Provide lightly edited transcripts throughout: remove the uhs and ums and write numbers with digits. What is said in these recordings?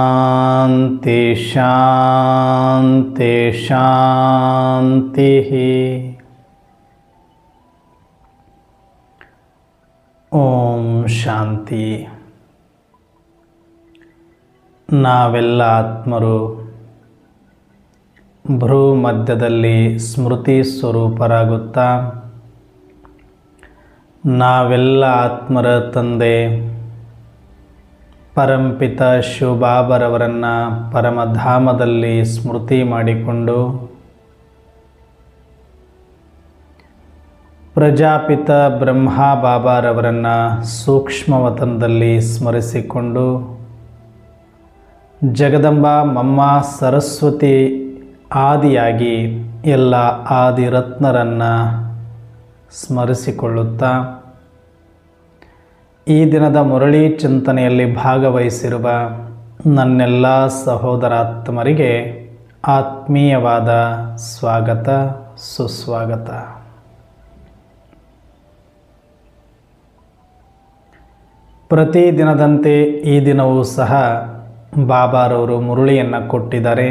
ಶಾಂತಿ ಶಾಂತಿ ಶಾಂತಿ. ಓಂ ಶಾಂತಿ. ನಾವೆಲ್ಲ ಆತ್ಮರು ಭ್ರೂ ಮಧ್ಯದಲ್ಲಿ ಸ್ಮೃತಿ ಸ್ವರೂಪರಾಗುತ್ತಾ ನಾವೆಲ್ಲ ಆತ್ಮರ ತಂದೆ ಪರಂಪಿತ ಶಿವಬಾಬರವರನ್ನು ಪರಮಧಾಮದಲ್ಲಿ ಸ್ಮೃತಿ ಮಾಡಿಕೊಂಡು ಪ್ರಜಾಪಿತ ಬ್ರಹ್ಮ ಬಾಬಾರವರನ್ನು ಸೂಕ್ಷ್ಮವತನದಲ್ಲಿ ಸ್ಮರಿಸಿಕೊಂಡು ಜಗದಂಬ ಮಮ್ಮ ಸರಸ್ವತಿ ಆದಿಯಾಗಿ ಎಲ್ಲ ಆದಿರತ್ನರನ್ನು ಸ್ಮರಿಸಿಕೊಳ್ಳುತ್ತಾ ಈ ದಿನದ ಮುರಳಿ ಚಿಂತನೆಯಲ್ಲಿ ಭಾಗವಹಿಸಿರುವ ನನ್ನೆಲ್ಲ ಸಹೋದರಾತ್ಮರಿಗೆ ಆತ್ಮೀಯವಾದ ಸ್ವಾಗತ ಸುಸ್ವಾಗತ. ಪ್ರತಿದಿನದಂತೆ ಈ ದಿನವೂ ಸಹ ಬಾಬಾರವರು ಮುರಳಿಯನ್ನು ಕೊಟ್ಟಿದ್ದಾರೆ.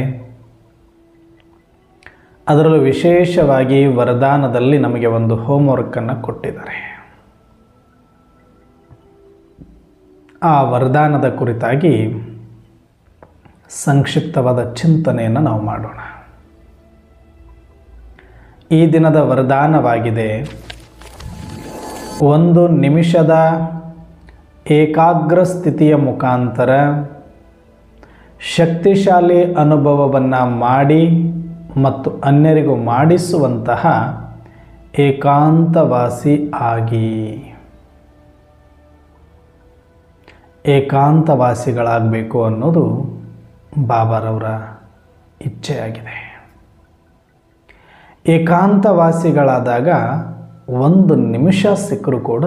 ಅದರಲ್ಲೂ ವಿಶೇಷವಾಗಿ ವರದಾನದಲ್ಲಿ ನಮಗೆ ಒಂದು ಹೋಮ್ವರ್ಕನ್ನು ಕೊಟ್ಟಿದ್ದಾರೆ. ಆ ವರದಾನದ ಕುರಿತಾಗಿ ಸಂಕ್ಷಿಪ್ತವಾದ ಚಿಂತನೆಯನ್ನು ನಾವು ಮಾಡೋಣ. ಈ ದಿನದ ವರದಾನವಾಗಿದೆ, 1 ನಿಮಿಷದ ಏಕಾಗ್ರ ಸ್ಥಿತಿಯ ಮುಖಾಂತರ ಶಕ್ತಿಶಾಲಿ ಅನುಭವವನ್ನು ಮಾಡಿ ಮತ್ತು ಅನ್ಯರಿಗೂ ಮಾಡಿಸುವಂತಹ ಏಕಾಂತವಾಸಿ ಆಗಿ. ಏಕಾಂತವಾಸಿಗಳಾಗಬೇಕು ಅನ್ನೋದು ಬಾಬಾರವರ ಇಚ್ಛೆಯಾಗಿದೆ. ಏಕಾಂತವಾಸಿಗಳಾದಾಗ 1 ನಿಮಿಷ ಸಿಕ್ಕರೂ ಕೂಡ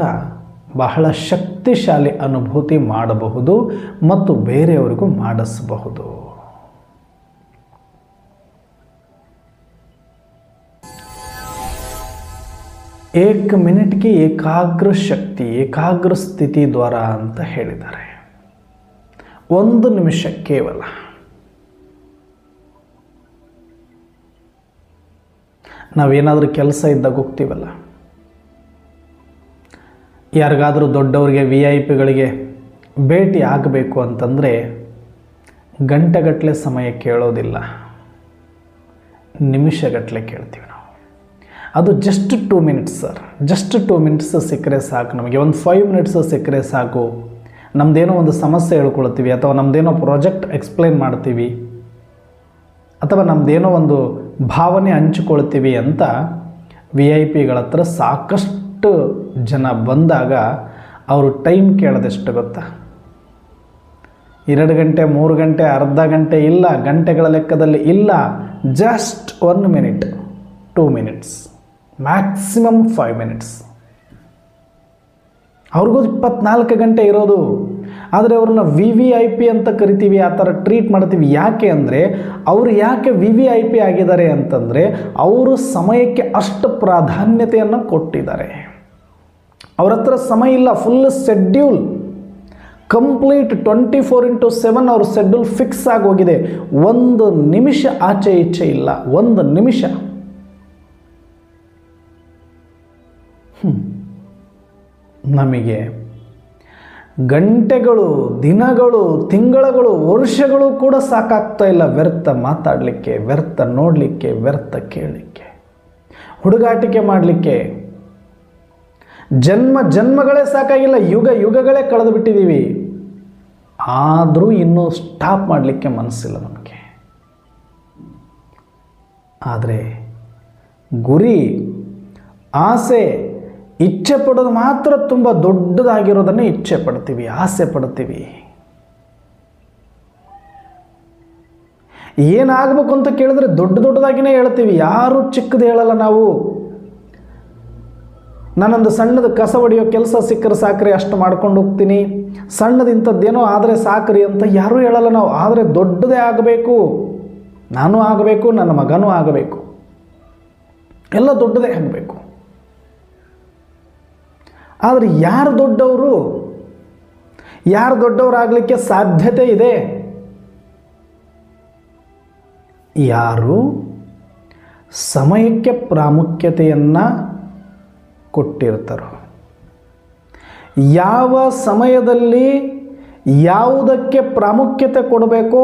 ಬಹಳ ಶಕ್ತಿಶಾಲಿ ಅನುಭೂತಿ ಮಾಡಬಹುದು ಮತ್ತು ಬೇರೆಯವರಿಗೂ ಮಾಡಿಸಬಹುದು. एक मिनट की ಏಕಾಗ್ರ ಶಕ್ತಿ ಏಕಾಗ್ರ ಸ್ಥಿತಿ ದ್ವಾರ ಅಂತ ಹೇಳಿದ್ದಾರೆ. 1 ನಿಮಿಷ ಕೇವಲ. ನಾವೇನಾದರೂ ಕೆಲಸ ಇದ್ದಾಗ ಹೋಗ್ತೀವಲ್ಲ, ಯಾರಿಗಾದರೂ ದೊಡ್ಡವರಿಗೆ VIP ಗಳಿಗೆ ಭೇಟಿ ಆಗಬೇಕು ಅಂತಂದರೆ ಗಂಟೆಗಟ್ಟಲೆ ಸಮಯ ಕೇಳೋದಿಲ್ಲ, ನಿಮಿಷಗಟ್ಟಲೆ ಕೇಳ್ತೀವಿ ನಾವು. ಅದು just 2 minutes sir, just 2 minutes ಸಿಕ್ಕರೆ ಸಾಕು. ನಮಗೆ ಒಂದು 5 ಮಿನಿಟ್ಸ್ ಸಿಕ್ಕರೆ ಸಾಕು. ನಮ್ಮದೇನೋ ಒಂದು ಸಮಸ್ಯೆ ಹೇಳ್ಕೊಳ್ತೀವಿ, ಅಥವಾ ನಮ್ಮದೇನೋ ಪ್ರಾಜೆಕ್ಟ್ ಎಕ್ಸ್ಪ್ಲೇನ್ ಮಾಡ್ತೀವಿ, ಅಥವಾ ನಮ್ಮದೇನೋ ಒಂದು ಭಾವನೆ ಹಂಚಿಕೊಳ್ತೀವಿ ಅಂತ VIP ಗಳ ಹತ್ರ ಸಾಕಷ್ಟು ಜನ ಬಂದಾಗ ಅವರು ಟೈಮ್ ಕೇಳೋದೆಷ್ಟು ಗೊತ್ತಾ? 2 ಗಂಟೆ 3 ಗಂಟೆ ಅರ್ಧ ಗಂಟೆ ಇಲ್ಲ, ಗಂಟೆಗಳ ಲೆಕ್ಕದಲ್ಲಿ ಇಲ್ಲ. Just 1 minute, 2 minutes, maximum 5 minutes. ಅವ್ರಿಗೂ 24 ಗಂಟೆ ಇರೋದು. ಆದರೆ ಅವ್ರನ್ನ VIP ಅಂತ ಕರಿತೀವಿ, ಆ ಥರ ಟ್ರೀಟ್ ಮಾಡ್ತೀವಿ. ಯಾಕೆ ಅಂದರೆ ಅವರು ಯಾಕೆ VIP ಆಗಿದ್ದಾರೆ ಅಂತಂದರೆ ಅವರು ಸಮಯಕ್ಕೆ ಅಷ್ಟು ಪ್ರಾಧಾನ್ಯತೆಯನ್ನು ಕೊಟ್ಟಿದ್ದಾರೆ. ಅವ್ರ ಹತ್ರ ಸಮಯ ಇಲ್ಲ, ಫುಲ್ ಶೆಡ್ಯೂಲ್ ಕಂಪ್ಲೀಟ್ 24/7 ಅವ್ರ ಶೆಡ್ಯೂಲ್ ಫಿಕ್ಸ್ ಆಗೋಗಿದೆ. 1 ನಿಮಿಷ ಆಚೆ ಈಚೆ ಇಲ್ಲ, 1 ನಿಮಿಷ. ನಮಗೆ ಗಂಟೆಗಳು, ದಿನಗಳು, ತಿಂಗಳುಗಳು, ವರ್ಷಗಳು ಕೂಡ ಸಾಕಾಗ್ತಾ ಇಲ್ಲ ವ್ಯರ್ಥ ಮಾತಾಡಲಿಕ್ಕೆ, ವ್ಯರ್ಥ ನೋಡಲಿಕ್ಕೆ, ವ್ಯರ್ಥ ಕೇಳಲಿಕ್ಕೆ, ಹುಡುಗಾಟಿಕೆ ಮಾಡಲಿಕ್ಕೆ. ಜನ್ಮಗಳೇ ಸಾಕಾಗಿಲ್ಲ, ಯುಗಗಳೇ ಕಳೆದು ಬಿಟ್ಟಿದ್ದೀವಿ. ಆದರೂ ಇನ್ನೂ ಸ್ಟಾಪ್ ಮಾಡಲಿಕ್ಕೆ ಮನಸ್ಸಿಲ್ಲ ನಮಗೆ. ಆದರೆ ಗುರಿ, ಆಸೆ ಇಚ್ಛೆ ಪಡೋದು ಮಾತ್ರ ತುಂಬ ದೊಡ್ಡದಾಗಿರೋದನ್ನೇ ಇಚ್ಛೆ ಪಡ್ತೀವಿ, ಆಸೆ ಪಡ್ತೀವಿ. ಏನಾಗಬೇಕು ಅಂತ ಕೇಳಿದ್ರೆ ದೊಡ್ಡದಾಗಿನೇ ಹೇಳ್ತೀವಿ, ಯಾರೂ ಚಿಕ್ಕದು ಹೇಳಲ್ಲ. ನಾವು ನಾನೊಂದು ಸಣ್ಣದು ಕಸ ಹೊಡೆಯೋ ಕೆಲಸ ಸಿಕ್ಕರೆ ಸಾಕ್ರಿ, ಅಷ್ಟು ಮಾಡ್ಕೊಂಡು ಹೋಗ್ತೀನಿ, ಸಣ್ಣದು ಇಂಥದ್ದೇನೋ ಆದರೆ ಸಾಕ್ರಿ ಅಂತ ಯಾರೂ ಹೇಳಲ್ಲ ನಾವು. ಆದರೆ ದೊಡ್ಡದೇ ಆಗಬೇಕು, ನಾನು ಆಗಬೇಕು, ನನ್ನ ಮಗನೂ ಆಗಬೇಕು, ಎಲ್ಲ ದೊಡ್ಡದೇ ಆಗಬೇಕು. ಆದರೆ ಯಾರು ದೊಡ್ಡವರಾಗಲಿಕ್ಕೆ ಸಾಧ್ಯತೆ ಇದೆ? ಯಾರು ಸಮಯಕ್ಕೆ ಪ್ರಾಮುಖ್ಯತೆಯನ್ನು ಕೊಟ್ಟಿರ್ತಾರೋ, ಯಾವ ಸಮಯದಲ್ಲಿ ಯಾವುದಕ್ಕೆ ಪ್ರಾಮುಖ್ಯತೆ ಕೊಡಬೇಕೋ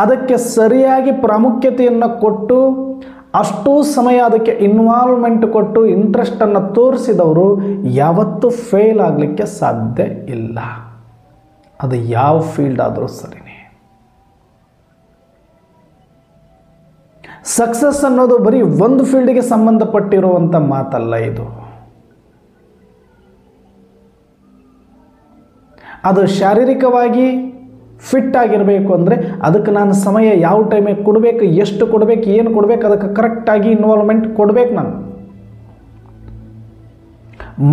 ಅದಕ್ಕೆ ಸರಿಯಾಗಿ ಪ್ರಾಮುಖ್ಯತೆಯನ್ನು ಕೊಟ್ಟು ಅಷ್ಟೂ ಸಮಯ ಅದಕ್ಕೆ ಇನ್ವಾಲ್ವ್ಮೆಂಟ್ ಕೊಟ್ಟು ಇಂಟ್ರೆಸ್ಟನ್ನು ತೋರಿಸಿದವರು ಯಾವತ್ತೂ ಫೇಲ್ ಆಗಲಿಕ್ಕೆ ಸಾಧ್ಯ ಇಲ್ಲ. ಅದು ಯಾವ ಫೀಲ್ಡ್ ಆದರೂ ಸರಿನೇ. ಸಕ್ಸಸ್ ಅನ್ನೋದು ಬರೀ ಒಂದು ಫೀಲ್ಡಿಗೆ ಸಂಬಂಧಪಟ್ಟಿರುವಂಥ ಮಾತಲ್ಲ. ಇದು ಅದು ಶಾರೀರಿಕವಾಗಿ ಫಿಟ್ ಆಗಿರಬೇಕು ಅಂದರೆ ಅದಕ್ಕೆ ನಾನು ಸಮಯ ಯಾವ ಟೈಮಿಗೆ ಕೊಡಬೇಕು, ಎಷ್ಟು ಕೊಡಬೇಕು, ಏನು ಕೊಡಬೇಕು, ಅದಕ್ಕೆ ಕರೆಕ್ಟಾಗಿ ಇನ್ವಾಲ್ವ್ಮೆಂಟ್ ಕೊಡಬೇಕು. ನಾನು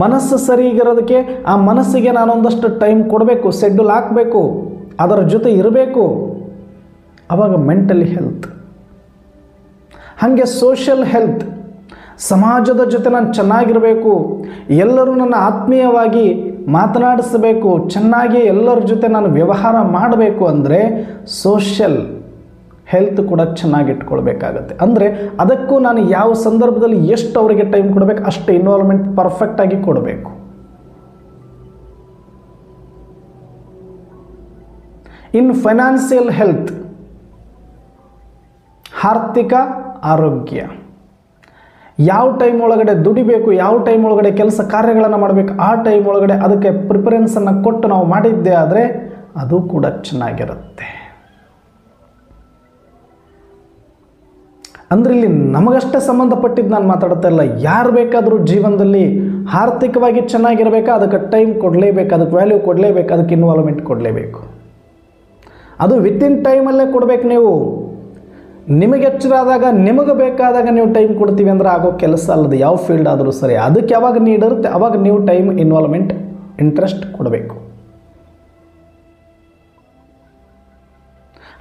ಮನಸ್ಸು ಸರಿಗಿರೋದಕ್ಕೆ ಆ ಮನಸ್ಸಿಗೆ ನಾನೊಂದಷ್ಟು ಟೈಮ್ ಕೊಡಬೇಕು, ಶೆಡ್ಯೂಲ್ ಹಾಕಬೇಕು, ಅದರ ಜೊತೆ ಇರಬೇಕು. ಆವಾಗ ಮೆಂಟಲಿ ಹೆಲ್ತ್. ಹಾಗೆ ಸೋಷಿಯಲ್ ಹೆಲ್ತ್, ಸಮಾಜದ ಜೊತೆ ನಾನು ಚೆನ್ನಾಗಿರಬೇಕು, ಎಲ್ಲರೂ ನನ್ನ ಆತ್ಮೀಯವಾಗಿ ಮಾತನಾಡಿಸಬೇಕು, ಚೆನ್ನಾಗಿ ಎಲ್ಲರ ಜೊತೆ ನಾನು ವ್ಯವಹಾರ ಮಾಡಬೇಕು ಅಂದರೆ ಸೋಷಿಯಲ್ ಹೆಲ್ತ್ ಕೂಡ ಚೆನ್ನಾಗಿಟ್ಕೊಳ್ಬೇಕಾಗತ್ತೆ. ಅಂದರೆ ಅದಕ್ಕೂ ನಾನು ಯಾವ ಸಂದರ್ಭದಲ್ಲಿ ಎಷ್ಟು ಅವರಿಗೆ ಟೈಮ್ ಕೊಡಬೇಕು ಅಷ್ಟು ಇನ್ವಾಲ್ವ್ಮೆಂಟ್ ಪರ್ಫೆಕ್ಟಾಗಿ ಕೊಡಬೇಕು. ಇನ್ ಫೈನಾನ್ಷಿಯಲ್ ಹೆಲ್ತ್, ಆರ್ಥಿಕ ಆರೋಗ್ಯ, ಯಾವ ಟೈಮ್ ಒಳಗಡೆ ದುಡಿಬೇಕು, ಯಾವ ಟೈಮ್ ಒಳಗಡೆ ಕೆಲಸ ಕಾರ್ಯಗಳನ್ನು ಮಾಡಬೇಕು, ಆ ಟೈಮ್ ಒಳಗಡೆ ಅದಕ್ಕೆ ಪ್ರಿಫರೆನ್ಸನ್ನು ಕೊಟ್ಟು ನಾವು ಮಾಡಿದ್ದೆ ಆದರೆ ಅದು ಕೂಡ ಚೆನ್ನಾಗಿರುತ್ತೆ. ಅಂದರೆ ಇಲ್ಲಿ ನಮಗಷ್ಟೇ ಸಂಬಂಧಪಟ್ಟಿದ್ದು ನಾನು ಮಾತಾಡ್ತಾ ಇಲ್ಲ. ಯಾರು ಬೇಕಾದರೂ ಜೀವನದಲ್ಲಿ ಆರ್ಥಿಕವಾಗಿ ಚೆನ್ನಾಗಿರಬೇಕಾ, ಅದಕ್ಕೆ ಟೈಮ್ ಕೊಡಲೇಬೇಕು, ಅದಕ್ಕೆ ವ್ಯಾಲ್ಯೂ ಕೊಡಲೇಬೇಕು, ಅದಕ್ಕೆ ಇನ್ವಾಲ್ವ್ಮೆಂಟ್ ಕೊಡಲೇಬೇಕು. ಅದು ವಿತಿನ್ ಟೈಮಲ್ಲೇ ಕೊಡಬೇಕು. ನೀವು ನಿಮಗೆ ಎಚ್ಚರಾದಾಗ ನಿಮಗೆ ಬೇಕಾದಾಗ ನೀವು ಟೈಮ್ ಕೊಡ್ತೀವಿ ಅಂದರೆ ಆಗೋ ಕೆಲಸ ಅಲ್ಲದು. ಯಾವ ಫೀಲ್ಡ್ ಆದರೂ ಸರಿ, ಅದಕ್ಕೆ ಯಾವಾಗ ನೀಡ್ ಇರುತ್ತೆ ಅವಾಗ ನೀವು ಟೈಮ್, ಇನ್ವಾಲ್ವ್ಮೆಂಟ್, ಇಂಟ್ರೆಸ್ಟ್ ಕೊಡಬೇಕು.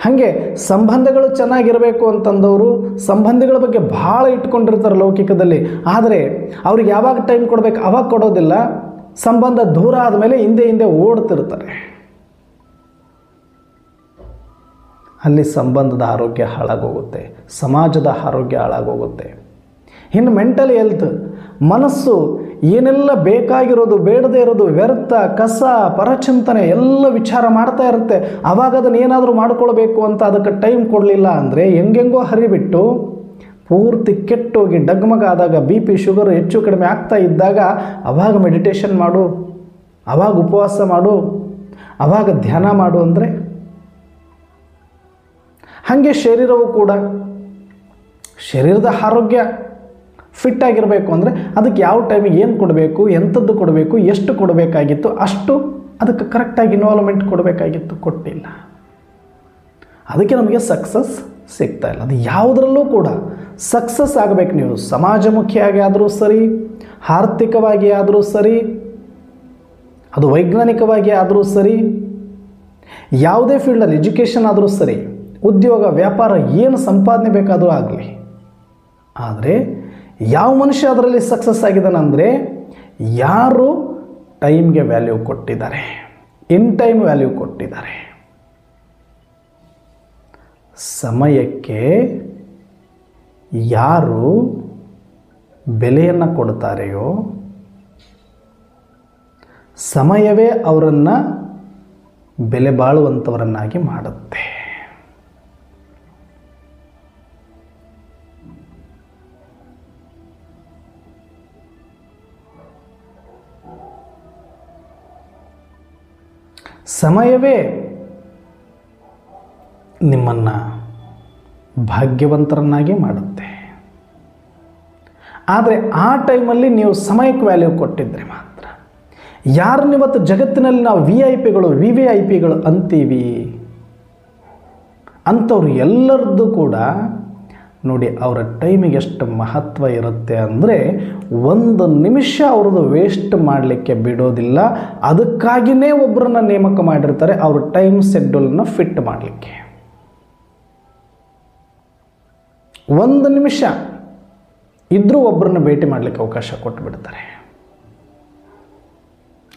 ಹಾಗೆ ಸಂಬಂಧಗಳು ಚೆನ್ನಾಗಿರಬೇಕು ಅಂತಂದವರು ಸಂಬಂಧಿಗಳ ಬಗ್ಗೆ ಭಾಳ ಇಟ್ಕೊಂಡಿರ್ತಾರೆ ಲೌಕಿಕದಲ್ಲಿ. ಆದರೆ ಅವ್ರಿಗೆ ಯಾವಾಗ ಟೈಮ್ ಕೊಡಬೇಕು ಅವಾಗ ಕೊಡೋದಿಲ್ಲ. ಸಂಬಂಧ ದೂರ ಆದಮೇಲೆ ಹಿಂದೆ ಓಡ್ತಿರ್ತಾರೆ. ಅಲ್ಲಿ ಸಂಬಂಧದ ಆರೋಗ್ಯ ಹಾಳಾಗೋಗುತ್ತೆ, ಸಮಾಜದ ಆರೋಗ್ಯ ಹಾಳಾಗೋಗುತ್ತೆ. ಇನ್ನು ಮೆಂಟಲ್ ಹೆಲ್ತ್, ಮನಸ್ಸು ಏನೆಲ್ಲ ಬೇಕಾಗಿರೋದು ಬೇಡದೇ ಇರೋದು ವ್ಯರ್ಥ, ಕಸ, ಪರಚಿಂತನೆ ಎಲ್ಲ ವಿಚಾರ ಮಾಡ್ತಾ ಇರುತ್ತೆ. ಆವಾಗ ಅದನ್ನು ಏನಾದರೂ ಮಾಡ್ಕೊಳ್ಬೇಕು ಅಂತ ಅದಕ್ಕೆ ಟೈಮ್ ಕೊಡಲಿಲ್ಲ ಅಂದರೆ ಹೆಂಗೆಂಗೋ ಹರಿಬಿಟ್ಟು ಪೂರ್ತಿ ಕೆಟ್ಟೋಗಿ ಡಗ್ಮಗ ಆದಾಗ, ಬಿ ಪಿ ಶುಗರು ಹೆಚ್ಚು ಕಡಿಮೆ ಆಗ್ತಾ ಇದ್ದಾಗ ಆವಾಗ ಮೆಡಿಟೇಷನ್ ಮಾಡು, ಆವಾಗ ಉಪವಾಸ ಮಾಡು, ಆವಾಗ ಧ್ಯಾನ ಮಾಡು ಅಂದರೆ. ಹಾಗೆ ಶರೀರವು ಕೂಡ, ಶರೀರದ ಆರೋಗ್ಯ ಫಿಟ್ ಆಗಿರಬೇಕು ಅಂದರೆ ಅದಕ್ಕೆ ಯಾವ ಟೈಮಿಗೆ ಏನು ಕೊಡಬೇಕು, ಎಂಥದ್ದು ಕೊಡಬೇಕು, ಎಷ್ಟು ಕೊಡಬೇಕಾಗಿತ್ತು ಅಷ್ಟು ಅದಕ್ಕೆ ಕರೆಕ್ಟಾಗಿ ಇನ್ವಾಲ್ವ್ಮೆಂಟ್ ಕೊಡಬೇಕಾಗಿತ್ತು, ಕೊಟ್ಟಿಲ್ಲ. ಅದಕ್ಕೆ ನಮಗೆ ಸಕ್ಸಸ್ ಸಿಗ್ತಾ ಇಲ್ಲ. ಅದು ಯಾವುದರಲ್ಲೂ ಕೂಡ ಸಕ್ಸಸ್ ಆಗಬೇಕು. ನೀವು ಸಮಾಜಮುಖಿಯಾಗಿ ಆದರೂ ಸರಿ, ಆರ್ಥಿಕವಾಗಿ ಆದರೂ ಸರಿ, ಅದು ವೈಜ್ಞಾನಿಕವಾಗಿ ಆದರೂ ಸರಿ, ಯಾವುದೇ ಫೀಲ್ಡಲ್ಲಿ ಎಜುಕೇಷನ್ ಆದರೂ ಸರಿ, ಉದ್ಯೋಗ ವ್ಯಾಪಾರ ಏನು ಸಂಪಾದನೆ ಬೇಕಾದರೂ ಆಗಲಿ. ಆದರೆ ಯಾವ ಮನುಷ್ಯ ಅದರಲ್ಲಿ ಸಕ್ಸಸ್ ಆಗಿದ್ದಾನಂದರೆ ಯಾರು ಟೈಮ್ಗೆ ವ್ಯಾಲ್ಯೂ ಕೊಟ್ಟಿದ್ದಾರೆ, ಇನ್ ಟೈಮ್ ವ್ಯಾಲ್ಯೂ ಕೊಟ್ಟಿದ್ದಾರೆ. ಸಮಯಕ್ಕೆ ಯಾರು ಬೆಲೆಯನ್ನು ಕೊಡ್ತಾರೆಯೋ ಸಮಯವೇ ಅವರನ್ನು ಬೆಲೆ ಬಾಳುವಂಥವರನ್ನಾಗಿ ಮಾಡುತ್ತೆ. ಸಮಯವೇ ನಿಮ್ಮನ್ನು ಭಾಗ್ಯವಂತರನ್ನಾಗಿ ಮಾಡುತ್ತೆ. ಆದರೆ ಆ ಟೈಮಲ್ಲಿ ನೀವು ಸಮಯಕ್ಕೆ ವ್ಯಾಲ್ಯೂ ಕೊಟ್ಟಿದ್ರೆ ಮಾತ್ರ. ಯಾರನ್ನಿವತ್ತು ಜಗತ್ತಿನಲ್ಲಿ ನಾವು VIP ಗಳು VVIPಗಳು ಅಂತೀವಿ ಅಂಥವ್ರು ಎಲ್ಲರದ್ದು ಕೂಡ ನೋಡಿ ಅವರ ಟೈಮಿಗೆ ಎಷ್ಟು ಮಹತ್ವ ಇರುತ್ತೆ ಅಂದರೆ ಒಂದು ನಿಮಿಷ ಅವ್ರದ್ದು ವೇಸ್ಟ್ ಮಾಡಲಿಕ್ಕೆ ಬಿಡೋದಿಲ್ಲ. ಅದಕ್ಕಾಗಿಯೇ ಒಬ್ಬರನ್ನ ನೇಮಕ ಮಾಡಿರ್ತಾರೆ ಅವ್ರ ಟೈಮ್ ಶೆಡ್ಯೂಲನ್ನು ಫಿಟ್ ಮಾಡಲಿಕ್ಕೆ. ಒಂದು ನಿಮಿಷ ಇದ್ದರೂ ಒಬ್ಬರನ್ನ ಭೇಟಿ ಮಾಡಲಿಕ್ಕೆ ಅವಕಾಶ ಕೊಟ್ಟು ಬಿಡ್ತಾರೆ.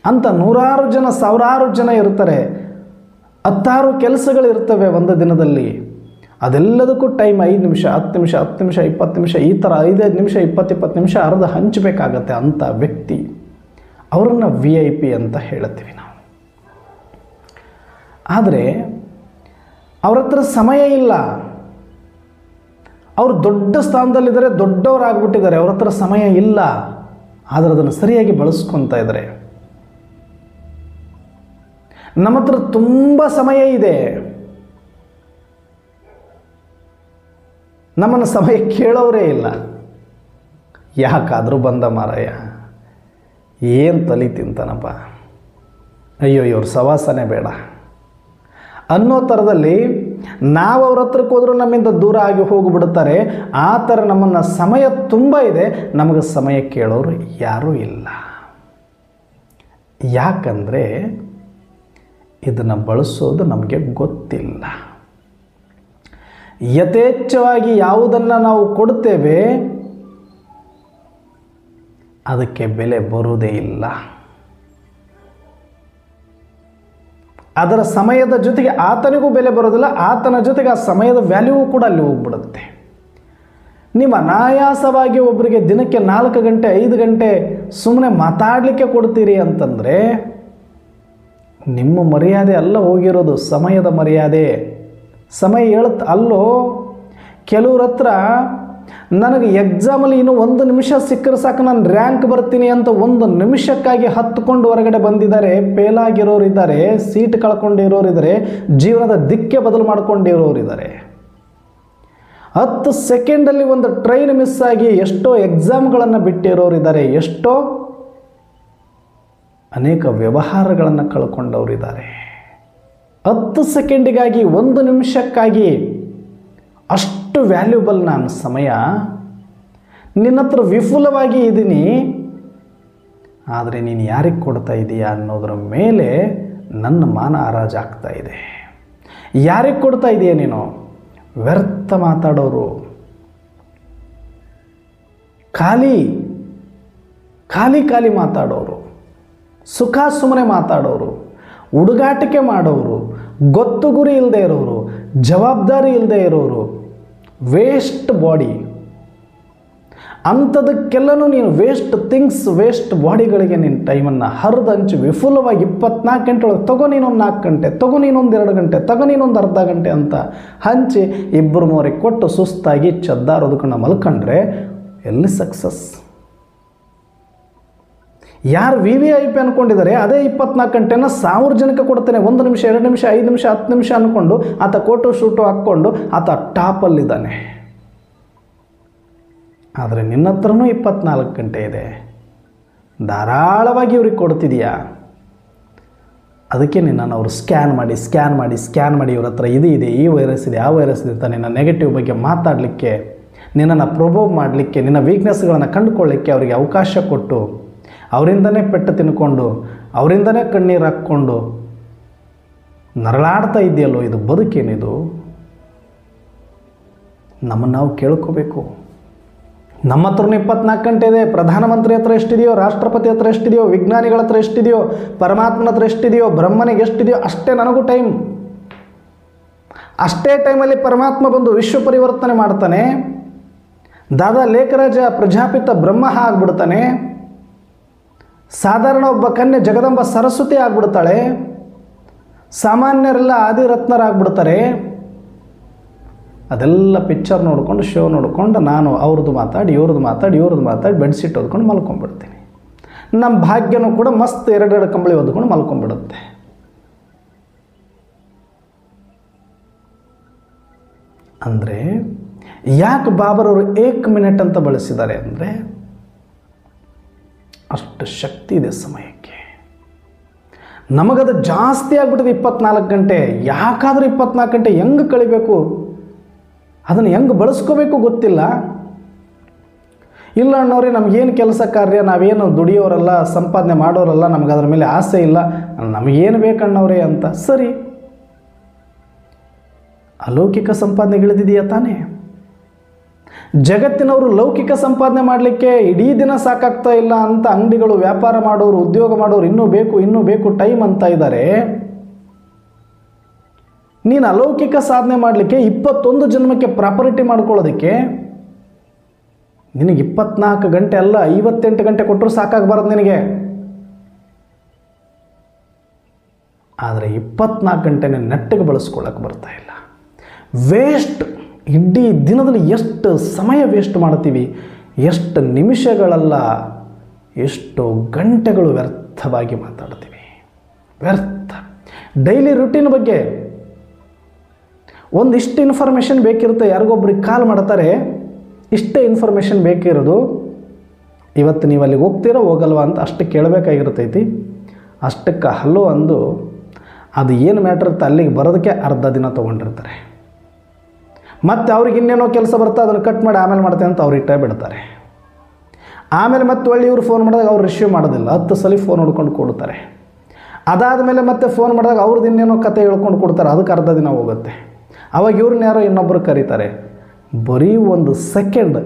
ಅಂತ ನೂರಾರು ಜನ ಸಾವಿರಾರು ಜನ ಇರ್ತಾರೆ, 10 ಕೆಲಸಗಳು ಇರ್ತವೆ ಒಂದು ದಿನದಲ್ಲಿ. ಅದೆಲ್ಲದಕ್ಕೂ ಟೈಮ್ 5 ನಿಮಿಷ 10 ನಿಮಿಷ 10 ನಿಮಿಷ 20 ನಿಮಿಷ ಈ ಥರ 5-5 ನಿಮಿಷ 20-20 ನಿಮಿಷ ಅರ್ಧ ಹಂಚಬೇಕಾಗತ್ತೆ. ಅಂಥ ವ್ಯಕ್ತಿ ಅವರನ್ನು VIP ಅಂತ ಹೇಳ್ತೀವಿ ನಾವು. ಆದರೆ ಅವ್ರ ಹತ್ರ ಸಮಯ ಇಲ್ಲ. ಅವರು ದೊಡ್ಡ ಸ್ಥಾನದಲ್ಲಿದ್ದಾರೆ, ದೊಡ್ಡವರಾಗ್ಬಿಟ್ಟಿದ್ದಾರೆ, ಅವ್ರ ಹತ್ರ ಸಮಯ ಇಲ್ಲ. ಆದರೆ ಅದನ್ನು ಸರಿಯಾಗಿ ಬಳಸ್ಕೊತಾ ಇದ್ದಾರೆ. ನಮ್ಮ ಹತ್ರ ತುಂಬ ಸಮಯ ಇದೆ, ನಮ್ಮನ್ನು ಸಮಯ ಕೇಳೋರೇ ಇಲ್ಲ. ಯಾಕಾದರೂ ಬಂದ ಮಾರಾಯ, ಏನು ತಲೆ ತಿಂತಾನಪ್ಪ, ಅಯ್ಯೋ ಇವ್ರ ಸವಾಸನೆ ಬೇಡ ಅನ್ನೋ ಥರದಲ್ಲಿ ನಾವು ಅವ್ರ ಹತ್ರಕ್ಕೆ ಹೋದರೂ ನಮ್ಮಿಂದ ದೂರ ಆಗಿ ಹೋಗಿಬಿಡ್ತಾರೆ. ಆ ಥರ ನಮ್ಮನ್ನು ಸಮಯ ತುಂಬ ಇದೆ, ನಮಗೆ ಸಮಯ ಕೇಳೋರು ಯಾರೂ ಇಲ್ಲ. ಯಾಕಂದರೆ ಇದನ್ನು ಬಳಸೋದು ನಮಗೆ ಗೊತ್ತಿಲ್ಲ. ಯಥೇಚ್ಛವಾಗಿ ಯಾವುದನ್ನು ನಾವು ಕೊಡ್ತೇವೆ ಅದಕ್ಕೆ ಬೆಲೆ ಬರುವುದೇ ಇಲ್ಲ. ಅದರ ಸಮಯದ ಜೊತೆಗೆ ಆತನಿಗೂ ಬೆಲೆ ಬರೋದಿಲ್ಲ, ಆತನ ಜೊತೆಗೆ ಆ ಸಮಯದ ವ್ಯಾಲ್ಯೂ ಕೂಡ ಅಲ್ಲಿ ಹೋಗ್ಬಿಡುತ್ತೆ. ನೀವು ಅನಾಯಾಸವಾಗಿ ಒಬ್ಬರಿಗೆ ದಿನಕ್ಕೆ 4 ಗಂಟೆ 5 ಗಂಟೆ ಸುಮ್ಮನೆ ಮಾತಾಡಲಿಕ್ಕೆ ಕೊಡ್ತೀರಿ ಅಂತಂದರೆ ನಿಮ್ಮ ಮರ್ಯಾದೆ ಅಲ್ಲ ಹೋಗಿರೋದು, ಸಮಯದ ಮರ್ಯಾದೆ. ಸಮಯ ಹೇಳುತ್ತೆ ಅಲ್ಲೋ. ಕೆಲವ್ರ ಹತ್ರ ನನಗೆ ಎಕ್ಸಾಮಲ್ಲಿ ಇನ್ನೂ 1 ನಿಮಿಷ ಸಿಕ್ಕರೆ ಸಾಕು ನಾನು ರ್ಯಾಂಕ್ ಬರ್ತೀನಿ ಅಂತ 1 ನಿಮಿಷಕ್ಕಾಗಿ ಹತ್ಕೊಂಡು ಹೊರಗಡೆ ಬಂದಿದ್ದಾರೆ. ಫೇಲಾಗಿರೋರಿದ್ದಾರೆ, ಸೀಟ್ ಕಳ್ಕೊಂಡಿರೋರಿದ್ದಾರೆ, ಜೀವನದ ದಿಕ್ಕೆ ಬದಲು ಮಾಡ್ಕೊಂಡಿರೋರಿದ್ದಾರೆ. 10 ಸೆಕೆಂಡಲ್ಲಿ ಒಂದು ಟ್ರೈನ್ ಮಿಸ್ ಆಗಿ ಎಷ್ಟೋ ಎಕ್ಸಾಮ್ಗಳನ್ನು ಬಿಟ್ಟಿರೋರಿದ್ದಾರೆ, ಎಷ್ಟೋ ಅನೇಕ ವ್ಯವಹಾರಗಳನ್ನು ಕಳ್ಕೊಂಡವರಿದ್ದಾರೆ. 10 ಸೆಕೆಂಡಿಗಾಗಿ 1 ನಿಮಿಷಕ್ಕಾಗಿ ಅಷ್ಟು ವ್ಯಾಲ್ಯೂಬಲ್ ನಾನು ಸಮಯ. ನಿನ್ನ ಹತ್ರ ವಿಫುಲವಾಗಿ ಇದ್ದೀನಿ, ಆದರೆ ನೀನು ಯಾರಿಗೆ ಕೊಡ್ತಾ ಇದೀಯಾ ಅನ್ನೋದ್ರ ಮೇಲೆ ನನ್ನ ಮಾನ ಹರಾಜಾಗ್ತಾ ಇದೆ. ಯಾರಿಗೆ ಕೊಡ್ತಾ ಇದೀಯ ನೀನು? ವ್ಯರ್ಥ ಮಾತಾಡೋರು, ಖಾಲಿ ಖಾಲಿ ಖಾಲಿ ಮಾತಾಡೋರು, ಸುಖ ಸುಮ್ಮನೆ ಮಾತಾಡೋರು, ಹುಡುಗಾಟಿಕೆ ಮಾಡೋರು, ಗೊತ್ತು ಗುರಿ ಇಲ್ಲದೆ ಇರೋರು, ಜವಾಬ್ದಾರಿ ಇಲ್ಲದೆ ಇರೋರು, ವೇಸ್ಟ್ ಬಾಡಿ. ಅಂಥದಕ್ಕೆಲ್ಲನೂ ನೀನು ವೇಸ್ಟ್ ಥಿಂಗ್ಸ್, ವೇಸ್ಟ್ ಬಾಡಿಗಳಿಗೆ ನಿನ್ನ ಟೈಮನ್ನು ಹರಿದಂಚು ವಿಫುಲವಾಗಿ 24 ಗಂಟೆ ಒಳಗೆ ತಗೋ ನೀನೊಂದು 4 ಗಂಟೆ, ತಗೋ ನೀನೊಂದು 2 ಗಂಟೆ, ತಗೋ ನೀನೊಂದು ಅರ್ಧ ಗಂಟೆ ಅಂತ ಹಂಚಿ 2-3 ಕೊಟ್ಟು ಸುಸ್ತಾಗಿ ಚದ್ದಾರೋದಕ್ಕನ್ನು ಮಲ್ಕೊಂಡ್ರೆ ಎಲ್ಲಿ ಸಕ್ಸಸ್? ಯಾರು VIP ಅಂದ್ಕೊಂಡಿದ್ದಾರೆ ಅದೇ 24 ಗಂಟೆನ 1000 ಜನಕ್ಕೆ ಕೊಡ್ತೇನೆ, 1 ನಿಮಿಷ 2 ನಿಮಿಷ 5 ನಿಮಿಷ 10 ನಿಮಿಷ ಅಂದ್ಕೊಂಡು ಆತ ಕೋಟು ಶೂಟು ಹಾಕ್ಕೊಂಡು ಆತ ಟಾಪಲ್ಲಿದ್ದಾನೆ. ಆದರೆ ನಿನ್ನ ಹತ್ರನೂ 24 ಗಂಟೆ ಇದೆ, ಧಾರಾಳವಾಗಿ ಇವ್ರಿಗೆ ಕೊಡ್ತಿದೀಯಾ. ಅದಕ್ಕೆ ನಿನ್ನನ್ನು ಅವರು ಸ್ಕ್ಯಾನ್ ಮಾಡಿ ಇವ್ರ ಹತ್ರ ಇದು ಇದೆ, ಈ ವೈರಸ್ ಇದೆ, ಆ ವೈರಸ್ ಇದೆ ಅಂತ ನಿನ್ನ ನೆಗೆಟಿವ್ ಬಗ್ಗೆ ಮಾತಾಡಲಿಕ್ಕೆ, ನಿನ್ನನ್ನು ಪ್ರೊಬೋವ್ ಮಾಡಲಿಕ್ಕೆ, ನಿನ್ನ ವೀಕ್ನೆಸ್ಗಳನ್ನು ಕಂಡುಕೊಳ್ಳಿಕ್ಕೆ ಅವರಿಗೆ ಅವಕಾಶ ಕೊಟ್ಟು ಅವರಿಂದನೇ ಪೆಟ್ಟು ತಿನ್ಕೊಂಡು ಅವರಿಂದನೇ ಕಣ್ಣೀರು ಹಾಕ್ಕೊಂಡು ನರಳಾಡ್ತಾ ಇದೆಯಲ್ಲೋ, ಇದು ಬದುಕೇನಿದು? ನಮ್ಮನ್ನು ನಾವು ಕೇಳ್ಕೋಬೇಕು. ನಮ್ಮ ಹತ್ರನೂ 24 ಗಂಟೆ ಇದೆ. ಪ್ರಧಾನಮಂತ್ರಿ ಹತ್ರ ಎಷ್ಟಿದೆಯೋ, ರಾಷ್ಟ್ರಪತಿ ಹತ್ರ ಎಷ್ಟಿದೆಯೋ, ವಿಜ್ಞಾನಿಗಳ ಹತ್ರ ಎಷ್ಟಿದೆಯೋ, ಪರಮಾತ್ಮನ ಹತ್ರ ಎಷ್ಟಿದೆಯೋ, ಬ್ರಹ್ಮನಿಗೆ ಎಷ್ಟಿದೆಯೋ ಅಷ್ಟೇ ನನಗೂ ಟೈಮ್. ಅಷ್ಟೇ ಟೈಮಲ್ಲಿ ಪರಮಾತ್ಮ ಬಂದು ವಿಶ್ವ ಪರಿವರ್ತನೆ ಮಾಡ್ತಾನೆ. ದಾದಾ ಲೇಖರಾಜ ಪ್ರಜಾಪಿತ ಬ್ರಹ್ಮ ಆಗ್ಬಿಡ್ತಾನೆ. ಸಾಧಾರಣ ಒಬ್ಬ ಕನ್ಯೆ ಜಗದಂಬ ಸರಸ್ವತಿ ಆಗ್ಬಿಡ್ತಾಳೆ. ಸಾಮಾನ್ಯರೆಲ್ಲ ಆದಿರತ್ನರಾಗ್ಬಿಡ್ತಾರೆ. ಅದೆಲ್ಲ ಪಿಕ್ಚರ್ ನೋಡ್ಕೊಂಡು, ಶೋ ನೋಡ್ಕೊಂಡು ನಾನು ಅವ್ರದ್ದು ಮಾತಾಡಿ ಇವ್ರದ್ದು ಮಾತಾಡಿ ಬೆಡ್ಶೀಟ್ ಓದ್ಕೊಂಡು ಮಲ್ಕೊಂಡ್ಬಿಡ್ತೀನಿ. ನಮ್ಮ ಭಾಗ್ಯನೂ ಕೂಡ ಮಸ್ತ್ 2 ಕಂಬಳಿ ಓದ್ಕೊಂಡು ಮಲ್ಕೊಂಡ್ಬಿಡುತ್ತೆ. ಅಂದರೆ ಯಾಕೆ ಬಾಬರವರು 1 ಮಿನಿಟ್ ಅಂತ ಬಳಸಿದ್ದಾರೆ ಅಂದರೆ ಅಷ್ಟು ಶಕ್ತಿ ಇದೆ ಸಮಯಕ್ಕೆ. ನಮಗದು ಜಾಸ್ತಿ ಆಗ್ಬಿಟ್ಟಿದೆ 24 ಗಂಟೆ. ಯಾಕಾದರೂ 24 ಗಂಟೆ ಹೆಂಗೆ ಕಳಿಬೇಕು, ಅದನ್ನು ಹೆಂಗೆ ಬಳಸ್ಕೋಬೇಕು ಗೊತ್ತಿಲ್ಲ. ಇಲ್ಲ ಅಣ್ಣವ್ರೆ, ನಮಗೇನು ಕೆಲಸ ಕಾರ್ಯ, ನಾವೇನು ದುಡಿಯೋರಲ್ಲ, ಸಂಪಾದನೆ ಮಾಡೋರಲ್ಲ, ನಮಗೆ ಅದರ ಮೇಲೆ ಆಸೆ ಇಲ್ಲ, ನಮಗೇನು ಬೇಕಣ್ಣವ್ರೆ ಅಂತ. ಸರಿ, ಅಲೌಕಿಕ ಸಂಪಾದನೆಗಳಿದೆಯಾ ತಾನೇ? ಜಗತ್ತಿನವರು ಲೌಕಿಕ ಸಂಪಾದನೆ ಮಾಡಲಿಕ್ಕೆ ಇಡೀ ದಿನ ಸಾಕಾಗ್ತಾ ಇಲ್ಲ ಅಂತ ಅಂಗಡಿಗಳು, ವ್ಯಾಪಾರ ಮಾಡೋರು, ಉದ್ಯೋಗ ಮಾಡೋರು ಇನ್ನೂ ಬೇಕು ಟೈಮ್ ಅಂತ ಇದ್ದಾರೆ. ನೀನು ಅಲೌಕಿಕ ಸಾಧನೆ ಮಾಡಲಿಕ್ಕೆ 21 ಜನ್ಮಕ್ಕೆ ಪ್ರಾಪರ್ಟಿ ಮಾಡ್ಕೊಳ್ಳೋದಕ್ಕೆ ನಿನಗೆ 24 ಗಂಟೆ ಅಲ್ಲ 58 ಗಂಟೆ ಕೊಟ್ಟರು ಸಾಕಾಗಬಾರ್ದು ನಿನಗೆ. ಆದರೆ 24 ಗಂಟೆನ ನೆಟ್ಟಿಗೆ ಬಳಸ್ಕೊಳ್ಳೋಕೆ ಬರ್ತಾ ಇಲ್ಲ. ವೇಸ್ಟ್. ಇಡೀ ದಿನದಲ್ಲಿ ಎಷ್ಟು ಸಮಯ ವೇಸ್ಟ್ ಮಾಡ್ತೀವಿ, ಎಷ್ಟು ನಿಮಿಷಗಳಲ್ಲ, ಎಷ್ಟು ಗಂಟೆಗಳು ವ್ಯರ್ಥವಾಗಿ ಮಾತಾಡ್ತೀವಿ. ವ್ಯರ್ಥ. ಡೈಲಿ ರುಟೀನ್ ಬಗ್ಗೆ ಒಂದಿಷ್ಟು ಇನ್ಫಾರ್ಮೇಷನ್ ಬೇಕಿರುತ್ತೆ. ಯಾರಿಗೊಬ್ರಿಗೆ ಕಾಲ್ ಮಾಡ್ತಾರೆ, ಇಷ್ಟೇ ಇನ್ಫಾರ್ಮೇಷನ್ ಬೇಕಿರೋದು, ಇವತ್ತು ನೀವು ಅಲ್ಲಿಗೆ ಹೋಗ್ತೀರೋ ಹೋಗಲ್ವಾ ಅಂತ ಅಷ್ಟು ಕೇಳಬೇಕಾಗಿರ್ತೈತಿ. ಅಷ್ಟಕ್ಕೆ ಹಲೋ ಅಂದು ಅದು ಏನು ಮ್ಯಾಟ್ರ್ ಇರುತ್ತೆ ಅಲ್ಲಿಗೆ ಬರೋದಕ್ಕೆ ಅರ್ಧ ದಿನ ತೊಗೊಂಡಿರ್ತಾರೆ. ಮತ್ತು ಅವ್ರಿಗೆ ಇನ್ನೇನೋ ಕೆಲಸ ಬರುತ್ತೆ, ಅದನ್ನು ಕಟ್ ಮಾಡಿ ಆಮೇಲೆ ಮಾಡ್ತೇನೆ ಅಂತ ಅವ್ರು ಇಟ್ಟೇ ಬಿಡ್ತಾರೆ. ಆಮೇಲೆ ಮತ್ತೆ ಒಳ್ಳೆ ಇವ್ರು ಫೋನ್ ಮಾಡಿದಾಗ ಅವ್ರು ರಿಸೀವ್ ಮಾಡೋದಿಲ್ಲ, 10 ಸಲ ಫೋನ್ ಹೊಡ್ಕೊಂಡು ಕೊಡ್ತಾರೆ. ಅದಾದಮೇಲೆ ಮತ್ತೆ ಫೋನ್ ಮಾಡಿದಾಗ ಅವ್ರದ್ದು ಇನ್ನೇನೋ ಕತೆ ಹೇಳ್ಕೊಂಡು ಕೊಡ್ತಾರೆ, ಅದಕ್ಕೆ ಅರ್ಧ ದಿನ ಹೋಗುತ್ತೆ. ಅವಾಗ ಇವ್ರನ್ನ ಯಾರೋ ಇನ್ನೊಬ್ಬರು ಕರೀತಾರೆ. ಬರೀ 1 ಸೆಕೆಂಡ್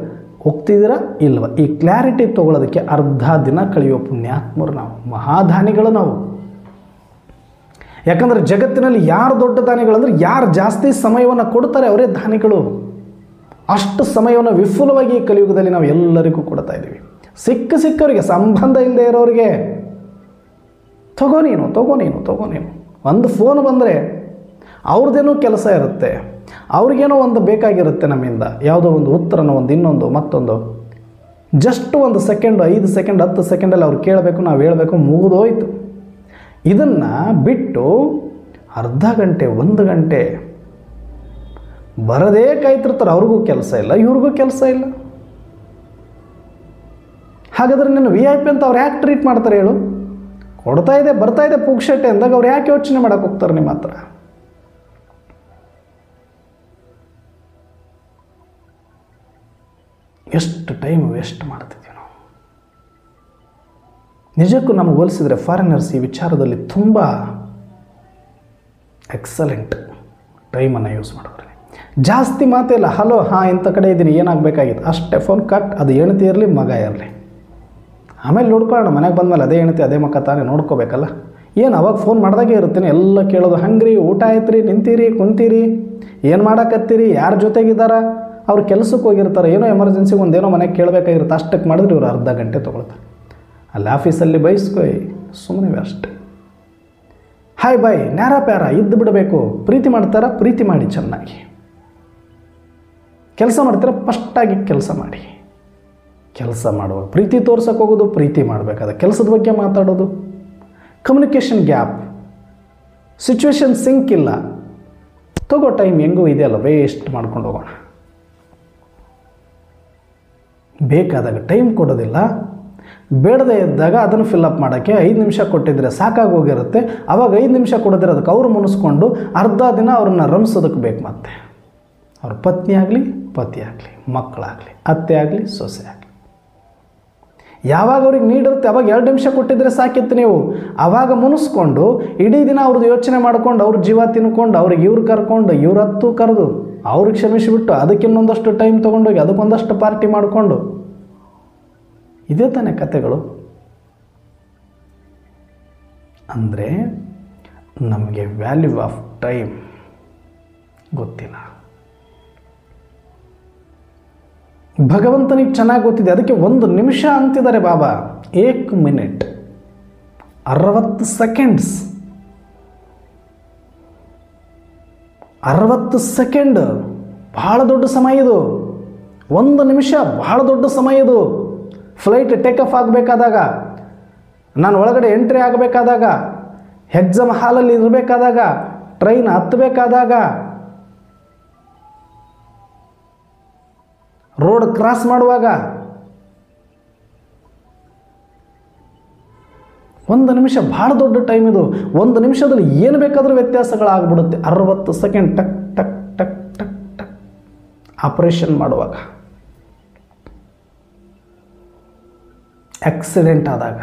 ಹೋಗ್ತಿದ್ದೀರಾ ಇಲ್ವ, ಈ ಕ್ಲಾರಿಟಿ ತೊಗೊಳೋದಕ್ಕೆ ಅರ್ಧ ದಿನ ಕಳೆಯೋ ಪುಣ್ಯಾತ್ಮರು ನಾವು, ಮಹಾದಾನಿಗಳು ನಾವು. ಯಾಕಂದರೆ ಜಗತ್ತಿನಲ್ಲಿ ಯಾರು ದೊಡ್ಡ ದಾನಿಗಳಂದರೆ ಯಾರು ಜಾಸ್ತಿ ಸಮಯವನ್ನು ಕೊಡ್ತಾರೆ ಅವರೇ ದಾನಿಗಳು. ಅಷ್ಟು ಸಮಯವನ್ನು ವಿಫುಲವಾಗಿ ಈ ಕಲಿಯುಗದಲ್ಲಿ ನಾವು ಎಲ್ಲರಿಗೂ ಕೊಡ್ತಾ ಇದ್ದೀವಿ. ಸಿಕ್ಕವರಿಗೆ, ಸಂಬಂಧ ಇಲ್ಲದೆ ಇರೋರಿಗೆ ತಗೋ ನೀನು ಒಂದು ಫೋನ್ ಬಂದರೆ ಅವ್ರದ್ದೇನೋ ಕೆಲಸ ಇರುತ್ತೆ, ಅವ್ರಿಗೇನೋ ಒಂದು ಬೇಕಾಗಿರುತ್ತೆ ನಮ್ಮಿಂದ, ಯಾವುದೋ ಒಂದು ಉತ್ತರನೋ ಒಂದು ಇನ್ನೊಂದು ಮತ್ತೊಂದು. ಜಸ್ಟ್ 1 ಸೆಕೆಂಡ್ 5 ಸೆಕೆಂಡ್ 10 ಸೆಕೆಂಡಲ್ಲಿ ಅವ್ರು ಕೇಳಬೇಕು, ನಾವು ಹೇಳಬೇಕು, ಮುಗಿದೋಯ್ತು. ಇದನ್ನು ಬಿಟ್ಟು ಅರ್ಧ ಗಂಟೆ 1 ಗಂಟೆ ಬರದೇ ಕಾಯ್ತಿರ್ತಾರೆ. ಅವ್ರಿಗೂ ಕೆಲಸ ಇಲ್ಲ, ಇವ್ರಿಗೂ ಕೆಲಸ ಇಲ್ಲ. ಹಾಗಾದರೆ ನೀನು VIP ಅಂತ ಅವ್ರು ಯಾಕೆ ಟ್ರೀಟ್ ಮಾಡ್ತಾರೆ ಹೇಳು? ಬರ್ತಾ ಇದೆ ಪುಕ್ಷಟೆ ಅಂದಾಗ ಅವ್ರು ಯಾಕೆ ಯೋಚನೆ ಮಾಡೋಕೆ ಹೋಗ್ತಾರೆ ನಿಮ್ಮ ಹತ್ರ? ಎಷ್ಟು ಟೈಮ್ ವೇಸ್ಟ್ ಮಾಡ್ತಿದ್ದೀವಿ ನಾವು. ನಿಜಕ್ಕೂ ನಮಗೆ ಹೋಲಿಸಿದರೆ ಫಾರಿನರ್ಸ್ ಈ ವಿಚಾರದಲ್ಲಿ ತುಂಬ ಎಕ್ಸಲೆಂಟ್ ಟೈಮನ್ನು ಯೂಸ್ ಮಾಡೋರು. ಜಾಸ್ತಿ ಮಾತಿಲ್ಲ, ಹಲೋ ಹಾಂ ಇಂಥ ಕಡೆ ಇದ್ದೀನಿ, ಏನಾಗಬೇಕಾಗಿತ್ತು ಅಷ್ಟೇ, ಫೋನ್ ಕಟ್. ಅದು ಹೆಣ್ತಿ ಇರಲಿ ಮಗ ಇರಲಿ, ಆಮೇಲೆ ನೋಡ್ಕೊಳ್ಳೋಣ, ಮನೆಗೆ ಬಂದಮೇಲೆ ಅದೇ ಹೆಣ್ತಿ ಅದೇ ಮಕ್ಕ ತಾನೇ ನೋಡ್ಕೋಬೇಕಲ್ಲ. ಏನು ಅವಾಗ ಫೋನ್ ಮಾಡಿದಾಗೆ ಇರ್ತೀನಿ, ಎಲ್ಲ ಕೇಳೋದು, ಹಂಗ್ರಿ, ಊಟ ಆಯ್ತು ರೀ, ನಿಂತೀರಿ ಕುಂತೀರಿ, ಏನು ಮಾಡಕತ್ತೀರಿ, ಯಾರ ಜೊತೆಗಿದ್ದಾರ, ಅವ್ರು ಕೆಲಸಕ್ಕೆ ಹೋಗಿರ್ತಾರೆ, ಏನೋ ಎಮರ್ಜೆನ್ಸಿಗೆ ಒಂದೇನೋ ಮನೆಗೆ ಕೇಳಬೇಕಾಗಿರುತ್ತೆ, ಅಷ್ಟಕ್ಕೆ ಮಾಡಿದ್ರೆ ಇವರು ಅರ್ಧ ಗಂಟೆ ತೊಗೊಳ್ತಾರೆ. ಅಲ್ಲಿ ಆಫೀಸಲ್ಲಿ ಬಯಸ್ಕೊಯ್ ಸುಮ್ಮನೆ ಅಷ್ಟೆ. ಹಾಯ್ ಬಾಯ್ ನ್ಯಾರ ಪ್ಯಾರ ಇದ್ದು ಬಿಡಬೇಕು. ಪ್ರೀತಿ ಮಾಡ್ತಾರ, ಪ್ರೀತಿ ಮಾಡಿ ಚೆನ್ನಾಗಿ. ಕೆಲಸ ಮಾಡ್ತೀರ, ಫಸ್ಟಾಗಿ ಕೆಲಸ ಮಾಡಿ. ಕೆಲಸ ಮಾಡುವಾಗ ಪ್ರೀತಿ ತೋರ್ಸಕ್ಕೆ ಹೋಗೋದು, ಪ್ರೀತಿ ಮಾಡಬೇಕಾದ ಕೆಲಸದ ಬಗ್ಗೆ ಮಾತಾಡೋದು. ಕಮ್ಯುನಿಕೇಷನ್ ಗ್ಯಾಪ್, ಸಿಚುವೇಶನ್ ಸಿಂಕ್ ಇಲ್ಲ, ತಗೋ ಟೈಮ್ ಹೆಂಗೂ ಇದೆಯಲ್ಲ, ವೇಸ್ಟ್ ಮಾಡ್ಕೊಂಡು ಹೋಗೋಣ. ಬೇಕಾದಾಗ ಟೈಮ್ ಕೊಡೋದಿಲ್ಲ, ಬೇಡದೇ ಇದ್ದಾಗ ಅದನ್ನು ಫಿಲ್ಲಪ್ ಮಾಡೋಕ್ಕೆ 5 ನಿಮಿಷ ಕೊಟ್ಟಿದ್ರೆ ಸಾಕಾಗೋಗಿರುತ್ತೆ. ಅವಾಗ 5 ನಿಮಿಷ ಕೊಡೋದಿರೋದಕ್ಕೆ ಅವರು ಮುನಿಸ್ಕೊಂಡು ಅರ್ಧ ದಿನ ಅವ್ರನ್ನ ರಂಸೋದಕ್ಕೆ ಬೇಕು. ಮತ್ತೆ ಅವ್ರ ಪತ್ನಿ ಆಗಲಿ, ಪತಿ ಆಗಲಿ, ಮಕ್ಕಳಾಗಲಿ, ಅತ್ತೆ ಆಗಲಿ, ಸೊಸೆ ಆಗಲಿ, ಯಾವಾಗ ಅವ್ರಿಗೆ ನೀಡಿರುತ್ತೆ ಅವಾಗ 2 ನಿಮಿಷ ಕೊಟ್ಟಿದ್ರೆ ಸಾಕಿತ್ತು. ನೀವು ಆವಾಗ ಮುನಿಸ್ಕೊಂಡು ಇಡೀ ದಿನ ಅವ್ರದ್ದು ಯೋಚನೆ ಮಾಡ್ಕೊಂಡು, ಅವ್ರ ಜೀವ ತಿನ್ಕೊಂಡು, ಅವ್ರಿಗೆ ಇವ್ರು ಕರ್ಕೊಂಡು, ಇವ್ರ ಹತ್ತು ಕರೆದು ಅವ್ರಿಗೆ ಕ್ಷಮಿಸಿಬಿಟ್ಟು ಅದಕ್ಕಿನ್ನೊಂದಷ್ಟು ಟೈಮ್ ತೊಗೊಂಡೋಗಿ ಅದಕ್ಕೊಂದಷ್ಟು ಪಾರ್ಟಿ ಮಾಡಿಕೊಂಡು, ಇದೇ ತಾನೇ ಕತೆಗಳು. ಅಂದರೆ ನಮಗೆ ವ್ಯಾಲ್ಯೂ ಆಫ್ ಟೈಮ್ ಗೊತ್ತಿಲ್ಲ. ಭಗವಂತನಿಗೆ ಚೆನ್ನಾಗಿ ಗೊತ್ತಿದೆ, ಅದಕ್ಕೆ 1 ನಿಮಿಷ ಅಂತಿದ್ದಾರೆ ಬಾಬಾ. 1 ಮಿನಿಟ್ 60 ಸೆಕೆಂಡ್ಸ್, 60 ಸೆಕೆಂಡ್ ಭಾಳ ದೊಡ್ಡ ಸಮಯ ಇದು. 1 ನಿಮಿಷ ಭಾಳ ದೊಡ್ಡ ಸಮಯ ಇದು. ಫ್ಲೈಟ್ ಟೇಕ್ ಆಫ್ ಆಗಬೇಕಾದಾಗ, ನಾನು ಒಳಗಡೆ ಎಂಟ್ರಿ ಆಗಬೇಕಾದಾಗ, ಎಕ್ಸಾಮ್ ಹಾಲಲ್ಲಿ ಇರಬೇಕಾದಾಗ, ಟ್ರೈನ್ ಹತ್ತಬೇಕಾದಾಗ, ರೋಡ್ ಕ್ರಾಸ್ ಮಾಡುವಾಗ, 1 ನಿಮಿಷ ಭಾಳ ದೊಡ್ಡ ಟೈಮ್ ಇದು. 1 ನಿಮಿಷದಲ್ಲಿ ಏನು ಬೇಕಾದರೂ ವ್ಯತ್ಯಾಸಗಳಾಗ್ಬಿಡುತ್ತೆ. 60 ಸೆಕೆಂಡ್ ಟಕ್ ಟಕ್ ಟಕ್ ಟಕ್ ಟಕ್ ಆಪರೇಷನ್ ಮಾಡುವಾಗ, ಆಕ್ಸಿಡೆಂಟ್ ಆದಾಗ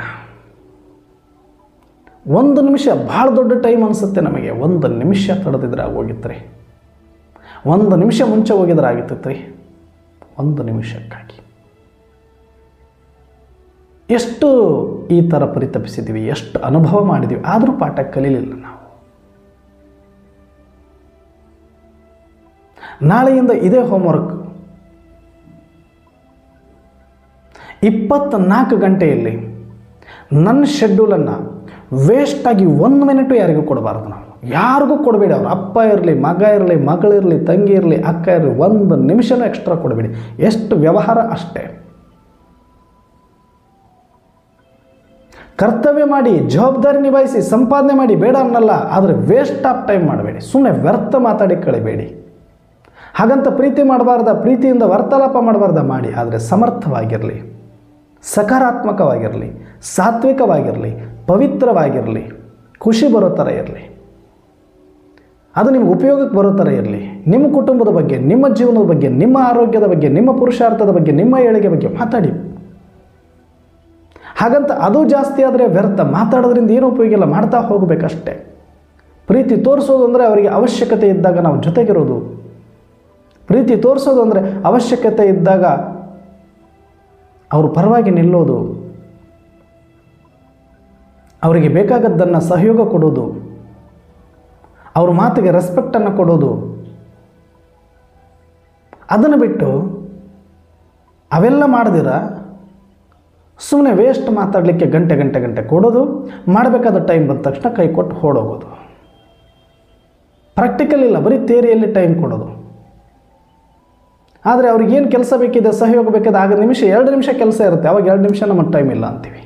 1 ನಿಮಿಷ ಭಾಳ ದೊಡ್ಡ ಟೈಮ್ ಅನಿಸುತ್ತೆ ನಮಗೆ. 1 ನಿಮಿಷ ತಡೆದಿದ್ರೆ ಆಗೋಗಿತ್ತು ರೀ. 1 ನಿಮಿಷ ಮುಂಚೆ ಹೋಗಿದ್ರೆ ಆಗಿತ್ತು ರೀ. 1 ನಿಮಿಷಕ್ಕಾಗಿ ಎಷ್ಟು ಈ ಥರ ಪರಿತಪಿಸಿದ್ದೀವಿ, ಎಷ್ಟು ಅನುಭವ ಮಾಡಿದ್ದೀವಿ, ಆದರೂ ಪಾಠ ಕಲೀಲಿಲ್ಲ ನಾವು. ನಾಳೆಯಿಂದ ಇದೇ ಹೋಮ್ವರ್ಕ್. 24 ಗಂಟೆಯಲ್ಲಿ ನನ್ನ ಶೆಡ್ಯೂಲನ್ನು ವೇಸ್ಟಾಗಿ 1 ಮಿನಿಟು ಯಾರಿಗೂ ಕೊಡಬಾರ್ದು. ನಾವು ಯಾರಿಗೂ ಕೊಡಬೇಡಿ. ಅವ್ರ ಅಪ್ಪ ಇರಲಿ, ಮಗ ಇರಲಿ, ಮಗಳಿರಲಿ, ತಂಗಿ ಇರಲಿ, ಅಕ್ಕ ಇರಲಿ, 1 ನಿಮಿಷನೂ ಎಕ್ಸ್ಟ್ರಾ ಕೊಡಬೇಡಿ. ಎಷ್ಟು ವ್ಯವಹಾರ ಅಷ್ಟೇ. ಕರ್ತವ್ಯ ಮಾಡಿ, ಜವಾಬ್ದಾರಿ ನಿಭಾಯಿಸಿ, ಸಂಪಾದನೆ ಮಾಡಿ, ಬೇಡ ಅನ್ನಲ್ಲ. ಆದರೆ ವೇಸ್ಟ್ ಆಫ್ ಟೈಮ್ ಮಾಡಬೇಡಿ. ಸುಮ್ಮನೆ ವ್ಯರ್ಥ ಮಾತಾಡಿ ಕಳಿಬೇಡಿ. ಹಾಗಂತ ಪ್ರೀತಿ ಮಾಡಬಾರ್ದ, ಪ್ರೀತಿಯಿಂದ ವಾರ್ತಾಲಾಪ ಮಾಡಬಾರ್ದ, ಮಾಡಿ. ಆದರೆ ಸಮರ್ಥವಾಗಿರಲಿ, ಸಕಾರಾತ್ಮಕವಾಗಿರಲಿ, ಸಾತ್ವಿಕವಾಗಿರಲಿ, ಪವಿತ್ರವಾಗಿರಲಿ, ಖುಷಿ ಬರೋ ಥರ ಇರಲಿ. ಅದು ನಿಮ್ಗೆ ಉಪಯೋಗಕ್ಕೆ ಬರೋ ಥರ ಇರಲಿ. ನಿಮ್ಮ ಕುಟುಂಬದ ಬಗ್ಗೆ, ನಿಮ್ಮ ಜೀವನದ ಬಗ್ಗೆ, ನಿಮ್ಮ ಆರೋಗ್ಯದ ಬಗ್ಗೆ, ನಿಮ್ಮ ಪುರುಷಾರ್ಥದ ಬಗ್ಗೆ, ನಿಮ್ಮ ಏಳಿಗೆ ಬಗ್ಗೆ ಮಾತಾಡಿ. ಹಾಗಂತ ಅದು ಜಾಸ್ತಿ ಆದರೆ ವ್ಯರ್ಥ. ಮಾತಾಡೋದ್ರಿಂದ ಏನೂ ಉಪಯೋಗ ಇಲ್ಲ, ಮಾಡ್ತಾ ಹೋಗಬೇಕಷ್ಟೆ. ಪ್ರೀತಿ ತೋರಿಸೋದು ಅಂದರೆ ಅವರಿಗೆ ಅವಶ್ಯಕತೆ ಇದ್ದಾಗ ನಾವು ಜೊತೆಗಿರೋದು. ಪ್ರೀತಿ ತೋರಿಸೋದು ಅಂದರೆ ಅವಶ್ಯಕತೆ ಇದ್ದಾಗ ಅವರು ಪರವಾಗಿ ನಿಲ್ಲೋದು, ಅವರಿಗೆ ಬೇಕಾಗದ್ದನ್ನು ಸಹಯೋಗ ಕೊಡೋದು, ಅವ್ರ ಮಾತಿಗೆ ರೆಸ್ಪೆಕ್ಟನ್ನು ಕೊಡೋದು. ಅದನ್ನು ಬಿಟ್ಟು ಅವೆಲ್ಲ ಮಾಡ್ದಿರ ಸುಮ್ಮನೆ ವೇಸ್ಟ್ ಮಾತಾಡಲಿಕ್ಕೆ ಗಂಟೆ ಕೊಡೋದು, ಮಾಡಬೇಕಾದ ಟೈಮ್ ಬಂದ ತಕ್ಷಣ ಕೈ ಕೊಟ್ಟು ಹೊಡೋಗೋದು. ಪ್ರಾಕ್ಟಿಕಲ್ ಇಲ್ಲ, ಬರೀ ಥಿಯರಿಯಲ್ಲಿ ಟೈಮ್ ಕೊಡೋದು. ಆದರೆ ಅವ್ರಿಗೇನು ಕೆಲಸ ಬೇಕಿದೆ, ಸಹಯೋಗ ಬೇಕಿದೆ, ಆಗ 2 ನಿಮಿಷ ಕೆಲಸ ಇರುತ್ತೆ. ಅವಾಗ 2 ನಿಮಿಷ ನಮ್ಮ ಟೈಮ್ ಇಲ್ಲ ಅಂತೀವಿ.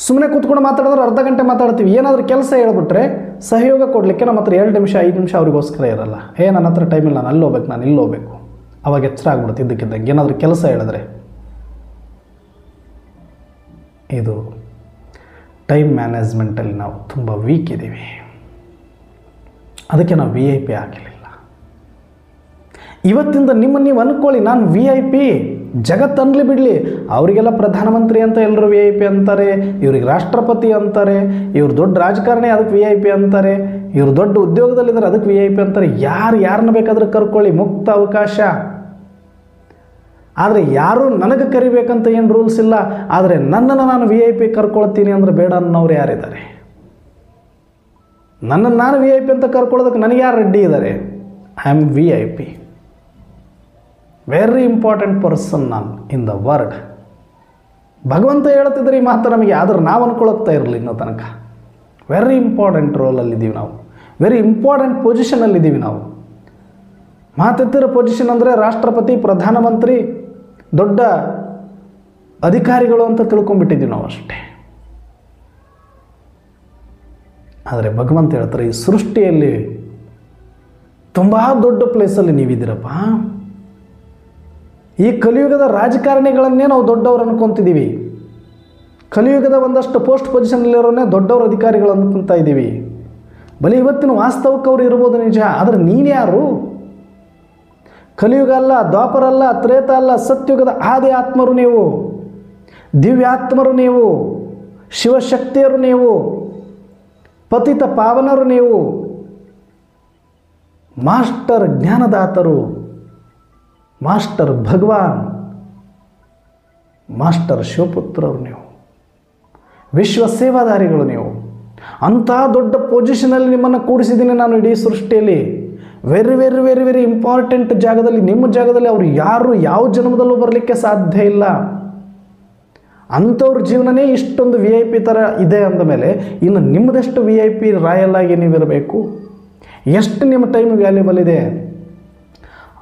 ಸುಮ್ಮನೆ ಕೂತ್ಕೊಂಡು ಮಾತಾಡಿದ್ರೆ ಅರ್ಧ ಗಂಟೆ ಮಾತಾಡ್ತೀವಿ. ಏನಾದರೂ ಕೆಲಸ ಹೇಳ್ಬಿಟ್ರೆ ಸಹಯೋಗ ಕೊಡಲಿಕ್ಕೆ ನಮ್ಮ ಹತ್ರ 2 ನಿಮಿಷ 5 ನಿಮಿಷ ಅವ್ರಿಗೋಸ್ಕರ ಇರಲ್ಲ. ನನ್ನ ಹತ್ರ ಟೈಮ್ ಇಲ್ಲ, ನಾನು ಅಲ್ಲಿ ಹೋಗ್ಬೇಕು, ನಾನು ಇಲ್ಲಿ ಹೋಗ್ಬೇಕು. ಅವಾಗ ಎಚ್ಚರ ಆಗ್ಬಿಡುತ್ತೆ ಇದ್ದಕ್ಕಿದ್ದಂಗೆ. ಏನಾದರೂ ಕೆಲಸ ಹೇಳಿದ್ರೆ ಇದು ಟೈಮ್ ಮ್ಯಾನೇಜ್ಮೆಂಟಲ್ಲಿ ನಾವು ತುಂಬ ವೀಕ್ ಇದ್ದೀವಿ. ಅದಕ್ಕೆ ನಾವು VIP ಆಗಲಿಲ್ಲ. ಇವತ್ತಿಂದ ನಿಮ್ಮನ್ನು ನೀವು ಅಂದ್ಕೊಳ್ಳಿ, ನಾನು VIP. ಜಗತ್ತು ಅನ್ಲಿ ಬಿಡಲಿ, ಅವರಿಗೆಲ್ಲ ಪ್ರಧಾನಮಂತ್ರಿ ಅಂತ ಎಲ್ಲರೂ VIP ಅಂತಾರೆ, ಇವ್ರಿಗೆ ರಾಷ್ಟ್ರಪತಿ ಅಂತಾರೆ, ಇವ್ರು ದೊಡ್ಡ ರಾಜಕಾರಣಿ ಅದಕ್ಕೆ VIP ಅಂತಾರೆ, ಇವರು ದೊಡ್ಡ ಉದ್ಯೋಗದಲ್ಲಿದ್ದಾರೆ ಅದಕ್ಕೆ VIP ಅಂತಾರೆ. ಯಾರನ್ನ ಬೇಕಾದರೂ ಕರ್ಕೊಳ್ಳಿ, ಮುಕ್ತ ಅವಕಾಶ. ಆದರೆ ಯಾರೂ ನನಗೆ ಕರಿಬೇಕಂತ ಏನು ರೂಲ್ಸ್ ಇಲ್ಲ. ಆದರೆ ನನ್ನನ್ನು ನಾನು VIP ಕರ್ಕೊಳ್ತೀನಿ ಅಂದರೆ ಬೇಡ ಅನ್ನೋರು ಯಾರಿದ್ದಾರೆ? ನನ್ನನ್ನು ನಾನು VIP ಅಂತ ಕರ್ಕೊಳ್ಳೋದಕ್ಕೆ ನನಗೆ ಯಾರು ರೆಡ್ಡಿ ಇದ್ದಾರೆ? I am VIP, very important person ನಾನು ಇನ್ ದ ವರ್ಲ್ಡ್. ಭಗವಂತ ಹೇಳ್ತಿದ್ರೆ ಈ ಮಾತು ನಮಗೆ, ಆದ್ರೆ ನಾವು ಅನ್ಕೊಳಕ್ತಾ ಇರಲಿಲ್ಲ ಇನ್ನೂ ತನಕ. ವೆರಿ ಇಂಪಾರ್ಟೆಂಟ್ ರೋಲಲ್ಲಿದ್ದೀವಿ ನಾವು, ವೆರಿ ಇಂಪಾರ್ಟೆಂಟ್ ಪೊಸಿಷನಲ್ಲಿದ್ದೀವಿ ನಾವು. ಮಾತೆತ್ತಿರೋ ಪೊಸಿಷನ್ ಅಂದರೆ ರಾಷ್ಟ್ರಪತಿ, ಪ್ರಧಾನಮಂತ್ರಿ, ದೊಡ್ಡ ಅಧಿಕಾರಿಗಳು ಅಂತ ತಿಳ್ಕೊಂಡ್ಬಿಟ್ಟಿದ್ದೀವಿ ನಾವು ಅಷ್ಟೇ. ಆದರೆ ಭಗವಂತ ಹೇಳ್ತಾರೆ, ಈ ಸೃಷ್ಟಿಯಲ್ಲಿ ತುಂಬ ದೊಡ್ಡ ಪ್ಲೇಸಲ್ಲಿ ನೀವಿದ್ದೀರಪ್ಪ. ಈ ಕಲಿಯುಗದ ರಾಜಕಾರಣಿಗಳನ್ನೇ ನಾವು ದೊಡ್ಡವರು ಅನ್ಕೊತಿದ್ದೀವಿ. ಕಲಿಯುಗದ ಒಂದಷ್ಟು ಪೋಸ್ಟ್ ಪೊಸಿಷನ್ನಲ್ಲಿರೋನೇ ದೊಡ್ಡವರು ಅಧಿಕಾರಿಗಳು ಅಂದ್ಕೊತಾ ಇದ್ದೀವಿ. ಬಲಿ ಇವತ್ತಿನ ವಾಸ್ತವಕ್ಕೆ ಅವರು ಇರ್ಬೋದು ನಿಜ, ಆದರೆ ನೀನ್ಯಾರು? ಕಲಿಯುಗ ಅಲ್ಲ, ದ್ವಾಪರ ಅಲ್ಲ, ತ್ರೇತ ಅಲ್ಲ, ಸತ್ಯುಗದ ಆದಿ ಆತ್ಮರು ನೀವು, ದಿವ್ಯಾತ್ಮರು ನೀವು, ಶಿವಶಕ್ತಿಯರು ನೀವು, ಪತಿತ ಪಾವನರು ನೀವು, ಮಾಸ್ಟರ್ ಜ್ಞಾನದಾತರು, ಮಾಸ್ಟರ್ ಭಗವಾನ್, ಮಾಸ್ಟರ್ ಶಿವಪುತ್ರರು ನೀವು, ವಿಶ್ವ ಸೇವಾದಾರಿಗಳು ನೀವು. ಅಂಥ ದೊಡ್ಡ ಪೊಸಿಷನಲ್ಲಿ ನಿಮ್ಮನ್ನು ಕೂಡಿಸಿದ್ದೀನಿ ನಾನು ಇಡೀ ಸೃಷ್ಟಿಯಲ್ಲಿ. Very very very very important ಜಾಗದಲ್ಲಿ, ನಿಮ್ಮ ಜಾಗದಲ್ಲಿ ಅವರು ಯಾರು ಯಾವ ಜನ್ಮದಲ್ಲೂ ಬರಲಿಕ್ಕೆ ಸಾಧ್ಯ ಇಲ್ಲ. ಅಂಥವ್ರ ಜೀವನನೇ ಇಷ್ಟೊಂದು VIP ಥರ ಇದೆ ಅಂದಮೇಲೆ ಇನ್ನು ನಿಮ್ಮದೆಷ್ಟು VIP ರಾಯಲ್ ಆಗಿ ನೀವಿರಬೇಕು? ಎಷ್ಟು ನಿಮ್ಮ ಟೈಮ್ ವ್ಯಾಲ್ಯೂಬಲ್ ಇದೆ?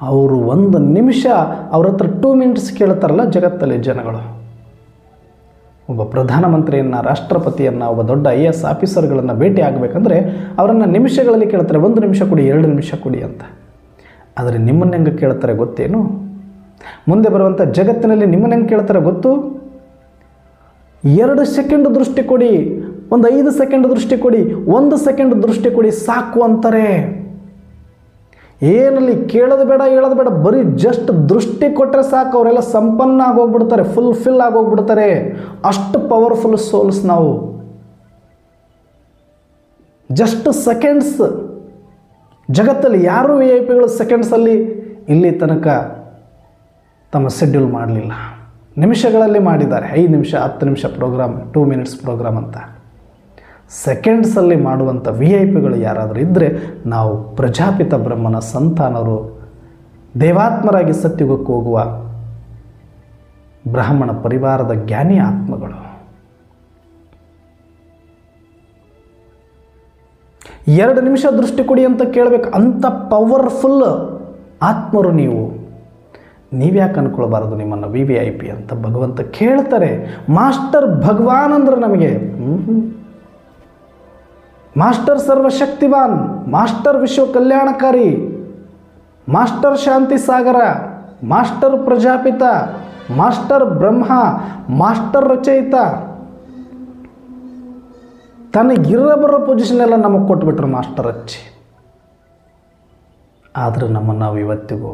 ಅವರು 1 ನಿಮಿಷ ಅವ್ರ ಹತ್ರ 2 ಮಿನಿಟ್ಸ್ ಕೇಳ್ತಾರಲ್ಲ ಜಗತ್ತಲ್ಲಿ ಜನಗಳು. ಒಬ್ಬ ಪ್ರಧಾನಮಂತ್ರಿಯನ್ನು, ರಾಷ್ಟ್ರಪತಿಯನ್ನು, ಒಬ್ಬ ದೊಡ್ಡ IAS ಆಫೀಸರ್ಗಳನ್ನು ಭೇಟಿ ಆಗಬೇಕಂದ್ರೆ ಅವರನ್ನು ನಿಮಿಷಗಳಲ್ಲಿ ಕೇಳ್ತಾರೆ. 1 ನಿಮಿಷ ಕೊಡಿ, 2 ನಿಮಿಷ ಕೊಡಿ ಅಂತ. ಆದರೆ ನಿಮ್ಮನ್ನು ಹೆಂಗೆ ಕೇಳ್ತಾರೆ ಗೊತ್ತೇನು? ಮುಂದೆ ಬರುವಂಥ ಜಗತ್ತಿನಲ್ಲಿ ನಿಮ್ಮನ್ನು ಹೆಂಗೆ ಕೇಳ್ತಾರೆ ಗೊತ್ತು? 2 ಸೆಕೆಂಡ್ ದೃಷ್ಟಿ ಕೊಡಿ, ಒಂದು 5 ಸೆಕೆಂಡ್ ದೃಷ್ಟಿ ಕೊಡಿ, 1 ಸೆಕೆಂಡ್ ದೃಷ್ಟಿ ಕೊಡಿ ಸಾಕು ಅಂತಾರೆ. ಏನಲ್ಲಿ ಕೇಳೋದು ಬೇಡ ಹೇಳೋದು ಬೇಡ, ಬರೀ ಜಸ್ಟ್ ದೃಷ್ಟಿ ಕೊಟ್ಟರೆ ಸಾಕು, ಅವರೆಲ್ಲ ಸಂಪನ್ನ ಆಗೋಗ್ಬಿಡ್ತಾರೆ, ಫುಲ್ಫಿಲ್ ಆಗೋಗ್ಬಿಡ್ತಾರೆ. ಅಷ್ಟು ಪವರ್ಫುಲ್ ಸೋಲ್ಸ್ ನಾವು. Just seconds. ಜಗತ್ತಲ್ಲಿ ಯಾರೂ VIP ಸೆಕೆಂಡ್ಸಲ್ಲಿ ಇಲ್ಲಿ ತನಕ ತಮ್ಮ ಶೆಡ್ಯೂಲ್ ಮಾಡಲಿಲ್ಲ. ನಿಮಿಷಗಳಲ್ಲಿ ಮಾಡಿದ್ದಾರೆ. 5 ನಿಮಿಷ 10 ನಿಮಿಷ ಪ್ರೋಗ್ರಾಮ್, 2 ಮಿನಿಟ್ಸ್ ಪ್ರೋಗ್ರಾಮ್ ಅಂತ. ಸೆಕೆಂಡ್ಸಲ್ಲಿ ಮಾಡುವಂಥ VIP ಯಾರಾದರೂ ಇದ್ದರೆ ನಾವು ಪ್ರಜಾಪಿತ ಬ್ರಹ್ಮನ ಸಂತಾನರು, ದೇವಾತ್ಮರಾಗಿ ಸತ್ಯುಗಕ್ಕೆ ಹೋಗುವ ಬ್ರಾಹ್ಮಣ ಪರಿವಾರದ ಜ್ಞಾನಿ ಆತ್ಮಗಳು. 2 ನಿಮಿಷ ದೃಷ್ಟಿ ಕೊಡಿ ಅಂತ ಕೇಳಬೇಕು. ಅಂಥ ಪವರ್ಫುಲ್ ಆತ್ಮರು ನೀವು. ನೀವ್ಯಾಕೆ ಅಂದ್ಕೊಳ್ಬಾರ್ದು ನಿಮ್ಮನ್ನು VIP ಅಂತ ಭಗವಂತ ಕೇಳ್ತಾರೆ. ಮಾಸ್ಟರ್ ಭಗವಾನ್ ಅಂದ್ರೆ ನಮಗೆ ಮಾಸ್ಟರ್ ಸರ್ವಶಕ್ತಿವಾನ್, ಮಾಸ್ಟರ್ ವಿಶ್ವ ಕಲ್ಯಾಣಕಾರಿ, ಮಾಸ್ಟರ್ ಶಾಂತಿ ಸಾಗರ, ಮಾಸ್ಟರ್ ಪ್ರಜಾಪಿತ, ಮಾಸ್ಟರ್ ಬ್ರಹ್ಮ, ಮಾಸ್ಟರ್ ರಚಯಿತ. ತನಗಿರಬರೋ ಪೊಸಿಷನ್ ಎಲ್ಲ ನಮಗೆ ಕೊಟ್ಬಿಟ್ರು ಮಾಸ್ಟರ್ ಹಚ್ಚಿ. ಆದರೆ ನಮ್ಮನ್ನು ನಾವು ಇವತ್ತಿಗೂ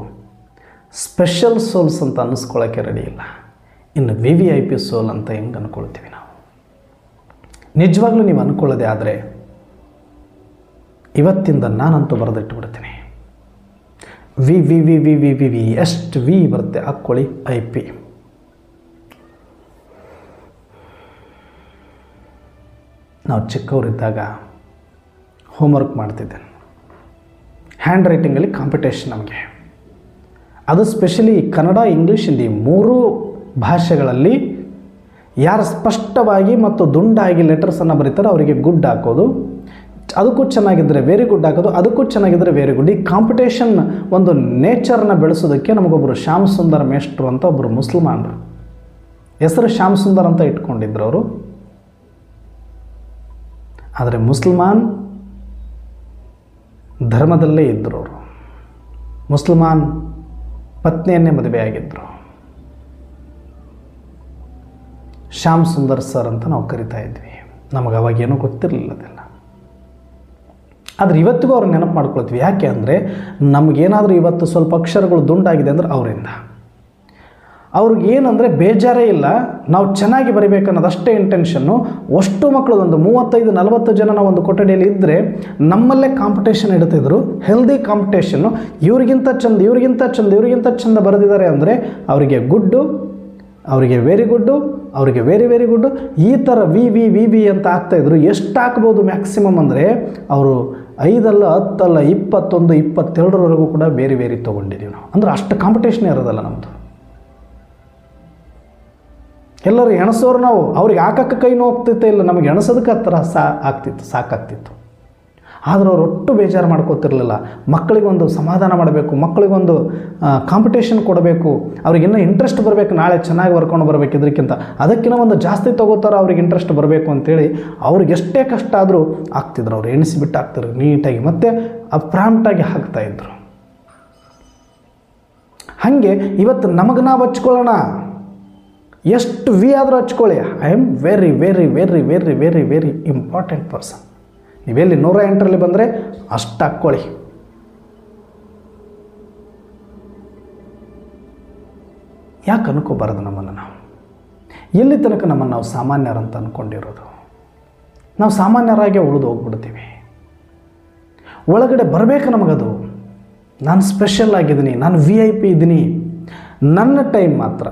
ಸ್ಪೆಷಲ್ ಸೋಲ್ಸ್ ಅಂತ ಅನ್ನಿಸ್ಕೊಳ್ಳೋಕ್ಕೆ ರೆಡಿ ಇಲ್ಲ. ಇನ್ನು VIP ಸೋಲ್ ಅಂತ ಹೆಂಗೆ ಅಂದ್ಕೊಳ್ತೀವಿ ನಾವು? ನಿಜವಾಗ್ಲೂ ನೀವು ಅಂದ್ಕೊಳ್ಳೋದೇ ಆದರೆ ಇವತ್ತಿಂದ ನಾನಂತೂ ಬರೆದಿಟ್ಟುಬಿಡ್ತೀನಿ. ವಿ ಎಷ್ಟು ವಿ ಬರುತ್ತೆ ಹಾಕ್ಕೊಳ್ಳಿ. IP ನಾವು ಚಿಕ್ಕವರಿದ್ದಾಗ ಹೋಮ್ವರ್ಕ್ ಮಾಡ್ತಿದ್ದೆ. ಹ್ಯಾಂಡ್ ರೈಟಿಂಗಲ್ಲಿ ಕಾಂಪಿಟೇಷನ್ ನಮಗೆ. ಅದು ಸ್ಪೆಷಲಿ ಕನ್ನಡ, ಇಂಗ್ಲೀಷ್, ಹಿಂದಿ 3 ಭಾಷೆಗಳಲ್ಲಿ ಯಾರು ಸ್ಪಷ್ಟವಾಗಿ ಮತ್ತು ದುಂಡಾಗಿ ಲೆಟರ್ಸನ್ನು ಬರೀತಾರೋ ಅವರಿಗೆ ಗುಡ್ ಹಾಕೋದು, ಅದಕ್ಕೂ ಚೆನ್ನಾಗಿದ್ದರೆ ವೆರಿ ಗುಡ್ ಹಾಕೋದು, ಅದಕ್ಕೂ ಚೆನ್ನಾಗಿದ್ದರೆ ವೆರಿ ಗುಡ್. ಈ ಕಾಂಪಿಟೇಷನ್ ಒಂದು ನೇಚರ್ನ ಬೆಳೆಸೋದಕ್ಕೆ ನಮಗೊಬ್ಬರು ಶ್ಯಾಮ್ ಸುಂದರ್ ಮೇಷ್ಟ್ರು ಅಂತ ಒಬ್ಬರು ಮುಸಲ್ಮಾನರು, ಹೆಸರು ಶ್ಯಾಮ್ ಸುಂದರ್ ಅಂತ ಇಟ್ಕೊಂಡಿದ್ರು ಅವರು. ಆದರೆ ಮುಸಲ್ಮಾನ್ ಧರ್ಮದಲ್ಲೇ ಇದ್ದರು ಅವರು. ಮುಸಲ್ಮಾನ್ ಪತ್ನಿಯನ್ನೇ ಮದುವೆಯಾಗಿದ್ದರು. ಶ್ಯಾಮ್ ಸುಂದರ್ ಸರ್ ಅಂತ ನಾವು ಕರಿತಾ ಇದ್ವಿ. ನಮಗೆ ಅವಾಗೇನೂ ಗೊತ್ತಿರಲಿಲ್ಲ ಅದೆಲ್ಲ. ಆದರೆ ಇವತ್ತಿಗೂ ಅವ್ರು ನೆನಪು ಮಾಡ್ಕೊಳ್ತೀವಿ. ಯಾಕೆ ಅಂದರೆ ನಮಗೇನಾದರೂ ಇವತ್ತು ಸ್ವಲ್ಪ ಅಕ್ಷರಗಳು ದುಂಡಾಗಿದೆ ಅಂದರೆ ಅವರಿಂದ. ಅವ್ರಿಗೇನಂದರೆ ಬೇಜಾರೇ ಇಲ್ಲ, ನಾವು ಚೆನ್ನಾಗಿ ಬರಿಬೇಕನ್ನೋದು ಅಷ್ಟೇ ಇಂಟೆನ್ಷನ್ನು. ಅಷ್ಟು ಮಕ್ಕಳು ಒಂದು 35-40 ಜನ ಒಂದು ಕೊಠಡಿಯಲ್ಲಿ ಇದ್ದರೆ ನಮ್ಮಲ್ಲೇ ಕಾಂಪಿಟೇಷನ್ ಇಡ್ತಿದ್ರು. Healthy competition. ಇವ್ರಿಗಿಂತ ಚಂದ, ಇವ್ರಿಗಿಂತ ಚಂದ, ಇವ್ರಿಗಿಂತ ಚಂದ ಬರೆದಿದ್ದಾರೆ ಅಂದರೆ ಅವರಿಗೆ ಗುಡ್ಡು, ಅವರಿಗೆ ವೆರಿ ಗುಡ್ಡು, ಅವರಿಗೆ ವೆರಿ ಗುಡ್ಡು, ಈ ಥರ ವಿ ಅಂತ ಹಾಕ್ತಾಯಿದ್ರು. ಎಷ್ಟು ಹಾಕ್ಬೋದು ಮ್ಯಾಕ್ಸಿಮಮ್ ಅಂದರೆ ಅವರು 5 ಅಲ್ಲ 10 ಅಲ್ಲ 21, 22ವರೆಗೂ ಕೂಡ ಬೇರೆ ತೊಗೊಂಡಿದ್ದೀವಿ ನಾವು. ಅಂದರೆ ಅಷ್ಟು ಕಾಂಪಿಟೇಷನ್ ಇರೋದಲ್ಲ ನಮ್ಮದು. ಎಲ್ಲರೂ ಎಣಸೋರು ನಾವು. ಅವ್ರಿಗೆ ಹಾಕಕ್ಕೆ ಕೈ ನೋಗ್ತಿತ್ತೇ ಇಲ್ಲ, ನಮಗೆ ಎಣಸೋದಕ್ಕೆ ಆ ಥರ ಸಾಕಾಗ್ತಿತ್ತು. ಆದರೆ ಅವ್ರು ಒಟ್ಟು ಬೇಜಾರು ಮಾಡ್ಕೋತಿರ್ಲಿಲ್ಲ. ಮಕ್ಕಳಿಗೊಂದು ಸಮಾಧಾನ ಮಾಡಬೇಕು, ಮಕ್ಕಳಿಗೊಂದು ಕಾಂಪಿಟೇಷನ್ ಕೊಡಬೇಕು, ಅವ್ರಿಗಿನ್ನೂ ಇಂಟ್ರೆಸ್ಟ್ ಬರಬೇಕು, ನಾಳೆ ಚೆನ್ನಾಗಿ ಬರ್ಕೊಂಡು ಬರಬೇಕು. ಇದಕ್ಕಿಂತ ಅದಕ್ಕಿಂತ ಒಂದು ಜಾಸ್ತಿ ತೊಗೋತಾರೆ, ಅವ್ರಿಗೆ ಇಂಟ್ರೆಸ್ಟ್ ಬರಬೇಕು ಅಂತೇಳಿ ಅವ್ರಿಗೆ ಎಷ್ಟೇ ಕಷ್ಟ ಆದರೂ ಆಗ್ತಿದ್ರು. ಅವ್ರು ಎಣಿಸಿಬಿಟ್ಟು ಆಗ್ತಿದ್ರು ನೀಟಾಗಿ, ಮತ್ತು ಪ್ರಾಂಪ್ಟಾಗಿ ಹಾಕ್ತಾಯಿದ್ರು. ಹಾಗೆ ಇವತ್ತು ನಮಗೆ ನಾವು ಹಚ್ಕೊಳ್ಳೋಣ. ಎಷ್ಟು ವಿ ಆದರೂ ಹಚ್ಕೊಳ್ಳಿ. I am very important person. ನೀವೆಲ್ಲಿ 108ರಲ್ಲಿ ಬಂದರೆ ಅಷ್ಟು ಹಾಕ್ಕೊಳ್ಳಿ. ಯಾಕೆ ಅನ್ಕೋಬಾರದು ನಮ್ಮನ್ನು ನಾವು? ಎಲ್ಲಿ ತನಕ ನಮ್ಮನ್ನು ನಾವು ಸಾಮಾನ್ಯರಂತ ಅಂದ್ಕೊಂಡಿರೋದು? ನಾವು ಸಾಮಾನ್ಯರಾಗೆ ಉಳಿದು ಹೋಗ್ಬಿಡ್ತೀವಿ. ಒಳಗಡೆ ಬರಬೇಕು ನಮಗದು. ನಾನು ಸ್ಪೆಷಲ್ ಆಗಿದ್ದೀನಿ, ನಾನು VIP ಇದ್ದೀನಿ. ನನ್ನ ಟೈಮ್ ಮಾತ್ರ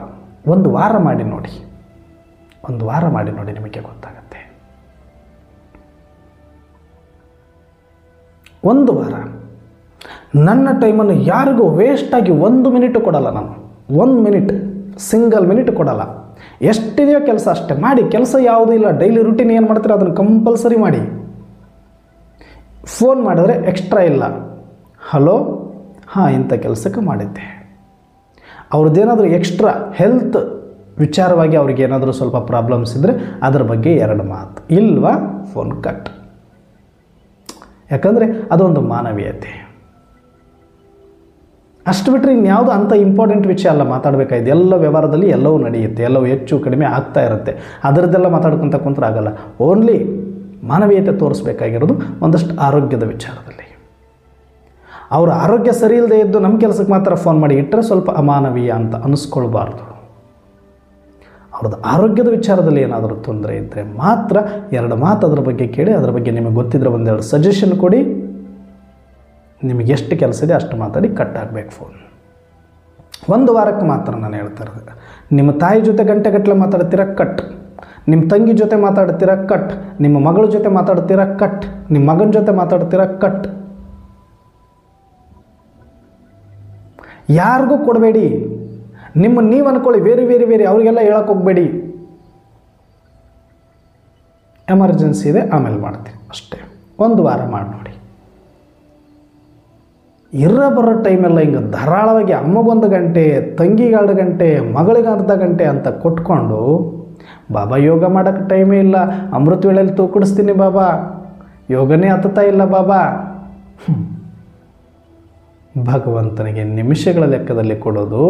ಒಂದು ವಾರ ಮಾಡಿ ನೋಡಿ, ನಿಮಗೆ ಗೊತ್ತಾಗುತ್ತೆ. ಒಂದು ವಾರ ನನ್ನ ಟೈಮನ್ನು ಯಾರಿಗೂ ವೇಸ್ಟಾಗಿ 1 ಮಿನಿಟ್ ಕೊಡಲ್ಲ ನಾನು. 1 ಮಿನಿಟ್, ಸಿಂಗಲ್ ಮಿನಿಟ್ ಕೊಡಲ್ಲ. ಎಷ್ಟಿದೆಯೋ ಕೆಲಸ ಅಷ್ಟೇ ಮಾಡಿ. ಕೆಲಸ ಯಾವುದೂ ಇಲ್ಲ, ಡೈಲಿ ರುಟೀನ್ ಏನು ಮಾಡ್ತೀರೋ ಅದನ್ನು ಕಂಪಲ್ಸರಿ ಮಾಡಿ. ಫೋನ್ ಮಾಡಿದ್ರೆ ಎಕ್ಸ್ಟ್ರಾ ಇಲ್ಲ, ಹಲೋ, ಹಾಂ ಇಂಥ ಕೆಲಸಕ್ಕೆ ಮಾಡಿದ್ದೆ. ಅವ್ರದ್ದೇನಾದರೂ ಎಕ್ಸ್ಟ್ರಾ ಹೆಲ್ತ್ ವಿಚಾರವಾಗಿ ಅವ್ರಿಗೇನಾದರೂ ಸ್ವಲ್ಪ ಪ್ರಾಬ್ಲಮ್ಸ್ ಇದ್ದರೆ ಅದರ ಬಗ್ಗೆ 2 ಮಾತು, ಇಲ್ವಾ ಫೋನ್ ಕಟ್. ಯಾಕಂದರೆ ಅದೊಂದು ಮಾನವೀಯತೆ. ಅಷ್ಟು ಬಿಟ್ಟರೆ ಇನ್ಯಾವುದು ಅಂಥ ಇಂಪಾರ್ಟೆಂಟ್ ವಿಷಯ ಅಲ್ಲ ಮಾತಾಡಬೇಕಾಯ್ತು. ಎಲ್ಲ ವ್ಯವಹಾರದಲ್ಲಿ ಎಲ್ಲವೂ ನಡೆಯುತ್ತೆ, ಎಲ್ಲವೂ ಹೆಚ್ಚು ಕಡಿಮೆ ಆಗ್ತಾ ಇರುತ್ತೆ. ಅದರದ್ದೆಲ್ಲ ಮಾತಾಡ್ಕೊತ ಕುಂತ್ರೆ ಆಗಲ್ಲ. ಓನ್ಲಿ ಮಾನವೀಯತೆ ತೋರಿಸ್ಬೇಕಾಗಿರೋದು ಒಂದಷ್ಟು ಆರೋಗ್ಯದ ವಿಚಾರದಲ್ಲಿ. ಅವ್ರ ಆರೋಗ್ಯ ಸರಿ ಇಲ್ಲದೆ ಇದ್ದು ನಮ್ಮ ಕೆಲಸಕ್ಕೆ ಮಾತ್ರ ಫೋನ್ ಮಾಡಿ ಇಟ್ಟರೆ ಸ್ವಲ್ಪ ಅಮಾನವೀಯ ಅಂತ ಅನ್ನಿಸ್ಕೊಳ್ಬಾರ್ದು. ಅವ್ರದ್ದು ಆರೋಗ್ಯದ ವಿಚಾರದಲ್ಲಿ ಏನಾದರೂ ತೊಂದರೆ ಇದ್ದರೆ ಮಾತ್ರ 2 ಮಾತು ಅದರ ಬಗ್ಗೆ ಕೇಳಿ, ಅದರ ಬಗ್ಗೆ ನಿಮಗೆ ಗೊತ್ತಿದ್ದರೆ 1-2 ಸಜೆಷನ್ ಕೊಡಿ. ನಿಮಗೆ ಎಷ್ಟು ಕೆಲಸ ಇದೆ ಅಷ್ಟು ಮಾತಾಡಿ ಕಟ್ ಆಗಬೇಕು ಫೋನ್. 1 ವಾರಕ್ಕೆ ಮಾತ್ರ ನಾನು ಹೇಳ್ತಾ ಇರೋದು. ನಿಮ್ಮ ತಾಯಿ ಜೊತೆ ಗಂಟೆಗಟ್ಟಲೆ ಮಾತಾಡ್ತೀರಾ ಕಟ್, ನಿಮ್ಮ ತಂಗಿ ಜೊತೆ ಮಾತಾಡ್ತೀರಾ ಕಟ್, ನಿಮ್ಮ ಮಗಳ ಜೊತೆ ಮಾತಾಡ್ತೀರಾ ಕಟ್, ನಿಮ್ಮ ಮಗನ ಜೊತೆ ಮಾತಾಡ್ತೀರಾ ಕಟ್. ಯಾರಿಗೂ ಕೊಡಬೇಡಿ. ನೀವು ಅಂದ್ಕೊಳ್ಳಿ ಬೇರೆ ಅವರಿಗೆಲ್ಲ ಹೇಳಕ್ಕೆ ಹೋಗಬೇಡಿ. ಎಮರ್ಜೆನ್ಸಿ ಇದೆ ಆಮೇಲೆ ಮಾಡ್ತೀನಿ ಅಷ್ಟೇ. 1 ವಾರ ಮಾಡಿ ನೋಡಿ. ಬರೋ ಟೈಮೆಲ್ಲ ಹಿಂಗೆ ಧಾರಾಳವಾಗಿ ಅಮ್ಮಗೊಂದು ಗಂಟೆ, ತಂಗಿಗೆ 2 ಗಂಟೆ, ಮಗಳಿಗೆ ಅರ್ಧ ಗಂಟೆ ಅಂತ ಕೊಟ್ಕೊಂಡು ಬಾಬಾ ಯೋಗ ಮಾಡೋಕ್ಕೆ ಟೈಮೇ ಇಲ್ಲ, ಅಮೃತ ವೇಳೆಯಲ್ಲಿ ತೂಕಡಿಸ್ತೀನಿ ಬಾಬಾ, ಯೋಗನೇ ಹತ್ತುತ್ತಾ ಇಲ್ಲ ಬಾಬಾ. ಭಗವಂತನಿಗೆ ನಿಮಿಷಗಳ ಲೆಕ್ಕದಲ್ಲಿ ಕೊಡೋದು,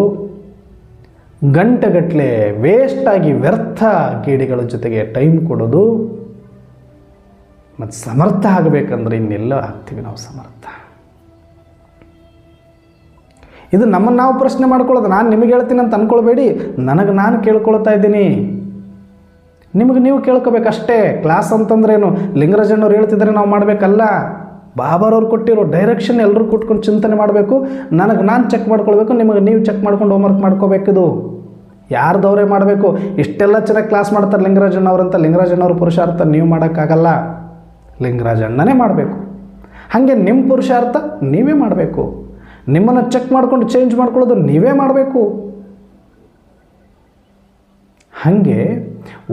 ಗಂಟೆಗಟ್ಟಲೆ ವೇಸ್ಟಾಗಿ ವ್ಯರ್ಥ ಗೇಡಿಗಳ ಜೊತೆಗೆ ಟೈಮ್ ಕೊಡೋದು. ಮತ್ತು ಸಮರ್ಥ ಆಗಬೇಕಂದ್ರೆ ಇನ್ನೆಲ್ಲ ಆಗ್ತೀವಿ ನಾವು ಸಮರ್ಥ. ಇದು ನಮ್ಮನ್ನು ನಾವು ಪ್ರಶ್ನೆ ಮಾಡ್ಕೊಳ್ಳೋದು. ನಾನು ನಿಮಗೆ ಹೇಳ್ತೀನಿ ಅಂತ ಅಂದ್ಕೊಳ್ಬೇಡಿ, ನನಗೆ ನಾನು ಕೇಳ್ಕೊಳ್ತಾ ಇದ್ದೀನಿ, ನಿಮಗೆ ನೀವು ಕೇಳ್ಕೋಬೇಕಷ್ಟೇ. ಕ್ಲಾಸ್ ಅಂತಂದ್ರೇನು ಲಿಂಗರಾಜಣ್ಣವ್ರು ಹೇಳ್ತಿದ್ರೆ ನಾವು ಮಾಡಬೇಕಲ್ಲ. ಬಾಬಾರವ್ರು ಕೊಟ್ಟಿರೋ ಡೈರೆಕ್ಷನ್ ಎಲ್ಲರೂ ಕೊಟ್ಕೊಂಡು ಚಿಂತನೆ ಮಾಡಬೇಕು. ನನಗೆ ನಾನು ಚೆಕ್ ಮಾಡ್ಕೊಳ್ಬೇಕು, ನಿಮಗೆ ನೀವು ಚೆಕ್ ಮಾಡ್ಕೊಂಡು ಹೋಮ್ವರ್ಕ್ ಮಾಡ್ಕೋಬೇಕಿದು. ಯಾರ್ದವರೇ ಮಾಡಬೇಕು. ಇಷ್ಟೆಲ್ಲ ಚೆನ್ನಾಗಿ ಕ್ಲಾಸ್ ಮಾಡ್ತಾರೆ ಲಿಂಗರಾಜಣ್ಣವ್ರಂತ, ಲಿಂಗರಾಜಣ್ಣವ್ರ ಪುರುಷಾರ್ಥ ನೀವು ಮಾಡೋಕ್ಕಾಗಲ್ಲ, ಲಿಂಗರಾಜಣ್ಣನೇ ಮಾಡಬೇಕು. ಹಾಗೆ ನಿಮ್ಮ ಪುರುಷಾರ್ಥ ನೀವೇ ಮಾಡಬೇಕು. ನಿಮ್ಮನ್ನು ಚೆಕ್ ಮಾಡ್ಕೊಂಡು ಚೇಂಜ್ ಮಾಡ್ಕೊಳ್ಳೋದು ನೀವೇ ಮಾಡಬೇಕು. ಹಾಗೆ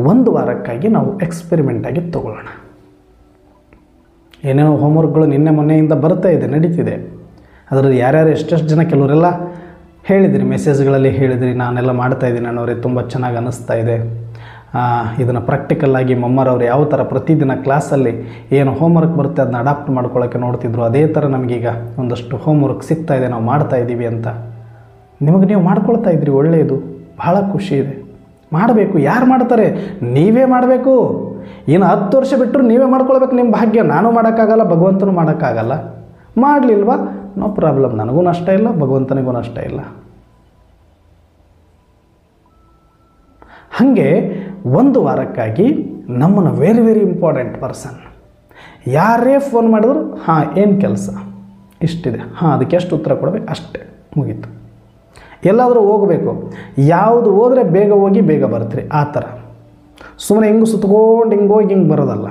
1 ವಾರಕ್ಕಾಗಿ ನಾವು ಎಕ್ಸ್ಪೆರಿಮೆಂಟಾಗಿ ತಗೊಳ್ಳೋಣ. ಏನೇನೋ ಹೋಮ್ವರ್ಕ್ಗಳು ನಿನ್ನೆ ಮೊನ್ನೆಯಿಂದ ಬರ್ತಾ ಇದೆ, ನಡೀತಿದೆ. ಅದರಲ್ಲಿ ಯಾರ್ಯಾರು ಎಷ್ಟೆಷ್ಟು ಜನ, ಕೆಲವರೆಲ್ಲ ಹೇಳಿದಿರಿ, ಮೆಸೇಜ್ಗಳಲ್ಲಿ ಹೇಳಿದಿರಿ, ನಾನೆಲ್ಲ ಮಾಡ್ತಾಯಿದ್ದೀನಿ ಅನ್ನೋರಿಗೆ ತುಂಬ ಚೆನ್ನಾಗಿ ಅನ್ನಿಸ್ತಾ ಇದೆ. ಇದನ್ನು ಪ್ರಾಕ್ಟಿಕಲ್ಲಾಗಿ ಮಮ್ಮರವ್ರು ಯಾವ ಥರ ಪ್ರತಿದಿನ ಕ್ಲಾಸಲ್ಲಿ ಏನು ಹೋಮ್ವರ್ಕ್ ಬರುತ್ತೆ ಅದನ್ನ ಅಡಾಪ್ಟ್ ಮಾಡ್ಕೊಳ್ಳೋಕ್ಕೆ ನೋಡ್ತಿದ್ರು, ಅದೇ ಥರ ನಮಗೀಗ ಒಂದಷ್ಟು ಹೋಮ್ವರ್ಕ್ ಸಿಗ್ತಾ ಇದೆ, ನಾವು ಮಾಡ್ತಾಯಿದ್ದೀವಿ ಅಂತ ನಿಮಗೆ ನೀವು ಮಾಡ್ಕೊಳ್ತಾ ಇದ್ರಿ. ಒಳ್ಳೆಯದು, ಬಹಳ ಖುಷಿ ಇದೆ. ಮಾಡಬೇಕು. ಯಾರು ಮಾಡ್ತಾರೆ? ನೀವೇ ಮಾಡಬೇಕು. ಇನ್ನು 10 ವರ್ಷ ಬಿಟ್ಟರು ನೀವೇ ಮಾಡ್ಕೊಳ್ಬೇಕು. ನಿಮ್ಮ ಭಾಗ್ಯ. ನಾನು ಮಾಡೋಕ್ಕಾಗಲ್ಲ, ಭಗವಂತನೂ ಮಾಡೋಕ್ಕಾಗಲ್ಲ. ಮಾಡಲಿಲ್ವಾ? No problem. ನನಗೂ ನಷ್ಟ ಇಲ್ಲ, ಭಗವಂತನಿಗೂ ನಷ್ಟ ಇಲ್ಲ. ಹಾಗೆ 1 ವಾರಕ್ಕಾಗಿ ನಮ್ಮನ್ನು ವೆರಿ ಇಂಪಾರ್ಟೆಂಟ್ ಪರ್ಸನ್ ಯಾರೇ ಫೋನ್ ಮಾಡಿದ್ರು, ಹಾಂ ಏನು ಕೆಲಸ ಇಷ್ಟಿದೆ, ಹಾಂ ಅದಕ್ಕೆ ಎಷ್ಟು ಉತ್ತರ ಕೊಡಬೇಕು, ಅಷ್ಟೇ, ಮುಗೀತು. ಎಲ್ಲಾದರೂ ಹೋಗಬೇಕು, ಯಾವುದು ಹೋದರೆ ಬೇಗ ಹೋಗಿ ಬೇಗ ಬರ್ತೀರಿ, ಆ ಥರ. ಸುಮ್ಮನೆ ಹಿಂಗೆ ಸುತ್ಕೊಂಡು ಹಿಂಗೆ ಹೋಗಿ ಹಿಂಗೆ ಬರೋದಲ್ಲ.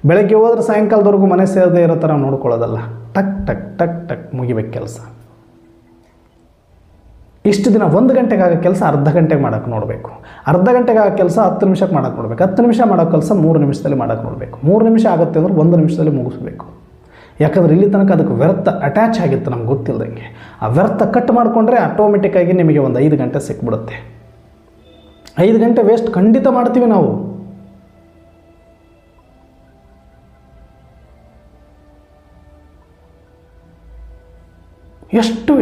ಬೆಳಗ್ಗೆ ಹೋದ್ರೆ ಸಾಯಂಕಾಲದವರೆಗೂ ಮನೆ ಸೇರದೇ ಇರೋ ಥರ ನೋಡ್ಕೊಳ್ಳೋದಲ್ಲ. ಟಕ್ ಟಕ್ ಟಕ್ ಟಕ್ ಮುಗಿಬೇಕು ಕೆಲಸ. ಇಷ್ಟು ದಿನ 1 ಗಂಟೆಗೆ ಆಗೋ ಕೆಲಸ ಅರ್ಧ ಗಂಟೆಗೆ ಮಾಡೋಕ್ಕೆ ನೋಡಬೇಕು. ಅರ್ಧ ಗಂಟೆಗೆ ಆಗೋ ಕೆಲಸ 10 ನಿಮಿಷಕ್ಕೆ ಮಾಡೋಕ್ಕೆ ನೋಡಬೇಕು. 10 ನಿಮಿಷ ಮಾಡೋ ಕೆಲಸ 3 ನಿಮಿಷದಲ್ಲಿ ಮಾಡೋಕ್ಕೆ ನೋಡಬೇಕು. 3 ನಿಮಿಷ ಆಗುತ್ತೆ ಅಂದ್ರೆ 1 ನಿಮಿಷದಲ್ಲಿ ಮುಗಿಸ್ಬೇಕು. ಯಾಕಂದರೆ ಇಲ್ಲಿ ತನಕ ಅದಕ್ಕೆ ವ್ಯರ್ಥ ಅಟ್ಯಾಚ್ ಆಗಿತ್ತು ನಮ್ಗೆ ಗೊತ್ತಿಲ್ಲದಂಗೆ. ಆ ವ್ಯರ್ಥ ಕಟ್ ಮಾಡಿಕೊಂಡ್ರೆ ಆಟೋಮೆಟಿಕ್ಕಾಗಿ ನಿಮಗೆ ಒಂದು 5 ಗಂಟೆ ಸಿಕ್ಬಿಡುತ್ತೆ. 5 ಗಂಟೆ ವೇಸ್ಟ್ ಖಂಡಿತ ಮಾಡ್ತೀವಿ ನಾವು.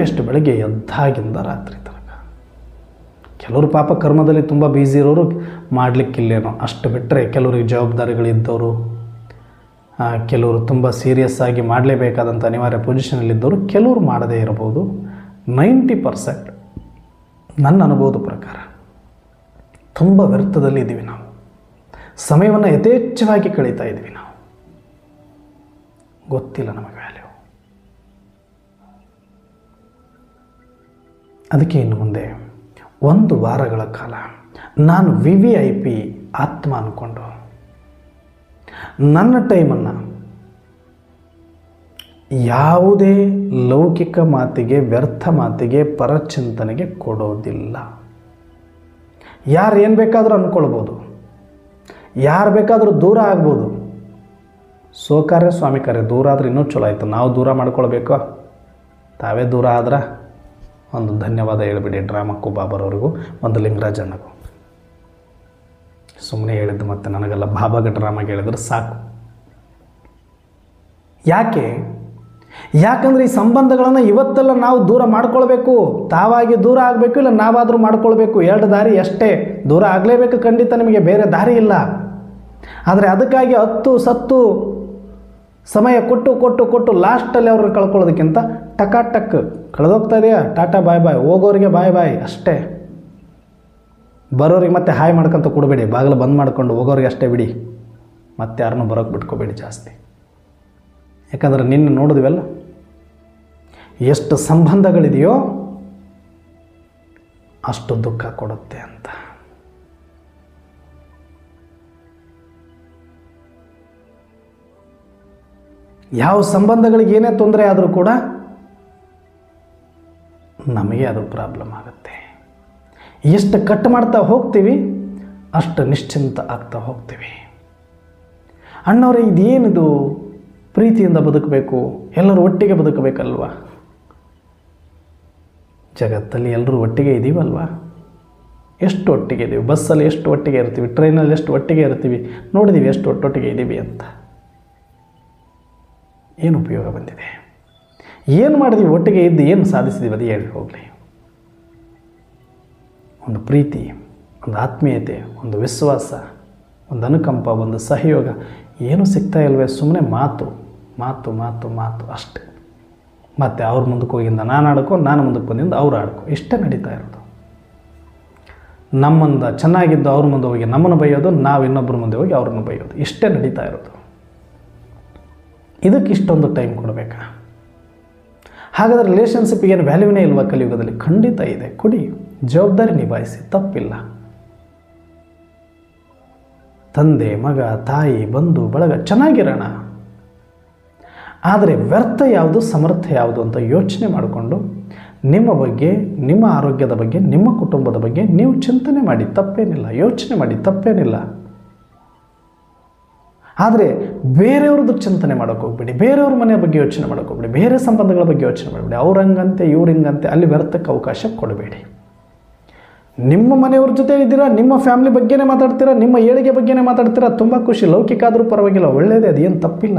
ಎಷ್ಟು ಬೆಳಗ್ಗೆ ಎದ್ದಾಗಿಂದ ರಾತ್ರಿ ತನಕ. ಕೆಲವರು ಪಾಪ ಕರ್ಮದಲ್ಲಿ ತುಂಬ ಬ್ಯುಸಿ ಇರೋರು ಮಾಡಲಿಕ್ಕಿಲ್ಲೇನೋ, ಅಷ್ಟು ಬಿಟ್ಟರೆ ಕೆಲವರಿಗೆ ಜವಾಬ್ದಾರಿಗಳಿದ್ದವರು, ಕೆಲವರು ತುಂಬ ಸೀರಿಯಸ್ ಆಗಿ ಮಾಡಲೇಬೇಕಾದಂಥ ಅನಿವಾರ್ಯ ಪೊಸಿಷನಲ್ಲಿದ್ದವರು, ಕೆಲವರು ಮಾಡದೇ ಇರಬಹುದು. 90% ನನ್ನ ಅನುಭವದ ಪ್ರಕಾರ ತುಂಬ ವ್ಯರ್ಥದಲ್ಲಿ ಇದ್ದೀವಿ ನಾವು. ಸಮಯವನ್ನು ಯಥೇಚ್ಛವಾಗಿ ಕಳೀತಾ ಇದ್ದೀವಿ ನಾವು. ಗೊತ್ತಿಲ್ಲ ನಮಗೆ ವ್ಯಾಲ್ಯೂ. ಅದಕ್ಕೆ ಇನ್ನು ಮುಂದೆ 1 ವಾರಗಳ ಕಾಲ ನಾನು VIP ಆತ್ಮ ಅಂದ್ಕೊಂಡು ನನ್ನ ಟೈಮನ್ನು ಯಾವುದೇ ಲೌಕಿಕ ಮಾತಿಗೆ, ವ್ಯರ್ಥ ಮಾತಿಗೆ, ಪರಚಿಂತನೆಗೆ ಕೊಡೋದಿಲ್ಲ. ಯಾರು ಏನು ಬೇಕಾದರೂ ಅಂದ್ಕೊಳ್ಬೋದು, ಯಾರು ಬೇಕಾದರೂ ದೂರ ಆಗ್ಬೋದು. ಸ್ವಕಾರ್ಯ ಸ್ವಾಮಿ ಕಾರ್ಯ. ದೂರ ಆದರೆ ಇನ್ನೂ ಚಲೋ ಆಯಿತು. ನಾವು ದೂರ ಮಾಡ್ಕೊಳ್ಬೇಕು. ತಾವೇ ದೂರ ಆದ್ರೆ ಒಂದು ಧನ್ಯವಾದ ಹೇಳಿಬಿಡಿ ಡ್ರಾಮಕ್ಕೂ, ಬಾಬಾರವ್ರಿಗೂ, ಒಂದು ಲಿಂಗರಾಜಣ್ಣಗೂ. ಸುಮ್ಮನೆ ಹೇಳಿದ್ದು ಮತ್ತೆ ನನಗೆಲ್ಲ ಬಾಬಾಗೆ ಡ್ರಾಮಾಗೆ ಹೇಳಿದ್ರೆ ಸಾಕು. ಯಾಕೆ ಯಾಕಂದರೆ ಈ ಸಂಬಂಧಗಳನ್ನು ಇವತ್ತೆಲ್ಲ ನಾವು ದೂರ ಮಾಡ್ಕೊಳ್ಬೇಕು, ತಾವಾಗಿ ದೂರ ಆಗಬೇಕು, ಇಲ್ಲ ನಾವಾದರೂ ಮಾಡ್ಕೊಳ್ಬೇಕು. ಎರಡು ದಾರಿ ಅಷ್ಟೇ, ದೂರ ಆಗಲೇಬೇಕು ಖಂಡಿತ, ನಿಮಗೆ ಬೇರೆ ದಾರಿ ಇಲ್ಲ. ಆದರೆ ಅದಕ್ಕಾಗಿ ಹತ್ತು ಸತ್ತು ಸಮಯ ಕೊಟ್ಟು ಕೊಟ್ಟು ಕೊಟ್ಟು ಲಾಸ್ಟಲ್ಲಿ ಅವ್ರನ್ನ ಕಳ್ಕೊಳ್ಳೋದಕ್ಕಿಂತ ಟಕ್ ಕಳೆದೋಗ್ತಾ ಇದೆಯಾ, ಟಾಟಾ ಬಾಯ್ ಬಾಯ್, ಹೋಗೋರಿಗೆ ಬಾಯ್ ಬಾಯ್ ಅಷ್ಟೇ. ಬರೋರಿಗೆ ಮತ್ತೆ ಹಾಯ್ ಮಾಡ್ಕೊಂತ ಕೊಡಬೇಡಿ, ಬಾಗಿಲು ಬಂದ್ ಮಾಡ್ಕೊಂಡು ಹೋಗೋರಿಗೆ ಅಷ್ಟೇ ಬಿಡಿ, ಮತ್ತೆ ಯಾರನ್ನೂ ಬರೋಕ್ಕೆ ಬಿಟ್ಕೋಬೇಡಿ ಜಾಸ್ತಿ. ಯಾಕಂದರೆ ನಿನ್ನೆ ನೋಡಿದ್ವಲ್ಲ ಎಷ್ಟು ಸಂಬಂಧಗಳಿದೆಯೋ ಅಷ್ಟು ದುಃಖ ಕೊಡುತ್ತೆ ಅಂತ. ಯಾವ ಸಂಬಂಧಗಳಿಗೆ ಏನೇ ತೊಂದರೆ ಆದರೂ ಕೂಡ ನಮಗೆ ಅದು ಪ್ರಾಬ್ಲಮ್ ಆಗುತ್ತೆ. ಎಷ್ಟು ಕಟ್ ಮಾಡ್ತಾ ಹೋಗ್ತೀವಿ ಅಷ್ಟು ನಿಶ್ಚಿಂತ ಆಗ್ತಾ ಹೋಗ್ತೀವಿ. ಅಣ್ಣವರೇ, ಇದೇನಿದು ಪ್ರೀತಿಯಿಂದ ಬದುಕಬೇಕು, ಎಲ್ಲರೂ ಒಟ್ಟಿಗೆ ಬದುಕಬೇಕಲ್ವ? ಜಗತ್ತಲ್ಲಿ ಎಲ್ಲರೂ ಒಟ್ಟಿಗೆ ಇದ್ದೀವಲ್ವ? ಎಷ್ಟು ಒಟ್ಟಿಗೆ ಇದ್ದೀವಿ? ಬಸ್ಸಲ್ಲಿ ಎಷ್ಟು ಒಟ್ಟಿಗೆ ಇರ್ತೀವಿ, ಟ್ರೈನಲ್ಲಿ ಎಷ್ಟು ಒಟ್ಟಿಗೆ ಇರ್ತೀವಿ, ನೋಡಿದ್ದೀವಿ ಎಷ್ಟು ಒಟ್ಟೊಟ್ಟಿಗೆ ಇದ್ದೀವಿ ಅಂತ. ಏನು ಉಪಯೋಗ ಬಂದಿದೆ? ಏನು ಮಾಡಿದ್ವಿ ಒಟ್ಟಿಗೆ ಇದ್ದು? ಏನು ಸಾಧಿಸಿದ್ದೀವಿ? ಅದು ಹೇಳಿ ಹೋಗಲಿ. ಒಂದು ಪ್ರೀತಿ, ಒಂದು ಆತ್ಮೀಯತೆ, ಒಂದು ವಿಶ್ವಾಸ, ಒಂದು ಅನುಕಂಪ, ಒಂದು ಸಹಯೋಗ ಏನೂ ಸಿಗ್ತಾ ಇಲ್ವೇ? ಸುಮ್ಮನೆ ಮಾತು ಮಾತು ಮಾತು ಮಾತು ಅಷ್ಟೆ. ಮತ್ತು ಅವ್ರ ಮುಂದಕ್ಕೆ ಹೋಗಿಂದ ನಾನು ಆಡ್ಕೊ, ನಾನು ಮುಂದಕ್ಕೆ ಬಂದಿಂದ ಅವ್ರು ಆಡ್ಕೊ, ಇಷ್ಟೇ ನಡೀತಾ ಇರೋದು. ನಮ್ಮಂದ ಚೆನ್ನಾಗಿದ್ದು ಅವ್ರ ಮುಂದೆ ಹೋಗಿ ನಮ್ಮನ್ನು ಬೈಯೋದು, ನಾವು ಇನ್ನೊಬ್ಬರ ಮುಂದೆ ಹೋಗಿ ಅವ್ರನ್ನ ಬೈಯೋದು, ಇಷ್ಟೇ ನಡೀತಾ ಇರೋದು. ಇದಕ್ಕೆ ಇಷ್ಟೊಂದು ಟೈಮ್ ಕೊಡಬೇಕಾ? ಹಾಗಾದರೆ ರಿಲೇಷನ್ಶಿಪ್ಗೆ ಏನು ವ್ಯಾಲ್ಯೂನೇ ಇಲ್ವಾ ಕಲಿಯುಗದಲ್ಲಿ? ಖಂಡಿತ ಇದೆ, ಕೊಡಿ, ಜವಾಬ್ದಾರಿ ನಿಭಾಯಿಸಿ, ತಪ್ಪಿಲ್ಲ. ತಂದೆ, ಮಗ, ತಾಯಿ, ಬಂಧು ಬಳಗ ಚೆನ್ನಾಗಿರೋಣ. ಆದರೆ ವ್ಯರ್ಥ ಯಾವುದು, ಸಮರ್ಥ ಯಾವುದು ಅಂತ ಯೋಚನೆ ಮಾಡಿಕೊಂಡು ನಿಮ್ಮ ಬಗ್ಗೆ, ನಿಮ್ಮ ಆರೋಗ್ಯದ ಬಗ್ಗೆ, ನಿಮ್ಮ ಕುಟುಂಬದ ಬಗ್ಗೆ ನೀವು ಚಿಂತನೆ ಮಾಡಿ, ತಪ್ಪೇನಿಲ್ಲ. ಯೋಚನೆ ಮಾಡಿ, ತಪ್ಪೇನಿಲ್ಲ. ಆದರೆ ಬೇರೆಯವ್ರದ್ದು ಚಿಂತನೆ ಮಾಡೋಕ್ಕೆ ಹೋಗ್ಬೇಡಿ, ಬೇರೆಯವ್ರ ಮನೆಯ ಬಗ್ಗೆ ಯೋಚನೆ ಮಾಡೋಕ್ಕೆ ಹೋಗ್ಬೇಡಿ, ಬೇರೆ ಸಂಬಂಧಗಳ ಬಗ್ಗೆ ಯೋಚನೆ ಮಾಡಬೇಡಿ. ಅವ್ರಂಗಂತೆ ಇವ್ರಿಂಗಂತೆ ಅಲ್ಲಿ ವ್ಯರ್ಥಕ್ಕೆ ಅವಕಾಶ ಕೊಡಬೇಡಿ. ನಿಮ್ಮ ಮನೆಯವ್ರ ಜೊತೆ ಇದ್ದೀರಾ, ನಿಮ್ಮ ಫ್ಯಾಮಿಲಿ ಬಗ್ಗೆನೇ ಮಾತಾಡ್ತೀರಾ, ನಿಮ್ಮ ಏಳಿಗೆ ಬಗ್ಗೆನೇ ಮಾತಾಡ್ತೀರಾ, ತುಂಬ ಖುಷಿ. ಲೌಕಿಕ ಆದರೂ ಪರವಾಗಿಲ್ಲ, ಒಳ್ಳೆಯದೇ, ಅದೇನು ತಪ್ಪಿಲ್ಲ.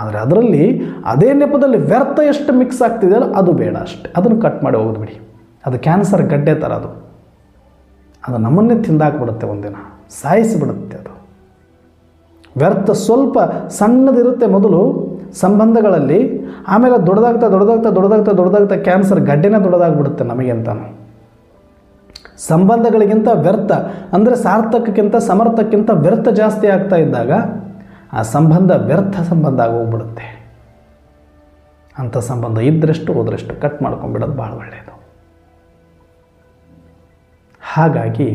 ಆದರೆ ಅದರಲ್ಲಿ ಅದೇ ನೆಪದಲ್ಲಿ ವ್ಯರ್ಥ ಎಷ್ಟು ಮಿಕ್ಸ್ ಆಗ್ತಿದೆಯಲ್ಲ ಅದು ಬೇಡ ಅಷ್ಟೆ. ಅದನ್ನು ಕಟ್ ಮಾಡಿ ಹೋಗ್ಬಿಡಿ. ಅದು ಕ್ಯಾನ್ಸರ್ ಗಡ್ಡೆ ಥರ, ಅದು ನಮ್ಮನ್ನೇ ತಿಂದಾಕ್ಬಿಡುತ್ತೆ, ಒಂದಿನ ಸಾಯಿಸಿಬಿಡುತ್ತೆ ಅದು. ವ್ಯರ್ಥ ಸ್ವಲ್ಪ ಸಣ್ಣದಿರುತ್ತೆ ಮೊದಲು ಸಂಬಂಧಗಳಲ್ಲಿ, ಆಮೇಲೆ ದೊಡ್ಡದಾಗ್ತಾ ದೊಡ್ಡದಾಗ್ತಾ ದೊಡ್ಡದಾಗ್ತಾ ದೊಡ್ಡದಾಗ್ತಾ ಕ್ಯಾನ್ಸರ್ ಗಡ್ಡೆನೇ ದೊಡ್ಡದಾಗ್ಬಿಡುತ್ತೆ ನಮಗೆ ಅಂತಾನು. ಸಂಬಂಧಗಳಿಗಿಂತ ವ್ಯರ್ಥ ಅಂದರೆ ಸಾರ್ಥಕ್ಕಿಂತ ಸಮರ್ಥಕ್ಕಿಂತ ವ್ಯರ್ಥ ಜಾಸ್ತಿ ಆಗ್ತಾ ಇದ್ದಾಗ ಆ ಸಂಬಂಧ ವ್ಯರ್ಥ ಸಂಬಂಧ ಆಗೋಗ್ಬಿಡುತ್ತೆ. ಅಂಥ ಸಂಬಂಧ ಇದ್ದರೆಷ್ಟು ಹೋದ್ರಷ್ಟು ಕಟ್ ಮಾಡ್ಕೊಂಡ್ಬಿಡೋದು ಭಾಳ ಒಳ್ಳೆಯದು. ಹಾಗಾಗಿ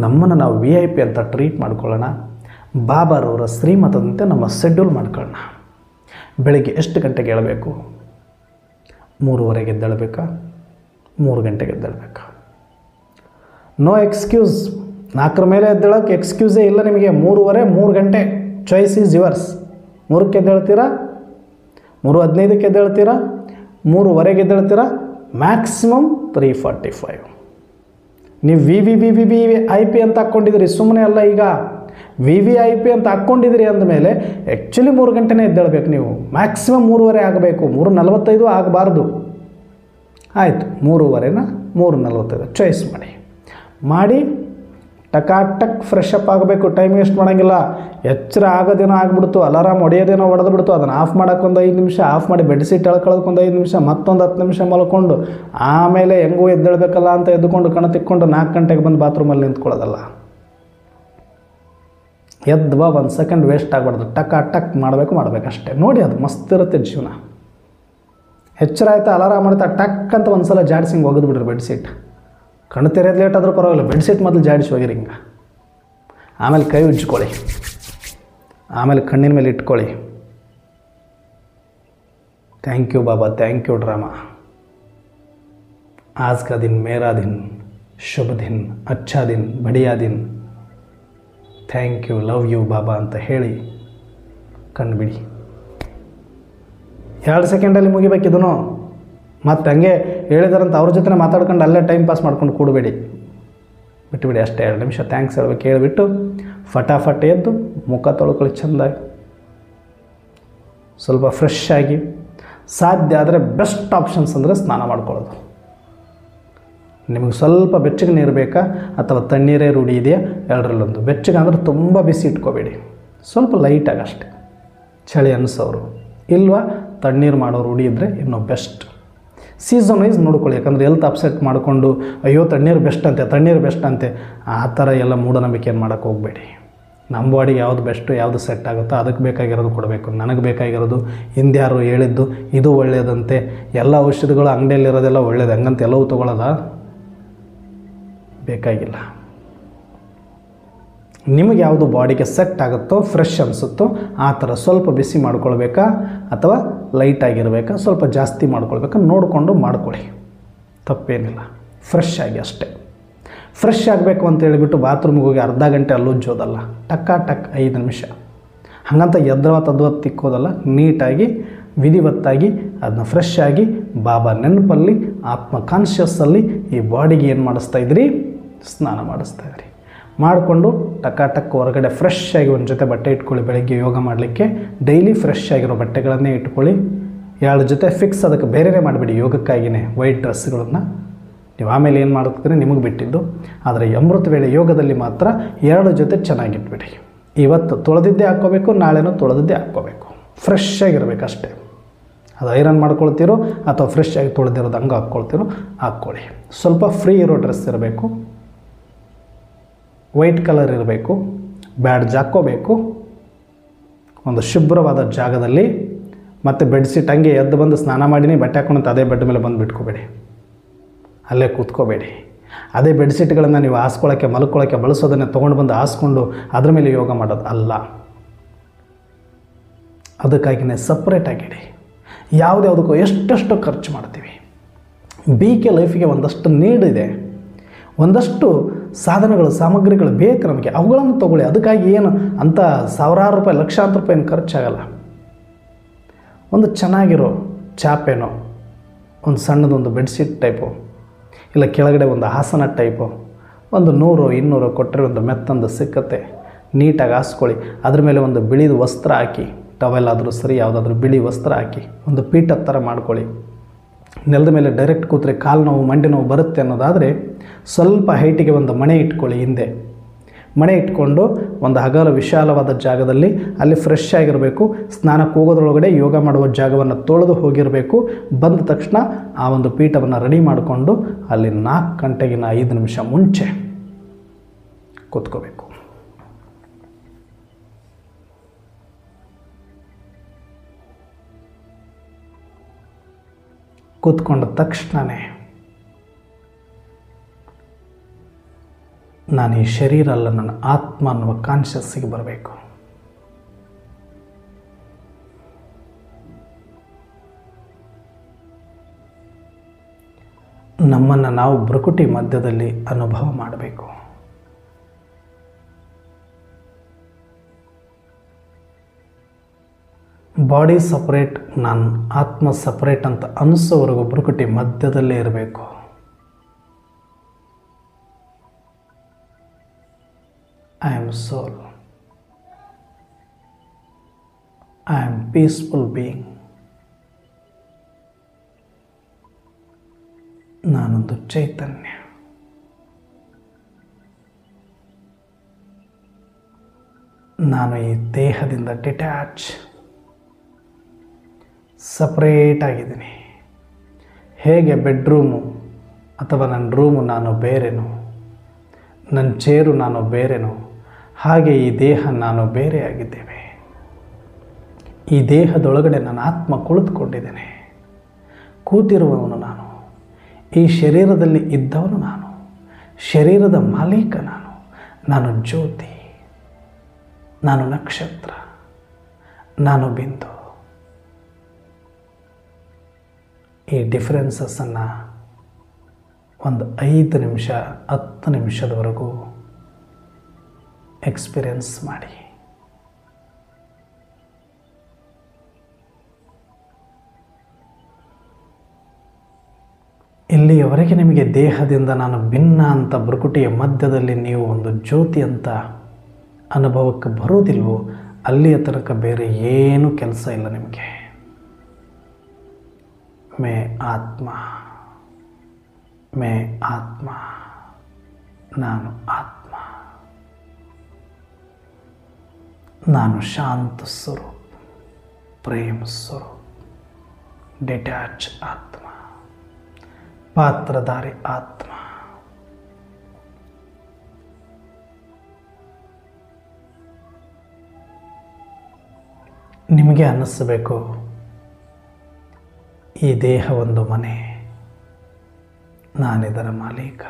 ನಮ್ಮನ್ನು ನಾವು VIP ಅಂತ ಟ್ರೀಟ್ ಮಾಡ್ಕೊಳ್ಳೋಣ. ಬಾಬಾರವರ ಶ್ರೀಮತದಂತೆ ನಮ್ಮ ಶೆಡ್ಯೂಲ್ ಮಾಡ್ಕೊಳ್ಳೋಣ. ಬೆಳಗ್ಗೆ ಎಷ್ಟು ಗಂಟೆಗೆ ಏಳಬೇಕು? 3:30ಗೆ ಎದ್ದೇಳಬೇಕಾ? 3 ಗಂಟೆಗೆ ಎದ್ದೇಳಬೇಕಾ? No excuse. 4 ಮೇಲೆ ಎದ್ದೇಳೋಕ್ಕೆ ಎಕ್ಸ್ಕ್ಯೂಸೇ ಇಲ್ಲ ನಿಮಗೆ. 3:30, 3 ಗಂಟೆ, ಚಾಯ್ಸ್ ಈಸ್ ಯುವರ್ಸ್. 3ಕ್ಕೆ ಎದ್ದೇಳ್ತೀರಾ, 3:15ಕ್ಕೆ ಎದ್ದೇಳ್ತೀರಾ, 3:30ಗೆ ಎದ್ದೇಳ್ತೀರಾ, ಮ್ಯಾಕ್ಸಿಮಮ್ 3:45. ನೀವು VIP ಅಂತ ಹಾಕ್ಕೊಂಡಿದ್ದೀರಿ, ಸುಮ್ಮನೆ ಅಲ್ಲ. ಈಗ VIP ಅಂತ ಹಾಕ್ಕೊಂಡಿದ್ದೀರಿ ಅಂದಮೇಲೆ ಆ್ಯಕ್ಚುಲಿ 3 ಗಂಟೆನೇ ಎದ್ದೇಳಬೇಕು ನೀವು. ಮ್ಯಾಕ್ಸಿಮಮ್ 3:30 ಆಗಬೇಕು, 3:45 ಆಗಬಾರ್ದು. ಆಯಿತು, 3:30ನ 3:45 ಚಾಯ್ಸ್ ಮಾಡಿ ಟಕ್ ಫ್ರೆಶ್ ಅಪ್ ಆಗಬೇಕು. ಟೈಮ್ ವೇಸ್ಟ್ ಮಾಡೋಂಗಿಲ್ಲ. ಎಚ್ಚರ ಆಗೋದೇನೋ ಆಗ್ಬಿಡ್ತು, ಅಲಾರಾಮ್ ಹೊಡೆಯೋದೇನೋ ಹೊಡೆದ್ಬಿಡ್ತು, ಅದನ್ನು ಆಫ್ ಮಾಡೋಕ್ಕೊಂದು 5 ನಿಮಿಷ, ಆಫ್ ಮಾಡಿ ಬೆಡ್ಶೀಟ್ ಎಳ್ಕೊಳ್ಳೋದಕ್ಕೊಂದು 5 ನಿಮಿಷ, ಮತ್ತೊಂದು 10 ನಿಮಿಷ ಮಲ್ಕೊಂಡು ಆಮೇಲೆ ಹೆಂಗೂ ಎದ್ದೇಳಬೇಕಲ್ಲ ಅಂತ ಎದ್ದುಕೊಂಡು ಕಣ ತಿಕ್ಕೊಂಡು 4 ಗಂಟೆಗೆ ಬಂದು ಬಾತ್ರೂಮಲ್ಲಿ ನಿಂತ್ಕೊಳ್ಳೋದಲ್ಲ. ಎದ್ವಾ 1 ಸೆಕೆಂಡ್ ವೇಸ್ಟ್ ಆಗಬಾರ್ದು. ಟಕ್ ಮಾಡಬೇಕಷ್ಟೇ. ನೋಡಿ, ಅದು ಮಸ್ತ್ ಇರುತ್ತೆ ಜೀವನ. ಎಚ್ಚರ ಆಯ್ತಾ, ಅಲಾರಾಮ್ ಮಾಡ್ತಾ ಟಕ್ ಅಂತ ಒಂದು ಸಲ ಜಾಡ್ಸಿಂಗ್ ಒಗೆದು ಬಿಡ್ರಿ ಬೆಡ್ಶೀಟ್. ಕಣ್ಣು ತೆರೆಯೋದು ಲೇಟ್ ಆದರೂ ಪರವಾಗಿಲ್ಲ, ಬೆಡ್ಶೀಟ್ ಮೊದಲು ಜಾಡಿಸಿ ಹೋಗಿರಿ ಹಿಂಗೆ. ಆಮೇಲೆ ಕೈ ಉಜ್ಜಿಕೊಳ್ಳಿ, ಆಮೇಲೆ ಕಣ್ಣಿನ ಮೇಲೆ ಇಟ್ಕೊಳ್ಳಿ. Thank you Baba, thank you drama. आज का दिन मेरा दिन, शुभ दिन, अच्छा दिन, बढ़िया दिन, ಥ್ಯಾಂಕ್ ಯು, ಲವ್ ಯು ಬಾಬಾ ಅಂತ ಹೇಳಿ ಕಣ್ಣು ಬಿಡಿ. 2 ಸೆಕೆಂಡಲ್ಲಿ ಮುಗಿಬೇಕಿದನು. ಮತ್ತು ಹಂಗೆ ಹೇಳಿದಾರಂತ ಅವ್ರ ಜೊತೆ ಮಾತಾಡ್ಕೊಂಡು ಅಲ್ಲೇ ಟೈಮ್ ಪಾಸ್ ಮಾಡ್ಕೊಂಡು ಕೂಡಬೇಡಿ, ಬಿಟ್ಟುಬಿಡಿ. ಅಷ್ಟೇ 2 ನಿಮಿಷ ಥ್ಯಾಂಕ್ಸ್ ಹೇಳ್ಬೇಕು, ಹೇಳಿಬಿಟ್ಟು ಫಟಾಫಟ್ ಎದ್ದು ಮುಖ ತೊಳ್ಕೊಳ್ಳಿ ಚೆಂದಾಗಿ. ಸ್ವಲ್ಪ ಫ್ರೆಶ್ ಆಗಿ, ಸಾಧ್ಯ ಆದರೆ ಬೆಸ್ಟ್ ಆಪ್ಷನ್ಸ್ ಅಂದರೆ ಸ್ನಾನ ಮಾಡ್ಕೊಳ್ಳೋದು. ನಿಮಗೆ ಸ್ವಲ್ಪ ಬೆಚ್ಚಗೆ ನೀರು ಬೇಕಾ ಅಥವಾ ತಣ್ಣೀರೇ ರೂಢಿ ಇದೆಯಾ? ಎರಡರಲ್ಲೊಂದು. ಬೆಚ್ಚಗೆ ಅಂದರೆ ತುಂಬ ಬಿಸಿ ಇಟ್ಕೋಬೇಡಿ, ಸ್ವಲ್ಪ ಲೈಟಾಗಿ ಅಷ್ಟೇ, ಚಳಿ ಅನ್ನಿಸೋರು. ಇಲ್ವಾ ತಣ್ಣೀರು ಮಾಡೋ ರೂಢಿ ಇದ್ದರೆ ಇನ್ನೂ ಬೆಸ್ಟ್. ಸೀಸನ್ ವೈಸ್ ನೋಡ್ಕೊಳ್ಳಿ, ಯಾಕಂದರೆ ಹೆಲ್ತ್ ಅಪ್ಸೆಟ್ ಮಾಡಿಕೊಂಡು ಅಯ್ಯೋ ತಣ್ಣೀರು ಬೆಸ್ಟ್ ಅಂತೆ ಆ ಥರ ಎಲ್ಲ ಮೂಢನಂಬಿಕೆ ಏನು ಮಾಡೋಕ್ಕೆ ಹೋಗಬೇಡಿ. ನಮ್ಮ ಬಾಡಿಗೆ ಯಾವುದು ಬೆಸ್ಟು, ಯಾವುದು ಸೆಟ್ ಆಗುತ್ತೋ ಅದಕ್ಕೆ ಬೇಕಾಗಿರೋದು ಕೊಡಬೇಕು. ನನಗೆ ಬೇಕಾಗಿರೋದು ಹಿಂದ್ಯಾರು ಹೇಳಿದ್ದು ಇದು ಒಳ್ಳೆಯದಂತೆ, ಎಲ್ಲ ಔಷಧಿಗಳು ಅಂಗಡಿಯಲ್ಲಿರೋದೆಲ್ಲ ಒಳ್ಳೇದು ಹಂಗಂತ ಎಲ್ಲವೂ ತೊಗೊಳ್ಳೋದ ಬೇಕಾಗಿಲ್ಲ. ನಿಮಗೆ ಯಾವುದು ಬಾಡಿಗೆ ಸೆಟ್ ಆಗುತ್ತೋ, ಫ್ರೆಶ್ ಅನಿಸುತ್ತೋ ಆ ಥರ ಸ್ವಲ್ಪ ಬಿಸಿ ಮಾಡ್ಕೊಳ್ಬೇಕಾ ಅಥವಾ ಲೈಟಾಗಿರಬೇಕಾ, ಸ್ವಲ್ಪ ಜಾಸ್ತಿ ಮಾಡ್ಕೊಳ್ಬೇಕಾ ನೋಡಿಕೊಂಡು ಮಾಡ್ಕೊಳ್ಳಿ, ತಪ್ಪೇನಿಲ್ಲ. ಫ್ರೆಶ್ ಆಗಿ ಅಷ್ಟೇ. ಫ್ರೆಶ್ ಆಗಬೇಕು ಅಂತ ಹೇಳಿಬಿಟ್ಟು ಬಾತ್ರೂಮ್ಗೆ ಹೋಗಿ ಅರ್ಧ ಗಂಟೆ ಅಲ್ಲುಜ್ಜೋದಲ್ಲ, ಟಕ್ 5 ನಿಮಿಷ ಹಾಗಂತ ತದ್ವತ್ತು ತಿಕ್ಕೋದಲ್ಲ. ನೀಟಾಗಿ ವಿಧಿವತ್ತಾಗಿ ಅದನ್ನ ಫ್ರೆಶ್ ಆಗಿ ಬಾಬಾ ನೆನಪಲ್ಲಿ ಆತ್ಮ ಕಾನ್ಷಿಯಸ್ಸಲ್ಲಿ ಈ ಬಾಡಿಗೆ ಏನು ಮಾಡಿಸ್ತಾ ಇದ್ರಿ? ಸ್ನಾನ ಮಾಡಿಸ್ತಾ ಇದ್ರಿ. ಮಾಡಿಕೊಂಡು ಟಕ್ ಹೊರಗಡೆ ಫ್ರೆಶ್ ಆಗಿ ಒಂದು ಜೊತೆ ಬಟ್ಟೆ ಇಟ್ಕೊಳ್ಳಿ. ಬೆಳಗ್ಗೆ ಯೋಗ ಮಾಡಲಿಕ್ಕೆ ಡೈಲಿ ಫ್ರೆಶ್ ಆಗಿರೋ ಬಟ್ಟೆಗಳನ್ನೇ ಇಟ್ಕೊಳ್ಳಿ. 2 ಜೊತೆ ಫಿಕ್ಸ್, ಅದಕ್ಕೆ ಬೇರೆಯೇ ಮಾಡಿಬಿಡಿ. ಯೋಗಕ್ಕಾಗಿಯೇ ವೈಟ್ ಡ್ರೆಸ್ಗಳನ್ನು ನೀವು ಆಮೇಲೆ ಏನು ಮಾಡ್ತೀರಿ ನಿಮಗೆ ಬಿಟ್ಟಿದ್ದು. ಆದರೆ ಅಮೃತ ವೇಳೆ ಯೋಗದಲ್ಲಿ ಮಾತ್ರ 2 ಜೊತೆ ಚೆನ್ನಾಗಿಟ್ಬಿಡಿ. ಇವತ್ತು ತೊಳೆದಿದ್ದೇ ಹಾಕ್ಕೋಬೇಕು, ನಾಳೆನೂ ತೊಳೆದಿದ್ದೇ ಹಾಕ್ಕೋಬೇಕು. ಫ್ರೆಶ್ ಆಗಿರಬೇಕು ಅಷ್ಟೇ. ಅದು ಐರನ್ ಮಾಡ್ಕೊಳ್ತೀರೋ ಅಥವಾ ಫ್ರೆಶ್ ಆಗಿ ತೊಳೆದಿರೋದು ಹಂಗೆ ಹಾಕ್ಕೊಳ್ತೀರೋ ಹಾಕ್ಕೊಳ್ಳಿ. ಸ್ವಲ್ಪ ಫ್ರೀ ಇರೋ ಡ್ರೆಸ್ ಇರಬೇಕು, ವೈಟ್ ಕಲರ್ ಇರಬೇಕು, ಬ್ಯಾಡ್ಜ್ ಹಾಕ್ಕೋಬೇಕು ಒಂದು ಶುಭ್ರವಾದ ಜಾಗದಲ್ಲಿ. ಮತ್ತು ಬೆಡ್ಶೀಟ್ ಹಂಗೆ ಎದ್ದು ಬಂದು ಸ್ನಾನ ಮಾಡಿನಿ ಬಟ್ಟೆ ಹಾಕೊಂಡು ಅದೇ ಬೆಡ್ ಮೇಲೆ ಬಂದು ಬಿಟ್ಕೋಬೇಡಿ, ಅಲ್ಲೇ ಕೂತ್ಕೋಬೇಡಿ. ಅದೇ ಬೆಡ್ಶೀಟ್ಗಳನ್ನು ನೀವು ಹಾಸ್ಕೊಳ್ಳೋಕ್ಕೆ ಮಲ್ಕೊಳ್ಳೋಕ್ಕೆ ಬಳಸೋದನ್ನೇ ತೊಗೊಂಡು ಬಂದು ಹಾಸ್ಕೊಂಡು ಅದ್ರ ಮೇಲೆ ಯೋಗ ಮಾಡೋದು ಅಲ್ಲ. ಅದಕ್ಕಾಗಿಯೇ ಸಪ್ರೇಟಾಗಿಡಿ. ಯಾವುದ್ಯಾವುದಕ್ಕೂ ಎಷ್ಟೆಷ್ಟು ಖರ್ಚು ಮಾಡ್ತೀವಿ. BK ಲೈಫಿಗೆ ಒಂದಷ್ಟು ನೀಡಿದೆ, ಒಂದಷ್ಟು ಸಾಧನಗಳು ಸಾಮಗ್ರಿಗಳು ಬೇಕು ನಮಗೆ, ಅವುಗಳನ್ನು ತೊಗೊಳ್ಳಿ. ಅದಕ್ಕಾಗಿ ಏನು ಅಂತ ಸಾವಿರಾರು ರೂಪಾಯಿ ಲಕ್ಷಾಂತರ ರೂಪಾಯಿ ಏನು ಖರ್ಚಾಗಲ್ಲ. ಒಂದು ಚೆನ್ನಾಗಿರೋ ಚಾಪೇನೋ, ಒಂದು ಸಣ್ಣದೊಂದು ಬೆಡ್ಶೀಟ್ ಟೈಪು, ಇಲ್ಲ ಕೆಳಗಡೆ ಒಂದು ಹಾಸನ ಟೈಪು, ಒಂದು 100-200 ಕೊಟ್ಟರೆ ಒಂದು ಮೆತ್ತಂದು ಸಿಕ್ಕತ್ತೆ. ನೀಟಾಗಿ ಹಾಸ್ಕೊಳ್ಳಿ. ಅದ್ರ ಮೇಲೆ ಒಂದು ಬಿಳಿದು ವಸ್ತ್ರ ಹಾಕಿ, ಟವೆಲ್ ಆದರೂ ಸರಿ ಯಾವುದಾದ್ರೂ ಬಿಳಿ ವಸ್ತ್ರ ಹಾಕಿ ಒಂದು ಪೀಠದ ಥರ ಮಾಡ್ಕೊಳ್ಳಿ. ನೆಲದ ಮೇಲೆ ಡೈರೆಕ್ಟ್ ಕೂತ್ರೆ ಕಾಲು ನೋವು ಮಂಡಿ ನೋವು ಬರುತ್ತೆ ಅನ್ನೋದಾದರೆ ಸ್ವಲ್ಪ ಹೈಟಿಗೆ ಒಂದು ಮಣೆ ಇಟ್ಕೊಳ್ಳಿ. ಹಿಂದೆ ಮಣೆ ಇಟ್ಕೊಂಡು ಒಂದು ಹಗಲು ವಿಶಾಲವಾದ ಜಾಗದಲ್ಲಿ ಅಲ್ಲಿ ಫ್ರೆಶ್ ಆಗಿರಬೇಕು. ಸ್ನಾನಕ್ಕೆ ಹೋಗೋದ್ರೊಳಗಡೆ ಯೋಗ ಮಾಡುವ ಜಾಗವನ್ನು ತೊಳೆದು ಹೋಗಿರಬೇಕು. ಬಂದ ತಕ್ಷಣ ಆ ಒಂದು ಪೀಠವನ್ನು ರೆಡಿ ಮಾಡಿಕೊಂಡು ಅಲ್ಲಿ 4 ಗಂಟೆಗಿನ 5 ನಿಮಿಷ ಮುಂಚೆ ಕೂತ್ಕೋಬೇಕು. ಕೂತ್ಕೊಂಡ ತಕ್ಷಣವೇ ನಾನು ಈ ಶರೀರ ಅಲ್ಲ, ನನ್ನ ಆತ್ಮ ಅನ್ನುವ ಕಾನ್ಷಿಯಸ್ಸಿಗೆ ಬರಬೇಕು. ನಮ್ಮನ್ನು ನಾವು ಭ್ರುಕುಟಿ ಮಧ್ಯದಲ್ಲಿ ಅನುಭವ ಮಾಡಬೇಕು. ಬಾಡಿ ಸಪ್ರೇಟ್, ನಾನು ಆತ್ಮ ಸಪ್ರೇಟ್ ಅಂತ ಅನಿಸೋವರೆಗೂ ಭ್ರುಕುಟಿ ಮಧ್ಯದಲ್ಲೇ ಇರಬೇಕು. I am soul. I am peaceful being. ನಾನೊಂದು ಚೈತನ್ಯ. ನಾನು ಈ ದೇಹದಿಂದ ಡಿಟ್ಯಾಚ್, ಸಪ್ರೇಟ್ ಆಗಿದ್ದೀನಿ. ಹೇಗೆ ಬೆಡ್ರೂಮು ಅಥವಾ ನನ್ನ ರೂಮು ನಾನು ಬೇರೆನೋ, ನನ್ನ ಚೇರು ನಾನು ಬೇರೆನೋ, ಹಾಗೆ ಈ ದೇಹ ನಾನು ಬೇರೆ ಆಗಿದ್ದೇವೆ. ಈ ದೇಹದೊಳಗಡೆ ನನ್ನ ಆತ್ಮ ಕುಳಿತುಕೊಂಡಿದ್ದೇನೆ. ಕೂತಿರುವವನು ನಾನು, ಈ ಶರೀರದಲ್ಲಿ ಇದ್ದವನು ನಾನು, ಶರೀರದ ಮಾಲೀಕ ನಾನು. ನಾನು ಜ್ಯೋತಿ, ನಾನು ನಕ್ಷತ್ರ, ನಾನು ಬಿಂದು. ಈ ಡಿಫ್ರೆನ್ಸಸ್ಸನ್ನು ಒಂದು 5 ನಿಮಿಷ 10 ನಿಮಿಷದವರೆಗೂ ಎಕ್ಸ್ಪೀರಿಯನ್ಸ್ ಮಾಡಿ. ಇಲ್ಲಿಯವರೆಗೆ ನಿಮಗೆ ದೇಹದಿಂದ ನಾನು ಭಿನ್ನ ಅಂತ ಭ್ರುಕುಟಿಯ ಮಧ್ಯದಲ್ಲಿ ನೀವು ಒಂದು ಜ್ಯೋತಿ ಅಂತ ಅನುಭವಕ್ಕೆ ಬರೋದಿಲ್ವೋ ಅಲ್ಲಿಯ ತನಕ ಬೇರೆ ಏನೂ ಕೆಲಸ ಇಲ್ಲ ನಿಮಗೆ. ಮೇ ಆತ್ಮ, ಮೇ ಆತ್ಮ, ನಾನು ಆತ್ಮ, ನಾನು ಶಾಂತ ಸ್ವರೂಪ್, ಪ್ರೇಮ ಸ್ವರೂಪ್, ಡಿಟ್ಯಾಚ್ ಆತ್ಮ, ಪಾತ್ರಧಾರಿ ಆತ್ಮ. ನಿಮಗೆ ಅನ್ನಿಸಬೇಕು ಈ ದೇಹ ಒಂದು ಮನೆ, ನಾನಿದರ ಮಾಲೀಕ.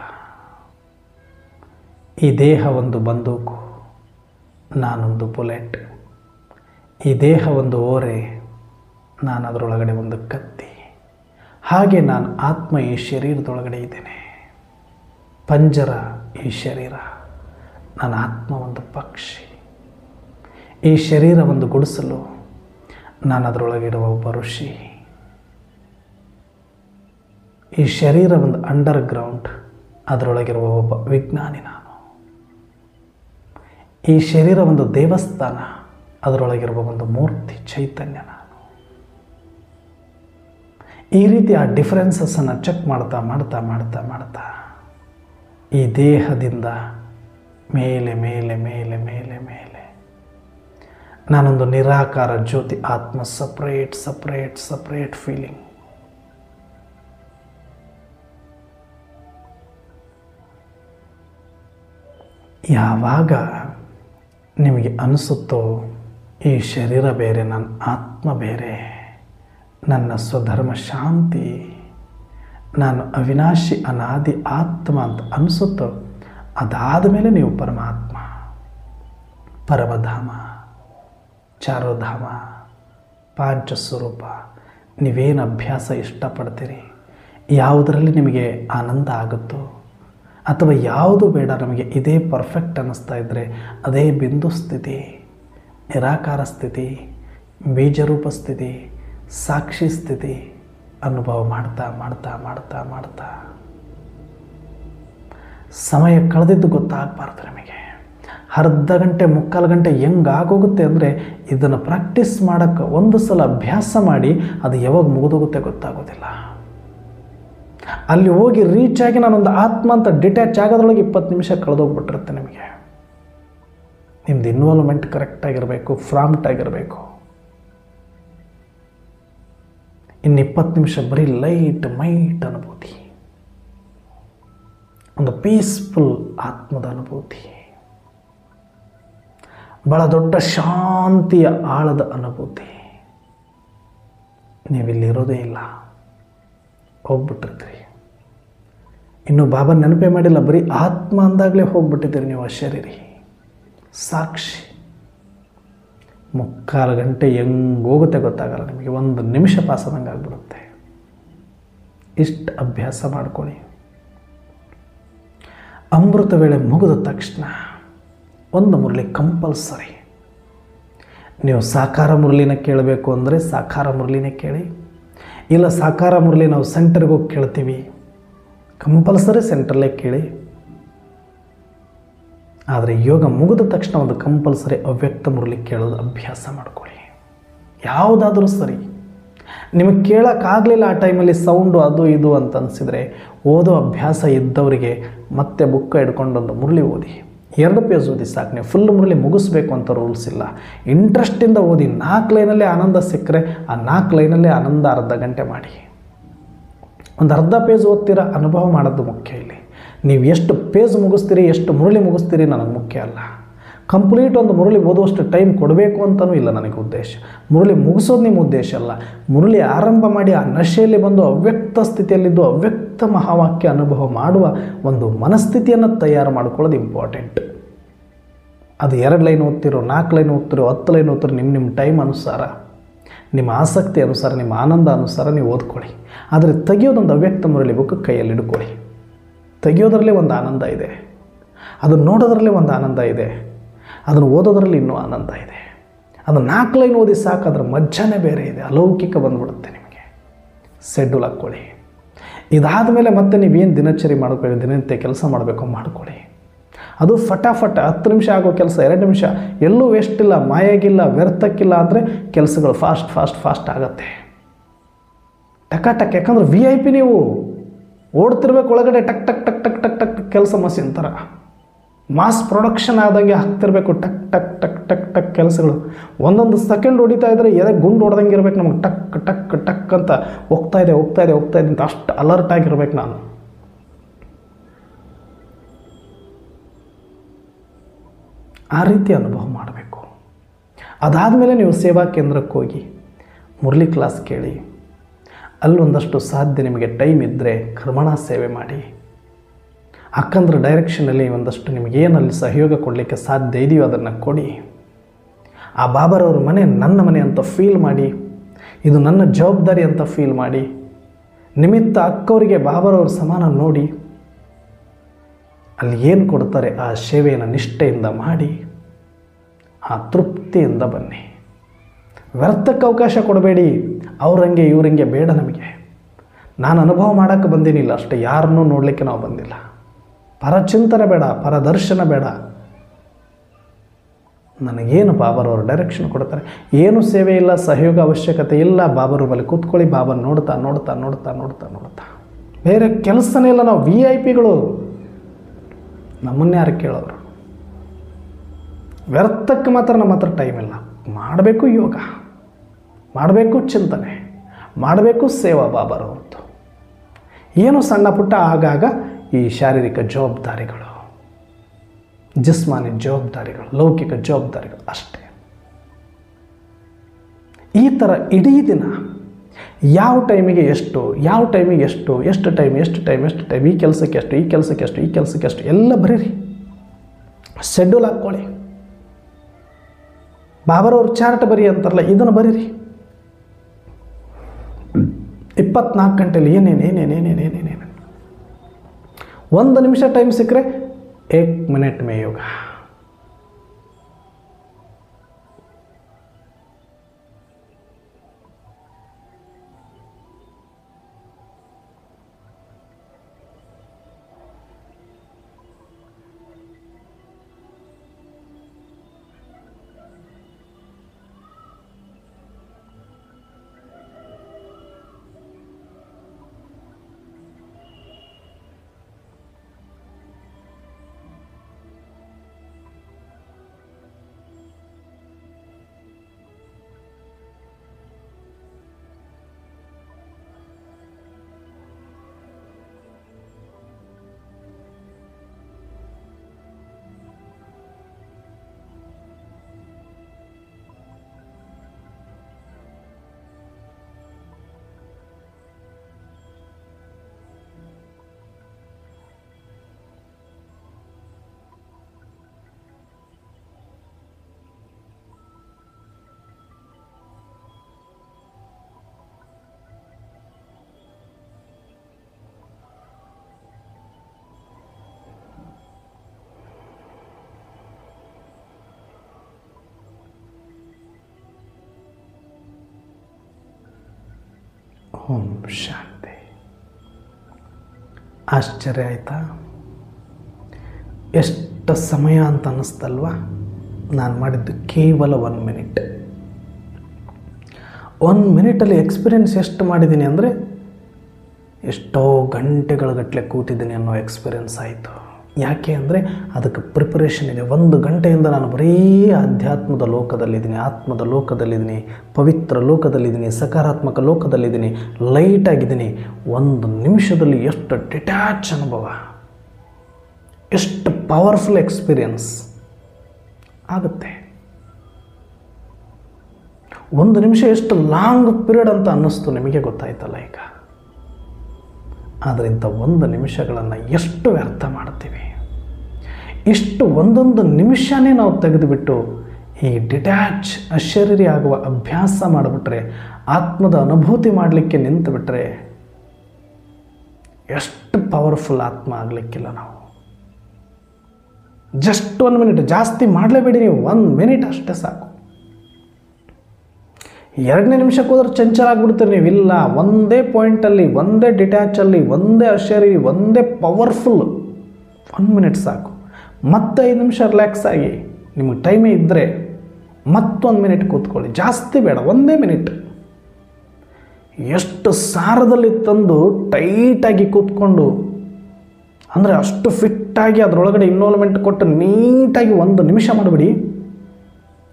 ಈ ದೇಹ ಒಂದು ಬಂದೂಕು, ನಾನೊಂದು ಬುಲೆಟ್. ಈ ದೇಹ ಒಂದು ಓರೆ, ನಾನು ಅದರೊಳಗಡೆ ಒಂದು ಕತ್ತಿ. ಹಾಗೆ ನಾನು ಆತ್ಮ ಈ ಶರೀರದೊಳಗಡೆ ಇದ್ದೇನೆ. ಪಂಜರ ಈ ಶರೀರ, ನನ್ನ ಆತ್ಮ ಒಂದು ಪಕ್ಷಿ. ಈ ಶರೀರ ಒಂದು ಗುಡಿಸಲು, ನಾನು ಅದರೊಳಗಿರುವ ಒಬ್ಬ ಋಷಿ. ಈ ಶರೀರ ಒಂದು ಅಂಡರ್ ಗ್ರೌಂಡ್, ಅದರೊಳಗಿರುವ ಒಬ್ಬ ವಿಜ್ಞಾನಿ ನಾನು. ಈ ಶರೀರ ಒಂದು ದೇವಸ್ಥಾನ, ಅದರೊಳಗಿರುವ ಒಂದು ಮೂರ್ತಿ ಚೈತನ್ಯ ನಾನು. ಈ ರೀತಿ ಆ ಡಿಫರೆನ್ಸಸ್ಸನ್ನು ಚೆಕ್ ಮಾಡ್ತಾ ಮಾಡ್ತಾ ಮಾಡ್ತಾ ಮಾಡ್ತಾ ಈ ದೇಹದಿಂದ ಮೇಲೆ ಮೇಲೆ ಮೇಲೆ ಮೇಲೆ ಮೇಲೆ ನಾನೊಂದು ನಿರಾಕಾರ ಜ್ಯೋತಿ ಆತ್ಮ, ಸಪ್ರೇಟ್ ಸಪ್ರೇಟ್ ಸಪ್ರೇಟ್ ಫೀಲಿಂಗ್. ಯಾವಾಗ ನಿಮಗೆ ಅನಿಸುತ್ತೋ ಈ ಶರೀರ ಬೇರೆ, ನನ್ನ ಆತ್ಮ ಬೇರೆ, ನನ್ನ ಸ್ವಧರ್ಮ ಶಾಂತಿ, ನಾನು ಅವಿನಾಶಿ ಅನಾದಿ ಆತ್ಮ ಅಂತ ಅನಿಸುತ್ತೋ, ಅದಾದ ಮೇಲೆ ನೀವು ಪರಮಾತ್ಮ, ಪರಮಧಾಮ, ಚಾರುಧಾಮ, ಪಾಂಚಸ್ವರೂಪ, ನೀವೇನು ಅಭ್ಯಾಸ ಇಷ್ಟಪಡ್ತೀರಿ, ಯಾವುದರಲ್ಲಿ ನಿಮಗೆ ಆನಂದ ಆಗುತ್ತೋ ಅಥವಾ ಯಾವುದು ಬೇಡ, ನಮಗೆ ಇದೇ ಪರ್ಫೆಕ್ಟ್ ಅನ್ನಿಸ್ತಾ ಇದ್ದರೆ ಅದೇ ಬಿಂದು ಸ್ಥಿತಿ, ನಿರಾಕಾರ ಸ್ಥಿತಿ, ಬೀಜರೂಪ ಸ್ಥಿತಿ, ಸಾಕ್ಷಿ ಸ್ಥಿತಿ ಅನುಭವ ಮಾಡ್ತಾ ಮಾಡ್ತಾ ಮಾಡ್ತಾ ಮಾಡ್ತಾ ಸಮಯ ಕಳೆದಿದ್ದು ಗೊತ್ತಾಗಬಾರ್ದು ನಿಮಗೆ. ಅರ್ಧ ಗಂಟೆ ಮುಕ್ಕಾಲು ಗಂಟೆ ಹೆಂಗಾಗೋಗುತ್ತೆ ಅಂದರೆ ಇದನ್ನು ಪ್ರಾಕ್ಟೀಸ್ ಮಾಡೋಕ್ಕೆ ಒಂದು ಸಲ ಅಭ್ಯಾಸ ಮಾಡಿ ಅದು ಯಾವಾಗ ಮುಗಿದೋಗುತ್ತೆ ಗೊತ್ತಾಗೋದಿಲ್ಲ. ಅಲ್ಲಿ ಹೋಗಿ ರೀಚ್ ಆಗಿ ನಾನೊಂದು ಆತ್ಮ ಅಂತ ಡಿಟ್ಯಾಚ್ ಆಗೋದ್ರೊಳಗೆ 20 ನಿಮಿಷ ಕಳೆದೋಗ್ಬಿಟ್ಟಿರುತ್ತೆ ನಿಮಗೆ. ನಿಮ್ದು ಇನ್ವಾಲ್ವ್ಮೆಂಟ್ ಕರೆಕ್ಟಾಗಿರಬೇಕು, ಪ್ರಾಂಪ್ಟ್ ಆಗಿರಬೇಕು. ಇನ್ನು 20 ನಿಮಿಷ ಬರೀ ಲೈಟ್ ಮೈಟ್ ಅನುಭೂತಿ, ಒಂದು ಪೀಸ್ಫುಲ್ ಆತ್ಮದ ಅನುಭೂತಿ, ಬಹಳ ದೊಡ್ಡ ಶಾಂತಿಯ ಆಳದ ಅನುಭೂತಿ. ನೀವಿಲ್ಲಿರೋದೇ ಇಲ್ಲ, ಹೋಗ್ಬಿಟ್ಟಿರ್ತೀರಿ. ಇನ್ನು ಬಾಬಾ ನೆನಪೇ ಮಾಡಿಲ್ಲ, ಬರೀ ಆತ್ಮ ಅಂದಾಗಲೇ ಹೋಗ್ಬಿಟ್ಟಿದ್ದೀರಿ ನೀವು ಅಶರೀರಿ. ಸಾಕ್ಷಿ ಮುಕ್ಕಾಲು ಗಂಟೆ ಹೆಂಗೋಗುತ್ತೆ ಗೊತ್ತಾಗಲ್ಲ ನಿಮಗೆ, 1 ನಿಮಿಷ ಪಾಸದಂಗೆ ಆಗ್ಬಿಡುತ್ತೆ. ಇಷ್ಟು ಅಭ್ಯಾಸ ಮಾಡ್ಕೊಳ್ಳಿ. ಅಮೃತ ವೇಳೆ ಮುಗಿದ ತಕ್ಷಣ ಒಂದು ಮುರಳಿ ಕಂಪಲ್ಸರಿ. ನೀವು ಸಾಕಾರ ಮುರಳಿನ ಕೇಳಬೇಕು ಅಂದರೆ ಸಾಕಾರ ಮುರಳಿನೇ ಕೇಳಿ, ಇಲ್ಲ ಸಾಕಾರ ಮುರಳಿ ನಾವು ಸೆಂಟರ್ಗೆ ಹೋಗಿ ಕೇಳ್ತೀವಿ, ಕಂಪಲ್ಸರಿ ಸೆಂಟ್ರಲ್ಲೇ ಕೇಳಿ. ಆದರೆ ಯೋಗ ಮುಗಿದ ತಕ್ಷಣ ಒಂದು ಕಂಪಲ್ಸರಿ ಅವ್ಯಕ್ತ ಮುರಳಿ ಕೇಳೋದು ಅಭ್ಯಾಸ ಮಾಡ್ಕೊಳ್ಳಿ. ಯಾವುದಾದ್ರೂ ಸರಿ, ನಿಮಗೆ ಕೇಳೋಕ್ಕಾಗಲಿಲ್ಲ ಆ ಟೈಮಲ್ಲಿ ಸೌಂಡು ಅದು ಇದು ಅಂತ ಅನಿಸಿದರೆ, ಓದೋ ಅಭ್ಯಾಸ ಇದ್ದವರಿಗೆ ಮತ್ತೆ ಬುಕ್ಕ ಹಿಡ್ಕೊಂಡೊಂದು ಮುರಳಿ ಓದಿ, 2 ಪೇಜ್ ಓದಿ ಸಾಕು. ನೀವು ಫುಲ್ ಮುರಳಿ ಮುಗಿಸ್ಬೇಕು ಅಂತ ರೂಲ್ಸ್ ಇಲ್ಲ. ಇಂಟ್ರೆಸ್ಟಿಂದ ಓದಿ. 4 ಲೈನಲ್ಲೇ ಆನಂದ ಸಿಕ್ಕರೆ ಆ 4 ಲೈನಲ್ಲೇ ಆನಂದ ಅರ್ಧ ಗಂಟೆ ಮಾಡಿ. ಒಂದು ಅರ್ಧ ಪೇಜ್ ಓದ್ತೀರಾ, ಅನುಭವ ಮಾಡೋದು ಮುಖ್ಯ ಇಲ್ಲಿ. ನೀವು ಎಷ್ಟು ಪೇಜ್ ಮುಗಿಸ್ತೀರಿ, ಎಷ್ಟು ಮುರಳಿ ಮುಗಿಸ್ತೀರಿ ನನಗೆ ಮುಖ್ಯ ಅಲ್ಲ. ಕಂಪ್ಲೀಟ್ ಒಂದು ಮುರಳಿ ಓದುವಷ್ಟು ಟೈಮ್ ಕೊಡಬೇಕು ಅಂತಲೂ ಇಲ್ಲ ನನಗೆ ಉದ್ದೇಶ. ಮುರಳಿ ಮುಗಿಸೋದು ನಿಮ್ಮ ಉದ್ದೇಶ ಅಲ್ಲ. ಮುರಳಿ ಆರಂಭ ಮಾಡಿ ಆ ನಶೆಯಲ್ಲಿ ಬಂದು ಅವ್ಯಕ್ತ ಸ್ಥಿತಿಯಲ್ಲಿದ್ದು ಅವ್ಯಕ್ತ ಮಹಾವಾಕ್ಯ ಅನುಭವ ಮಾಡುವ ಒಂದು ಮನಸ್ಥಿತಿಯನ್ನು ತಯಾರು ಮಾಡ್ಕೊಳ್ಳೋದು ಇಂಪಾರ್ಟೆಂಟ್. ಅದು 2 ಲೈನ್ ಓದ್ತಿರೋ, 4 ಲೈನ್ ಓದ್ತಿರೋ, 10 ಲೈನ್ ಓದ್ತಿರೋ, ನಿಮ್ಮ ಟೈಮ್ ಅನುಸಾರ, ನಿಮ್ಮ ಆಸಕ್ತಿ ಅನುಸಾರ, ನಿಮ್ಮ ಆನಂದ ಅನುಸಾರ ನೀವು ಓದ್ಕೊಳ್ಳಿ. ಆದರೆ ತೆಗಿಯೋದೊಂದು ಅವ್ಯಕ್ತ ಮುರಳಿ ಬುಕ್ ಕೈಯಲ್ಲಿ ಹಿಡ್ಕೊಳ್ಳಿ. ತೆಗಿಯೋದ್ರಲ್ಲೇ ಒಂದು ಆನಂದ ಇದೆ, ಅದನ್ನು ನೋಡೋದ್ರಲ್ಲೇ ಒಂದು ಆನಂದ ಇದೆ, ಅದನ್ನು ಓದೋದ್ರಲ್ಲಿ ಇನ್ನೂ ಆನಂದ ಇದೆ. ಅದು 4 ಲೈನ್ ಓದಿ ಸಾಕು, ಅದರ ಮಜ್ಜಾನೇ ಬೇರೆ ಇದೆ, ಅಲೌಕಿಕ ಬಂದ್ಬಿಡುತ್ತೆ ನಿಮಗೆ. ಶೆಡ್ಯೂಲ್ ಹಾಕ್ಕೊಳ್ಳಿ. ಇದಾದ ಮೇಲೆ ಮತ್ತೆ ನೀವೇನು ದಿನಚರಿ ಮಾಡ್ಕೊಳ್ಳಿ, ದಿನನಿತ್ಯ ಕೆಲಸ ಮಾಡಬೇಕು ಮಾಡ್ಕೊಳ್ಳಿ. ಅದು ಫಟಾಫಟ್ 10 ನಿಮಿಷ ಆಗೋ ಕೆಲಸ 2 ನಿಮಿಷ, ಎಲ್ಲೂ ವೇಸ್ಟ್ ಇಲ್ಲ, ಮಾಯಾಗಿಲ್ಲ, ವ್ಯರ್ಥಕ್ಕಿಲ್ಲ ಅಂದರೆ ಕೆಲಸಗಳು ಫಾಸ್ಟ್ ಆಗುತ್ತೆ. ಟಕ್. ಯಾಕಂದ್ರೆ VIP ನೀವು ಓಡ್ತಿರ್ಬೇಕು ಒಳಗಡೆ, ಟಕ್ ಟಕ್ ಟಕ್ ಟಕ್ ಟಕ್ ಟಕ್ ಕೆಲಸ ಮಷೀನ್ ಥರ ಮಾಸ್ ಪ್ರೊಡಕ್ಷನ್ ಆದಂಗೆ ಹಾಕ್ತಿರ್ಬೇಕು. ಟಕ್ ಟಕ್ ಟಕ್ ಟಕ್ ಟಕ್ ಕೆಲಸಗಳು ಒಂದೊಂದು ಸೆಕೆಂಡ್ ಹೊಡಿತಾ ಇದ್ರೆ ಎದೆ ಗುಂಡು ಹೊಡೆದಂಗೆ ಇರ್ಬೇಕು ನಮಗೆ. ಟಕ್ ಟಕ್ ಟಕ್ ಅಂತ ಹೋಗ್ತಾ ಇದೆ ಅಂತ ಅಷ್ಟು ಅಲರ್ಟ್ ಆಗಿರ್ಬೇಕು ನಾನು. ಆ ರೀತಿ ಅನುಭವ ಮಾಡಬೇಕು. ಅದಾದಮೇಲೆ ನೀವು ಸೇವಾ ಕೇಂದ್ರಕ್ಕೆ ಹೋಗಿ ಮುರಳಿ ಕ್ಲಾಸ್ ಕೇಳಿ, ಅಲ್ಲೊಂದಷ್ಟು ಸಾಧ್ಯ ನಿಮಗೆ ಟೈಮ್ ಇದ್ದರೆ ಕರ್ಮಣ ಸೇವೆ ಮಾಡಿ. ಅಕ್ಕಂದ್ರ ಡೈರೆಕ್ಷನಲ್ಲಿ ಒಂದಷ್ಟು ನಿಮಗೇನಲ್ಲಿ ಸಹಯೋಗ ಕೊಡಲಿಕ್ಕೆ ಸಾಧ್ಯ ಇದೆಯೋ ಅದನ್ನು ಕೊಡಿ. ಆ ಬಾಬರವ್ರ ಮನೆ ನನ್ನ ಮನೆ ಅಂತ ಫೀಲ್ ಮಾಡಿ, ಇದು ನನ್ನ ಜವಾಬ್ದಾರಿ ಅಂತ ಫೀಲ್ ಮಾಡಿ, ನಿಮಿತ್ತ ಅಕ್ಕವರಿಗೆ ಬಾಬರವ್ರ ಸಮಾನ ನೋಡಿ, ಅಲ್ಲಿ ಏನು ಕೊಡ್ತಾರೆ ಆ ಸೇವೆಯನ್ನು ನಿಷ್ಠೆಯಿಂದ ಮಾಡಿ, ಆ ತೃಪ್ತಿಯಿಂದ ಬನ್ನಿ. ವ್ಯರ್ಥಕ್ಕೆ ಅವಕಾಶ ಕೊಡಬೇಡಿ. ಅವ್ರಂಗೆ ಇವ್ರಂಗೆ ಬೇಡ ನಮಗೆ. ನಾನು ಅನುಭವ ಮಾಡೋಕ್ಕೆ ಬಂದಿನಿಲ್ಲ ಅಷ್ಟೇ, ಯಾರನ್ನೂ ನೋಡಲಿಕ್ಕೆ ನಾವು ಬಂದಿಲ್ಲ. ಪರಚಿಂತನೆ ಬೇಡ, ಪರದರ್ಶನ ಬೇಡ. ನನಗೇನು ಬಾಬರವ್ರ ಡೈರೆಕ್ಷನ್ ಕೊಡ್ತಾರೆ, ಏನು ಸೇವೆ ಇಲ್ಲ, ಸಹಯೋಗ ಅವಶ್ಯಕತೆ ಇಲ್ಲ, ಬಾಬರ ಬಳಿ ಕೂತ್ಕೊಳ್ಳಿ, ಬಾಬರ್ ನೋಡ್ತಾ ಬೇರೆ ಕೆಲಸನೇ ಇಲ್ಲ. ನಾವು VIP ನಮ್ಮನ್ನೇ ಯಾರು ಕೇಳೋರು? ವ್ಯರ್ಥಕ್ಕೆ ಮಾತ್ರ ನಮ್ಮ ಹತ್ರ ಟೈಮ್ ಇಲ್ಲ. ಮಾಡಬೇಕು ಯೋಗ, ಮಾಡಬೇಕು ಚಿಂತನೆ, ಮಾಡಬೇಕು ಸೇವಾ ಬಾಬರವ್ರದ್ದು. ಏನು ಸಣ್ಣ ಪುಟ್ಟ ಆಗಾಗ ಈ ಶಾರೀರಿಕ ಜವಾಬ್ದಾರಿಗಳು, ಜಿಸ್ಮಾನಿ ಜವಾಬ್ದಾರಿಗಳು, ಲೌಕಿಕ ಜವಾಬ್ದಾರಿಗಳು ಅಷ್ಟೇ. ಈ ಥರ ಇಡೀ ದಿನ ಯಾವ ಟೈಮಿಗೆ ಎಷ್ಟು ಟೈಮ್, ಈ ಕೆಲಸಕ್ಕೆ ಎಷ್ಟು ಎಲ್ಲ ಬರೀರಿ. ಶೆಡ್ಯೂಲ್ ಹಾಕ್ಕೊಳ್ಳಿ. ಬಾಬರವ್ರ ಚಾರ್ಟ್ ಬರೀ ಅಂತಾರಲ್ಲ, ಇದನ್ನು ಬರೀರಿ. 24 ಗಂಟೆಯಲ್ಲಿ ಏನೇನು 1 ನಿಮಿಷ ಟೈಮ್ ಸಿಕ್ಕರೆ 1 ಮಿನಿಟ್ ಮೇ ಯೋಗ. ಓಂ ಶಾಂತಿ. ಆಶ್ಚರ್ಯ ಆಯಿತಾ? ಎಷ್ಟು ಸಮಯ ಅಂತ ಅನ್ನಿಸ್ತಲ್ವ? ನಾನು ಮಾಡಿದ್ದು ಕೇವಲ 1 ಮಿನಿಟ್. 1 ಮಿನಿಟಲ್ಲಿ ಎಕ್ಸ್ಪೀರಿಯೆನ್ಸ್ ಎಷ್ಟು ಮಾಡಿದ್ದೀನಿ ಅಂದರೆ ಎಷ್ಟೋ ಗಂಟೆಗಳ ಗಟ್ಟಲೆ ಕೂತಿದ್ದೀನಿ ಅನ್ನೋ ಎಕ್ಸ್ಪೀರಿಯೆನ್ಸ್ ಆಯಿತು. ಯಾಕೆ ಅಂದರೆ ಅದಕ್ಕೆ ಪ್ರಿಪರೇಷನ್ ಇದೆ. 1 ಗಂಟೆಯಿಂದ ನಾನು ಬರೀ ಅಧ್ಯಾತ್ಮದ ಲೋಕದಲ್ಲಿದ್ದೀನಿ, ಆತ್ಮದ ಲೋಕದಲ್ಲಿದ್ದೀನಿ, ಪವಿತ್ರ ಲೋಕದಲ್ಲಿದ್ದೀನಿ, ಸಕಾರಾತ್ಮಕ ಲೋಕದಲ್ಲಿದ್ದೀನಿ, ಲೈಟಾಗಿದ್ದೀನಿ. 1 ನಿಮಿಷದಲ್ಲಿ ಎಷ್ಟು ಡಿಟ್ಯಾಚ್ ಅನುಭವ, ಎಷ್ಟು ಪವರ್ಫುಲ್ ಎಕ್ಸ್ಪೀರಿಯನ್ಸ್ ಆಗುತ್ತೆ. 1 ನಿಮಿಷ ಎಷ್ಟು ಲಾಂಗ್ ಪೀರಿಯಡ್ ಅಂತ ಅನ್ನಿಸ್ತು, ನಿಮಗೆ ಗೊತ್ತಾಯ್ತಲ್ಲ ಈಗ. ಆದರೆ ಇಂಥ 1 ನಿಮಿಷಗಳನ್ನು ಎಷ್ಟು ವ್ಯರ್ಥ ಮಾಡ್ತೀವಿ. ಇಷ್ಟು ಒಂದೊಂದು ನಿಮಿಷನೇ ನಾವು ತೆಗೆದುಬಿಟ್ಟು ಈ ಡಿಟ್ಯಾಚ್ ಅಶರೀರಿ ಆಗುವ ಅಭ್ಯಾಸ ಮಾಡಿಬಿಟ್ರೆ, ಆತ್ಮದ ಅನುಭೂತಿ ಮಾಡಲಿಕ್ಕೆ ನಿಂತುಬಿಟ್ರೆ ಎಷ್ಟು ಪವರ್ಫುಲ್ ಆತ್ಮ ಆಗಲಿಕ್ಕಿಲ್ಲ ನಾವು. ಜಸ್ಟ್ 1 ಮಿನಿಟ್, ಜಾಸ್ತಿ ಮಾಡಲೇಬೇಡಿ ನೀವು. 1 ಮಿನಿಟ್ ಅಷ್ಟೇ ಸಾಕು. 2ನೇ ನಿಮಿಷಕ್ಕೆ ಹೋದ್ರೆ ಚಂಚಲ ಆಗಿಬಿಡ್ತೀರಿ ನೀವು. ಇಲ್ಲ, ಒಂದೇ ಪಾಯಿಂಟಲ್ಲಿ, ಒಂದೇ ಡಿಟ್ಯಾಚಲ್ಲಿ, ಒಂದೇ ಅಶರೀರಿ, ಒಂದೇ ಪವರ್ಫುಲ್ 1 ಮಿನಿಟ್ ಸಾಕು. ಮತ್ತೆ 5 ನಿಮಿಷ ರಿಲ್ಯಾಕ್ಸ್ ಆಗಿ, ನಿಮಗೆ ಟೈಮೇ ಇದ್ದರೆ ಮತ್ತೊಂದು ಮಿನಿಟ್ ಕೂತ್ಕೊಳ್ಳಿ, ಜಾಸ್ತಿ ಬೇಡ, 1 ಮಿನಿಟ್. ಎಷ್ಟು ಸಾರದಲ್ಲಿ ತಂದು ಟೈಟಾಗಿ ಕೂತ್ಕೊಂಡು, ಅಂದರೆ ಅಷ್ಟು ಫಿಟ್ಟಾಗಿ ಅದರೊಳಗಡೆ ಇನ್ವಾಲ್ವ್ಮೆಂಟ್ ಕೊಟ್ಟು ನೀಟಾಗಿ 1 ನಿಮಿಷ ಮಾಡಿಬಿಡಿ.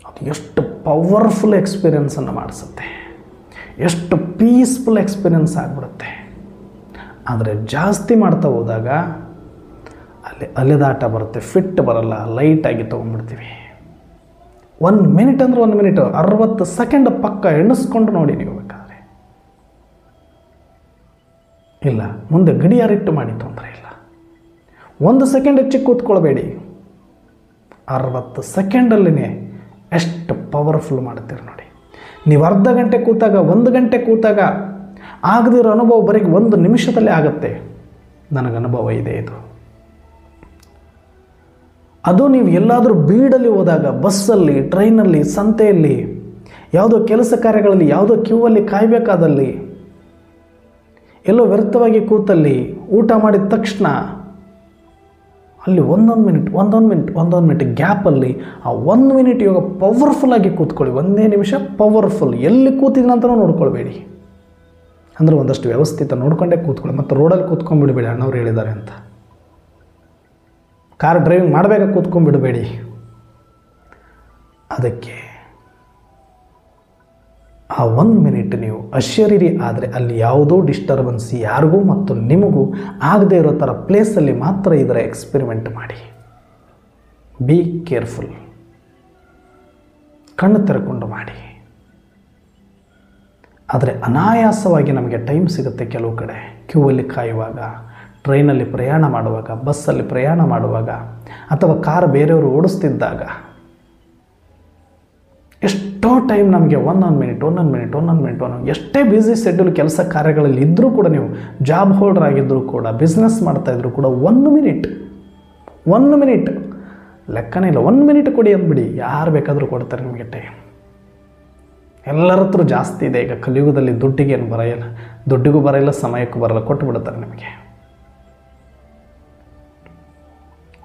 ಅದು ಎಷ್ಟು ಪವರ್ಫುಲ್ ಎಕ್ಸ್ಪೀರಿಯೆನ್ಸನ್ನು ಮಾಡಿಸುತ್ತೆ, ಎಷ್ಟು ಪೀಸ್ಫುಲ್ ಎಕ್ಸ್ಪೀರಿಯೆನ್ಸ್ ಆಗಿಬಿಡುತ್ತೆ. ಆದರೆ ಜಾಸ್ತಿ ಮಾಡ್ತಾ ಹೋದಾಗ ಅಲ್ಲಿ ಅಲೆದಾಟ ಬರುತ್ತೆ, ಫಿಟ್ ಬರಲ್ಲ, ಲೈಟಾಗಿ ತೊಗೊಂಡ್ಬಿಡ್ತೀವಿ. 1 ಮಿನಿಟ್ ಅಂದರೆ 1 ಮಿನಿಟ್, 60 ಸೆಕೆಂಡ್ ಪಕ್ಕ ಎಣಿಸ್ಕೊಂಡು ನೋಡಿ ನೀವು ಬೇಕಾದರೆ. ಇಲ್ಲ ಮುಂದೆ ಗಡಿಯಾರಿಟ್ಟು ಮಾಡಿ, ತೊಂದರೆ ಇಲ್ಲ. 1 ಸೆಕೆಂಡ್ ಹೆಚ್ಚಿಗೆ ಕೂತ್ಕೊಳ್ಬೇಡಿ, 60 ಸೆಕೆಂಡಲ್ಲಿನೇ ಎಷ್ಟು ಪವರ್ಫುಲ್ ಮಾಡ್ತೀರಿ ನೋಡಿ. ನೀವು ಅರ್ಧ ಗಂಟೆ ಕೂತಾಗ, 1 ಗಂಟೆ ಕೂತಾಗ ಆಗದಿರೋ ಅನುಭವ ಬರೀ 1 ನಿಮಿಷದಲ್ಲೇ ಆಗುತ್ತೆ. ನನಗೆ ಅನುಭವ ಇದೆ ಇದು. ಅದು ನೀವು ಎಲ್ಲಾದರೂ ಬೀಡಲ್ಲಿ ಹೋದಾಗ, ಬಸ್ಸಲ್ಲಿ, ಟ್ರೈನಲ್ಲಿ, ಸಂತೆಯಲ್ಲಿ, ಯಾವುದೋ ಕೆಲಸ ಕಾರ್ಯಗಳಲ್ಲಿ, ಯಾವುದೋ ಕ್ಯೂವಲ್ಲಿ ಕಾಯಬೇಕಾದಲ್ಲಿ, ಎಲ್ಲೋ ವ್ಯರ್ಥವಾಗಿ ಕೂತಲ್ಲಿ, ಊಟ ಮಾಡಿದ ತಕ್ಷಣ ಅಲ್ಲಿ ಒಂದೊಂದು ಮಿನಿಟ್ ಗ್ಯಾಪಲ್ಲಿ ಆ 1 ಮಿನಿಟ್ ಇವಾಗ ಪವರ್ಫುಲ್ಲಾಗಿ ಕೂತ್ಕೊಳ್ಳಿ. 1 ನಿಮಿಷ ಪವರ್ಫುಲ್. ಎಲ್ಲಿ ಕೂತಿದ್ನಂತನೂ ನೋಡ್ಕೊಳ್ಬೇಡಿ, ಅಂದರೆ ಒಂದಷ್ಟು ವ್ಯವಸ್ಥಿತ ನೋಡ್ಕೊಂಡೇ ಕೂತ್ಕೊಳ್ಳಿ. ಮತ್ತು ರೋಡಲ್ಲಿ ಕೂತ್ಕೊಂಡ್ಬಿಡಬೇಡಿ, ಅಣ್ಣವ್ರು ಹೇಳಿದ್ದಾರೆ ಅಂತ. ಕಾರ್ ಡ್ರೈವಿಂಗ್ ಮಾಡಬೇಕಾ ಕೂತ್ಕೊಂಡ್ಬಿಡಬೇಡಿ. ಅದಕ್ಕೆ ಆ 1 ಮಿನಿಟ್ ನೀವು ಅಶರೀರಿ ಆದರೆ ಅಲ್ಲಿ ಯಾವುದೋ ಡಿಸ್ಟರ್ಬೆನ್ಸ್ ಯಾರಿಗೂ ಮತ್ತು ನಿಮಗೂ ಆಗದೇ ಇರೋ ಥರ ಪ್ಲೇಸಲ್ಲಿ ಮಾತ್ರ ಇದರ ಎಕ್ಸ್ಪೆರಿಮೆಂಟ್ ಮಾಡಿ. ಬಿ ಕೇರ್ಫುಲ್, ಕಣ್ಣು ತೆರೆಕೊಂಡು ಮಾಡಿ. ಆದರೆ ಅನಾಯಾಸವಾಗಿ ನಮಗೆ ಟೈಮ್ ಸಿಗುತ್ತೆ ಕೆಲವು ಕಡೆ, ಕ್ಯೂವಲ್ಲಿ ಕಾಯುವಾಗ, ಟ್ರೈನಲ್ಲಿ ಪ್ರಯಾಣ ಮಾಡುವಾಗ, ಬಸ್ಸಲ್ಲಿ ಪ್ರಯಾಣ ಮಾಡುವಾಗ, ಅಥವಾ ಕಾರ್ ಬೇರೆಯವರು ಓಡಿಸ್ತಿದ್ದಾಗ ಎಷ್ಟೋ ಟೈಮ್ ನಮಗೆ ಒಂದೊಂದು ಮಿನಿಟ್ ಎಷ್ಟೇ ಬ್ಯುಸಿ ಶೆಡ್ಯೂಲ್ ಕೆಲಸ ಕಾರ್ಯಗಳಲ್ಲಿ ಇದ್ದರೂ ಕೂಡ, ನೀವು ಜಾಬ್ ಹೋಲ್ಡರ್ ಆಗಿದ್ದರೂ ಕೂಡ, ಬಿಸ್ನೆಸ್ ಮಾಡ್ತಾಯಿದ್ರು ಕೂಡ 1 ಮಿನಿಟ್ ಲೆಕ್ಕನೇ ಇಲ್ಲ. 1 ಮಿನಿಟ್ ಕೊಡಿ ಅಂದ್ಬಿಡಿ, ಯಾರು ಬೇಕಾದರೂ ಕೊಡ್ತಾರೆ ನಿಮಗೆ ಟೈಮ್. ಎಲ್ಲರ ಹತ್ರ ಜಾಸ್ತಿ ಇದೆ ಈಗ ಕಲಿಯುಗದಲ್ಲಿ. ದುಡ್ಡಿಗೇನು ಬರೆಯಲ್ಲ, ದುಡ್ಡಿಗೂ ಬರೆಯಲ್ಲ, ಸಮಯಕ್ಕೂ ಬರಲ್ಲ, ಕೊಟ್ಟು ಬಿಡ್ತಾರೆ ನಿಮಗೆ.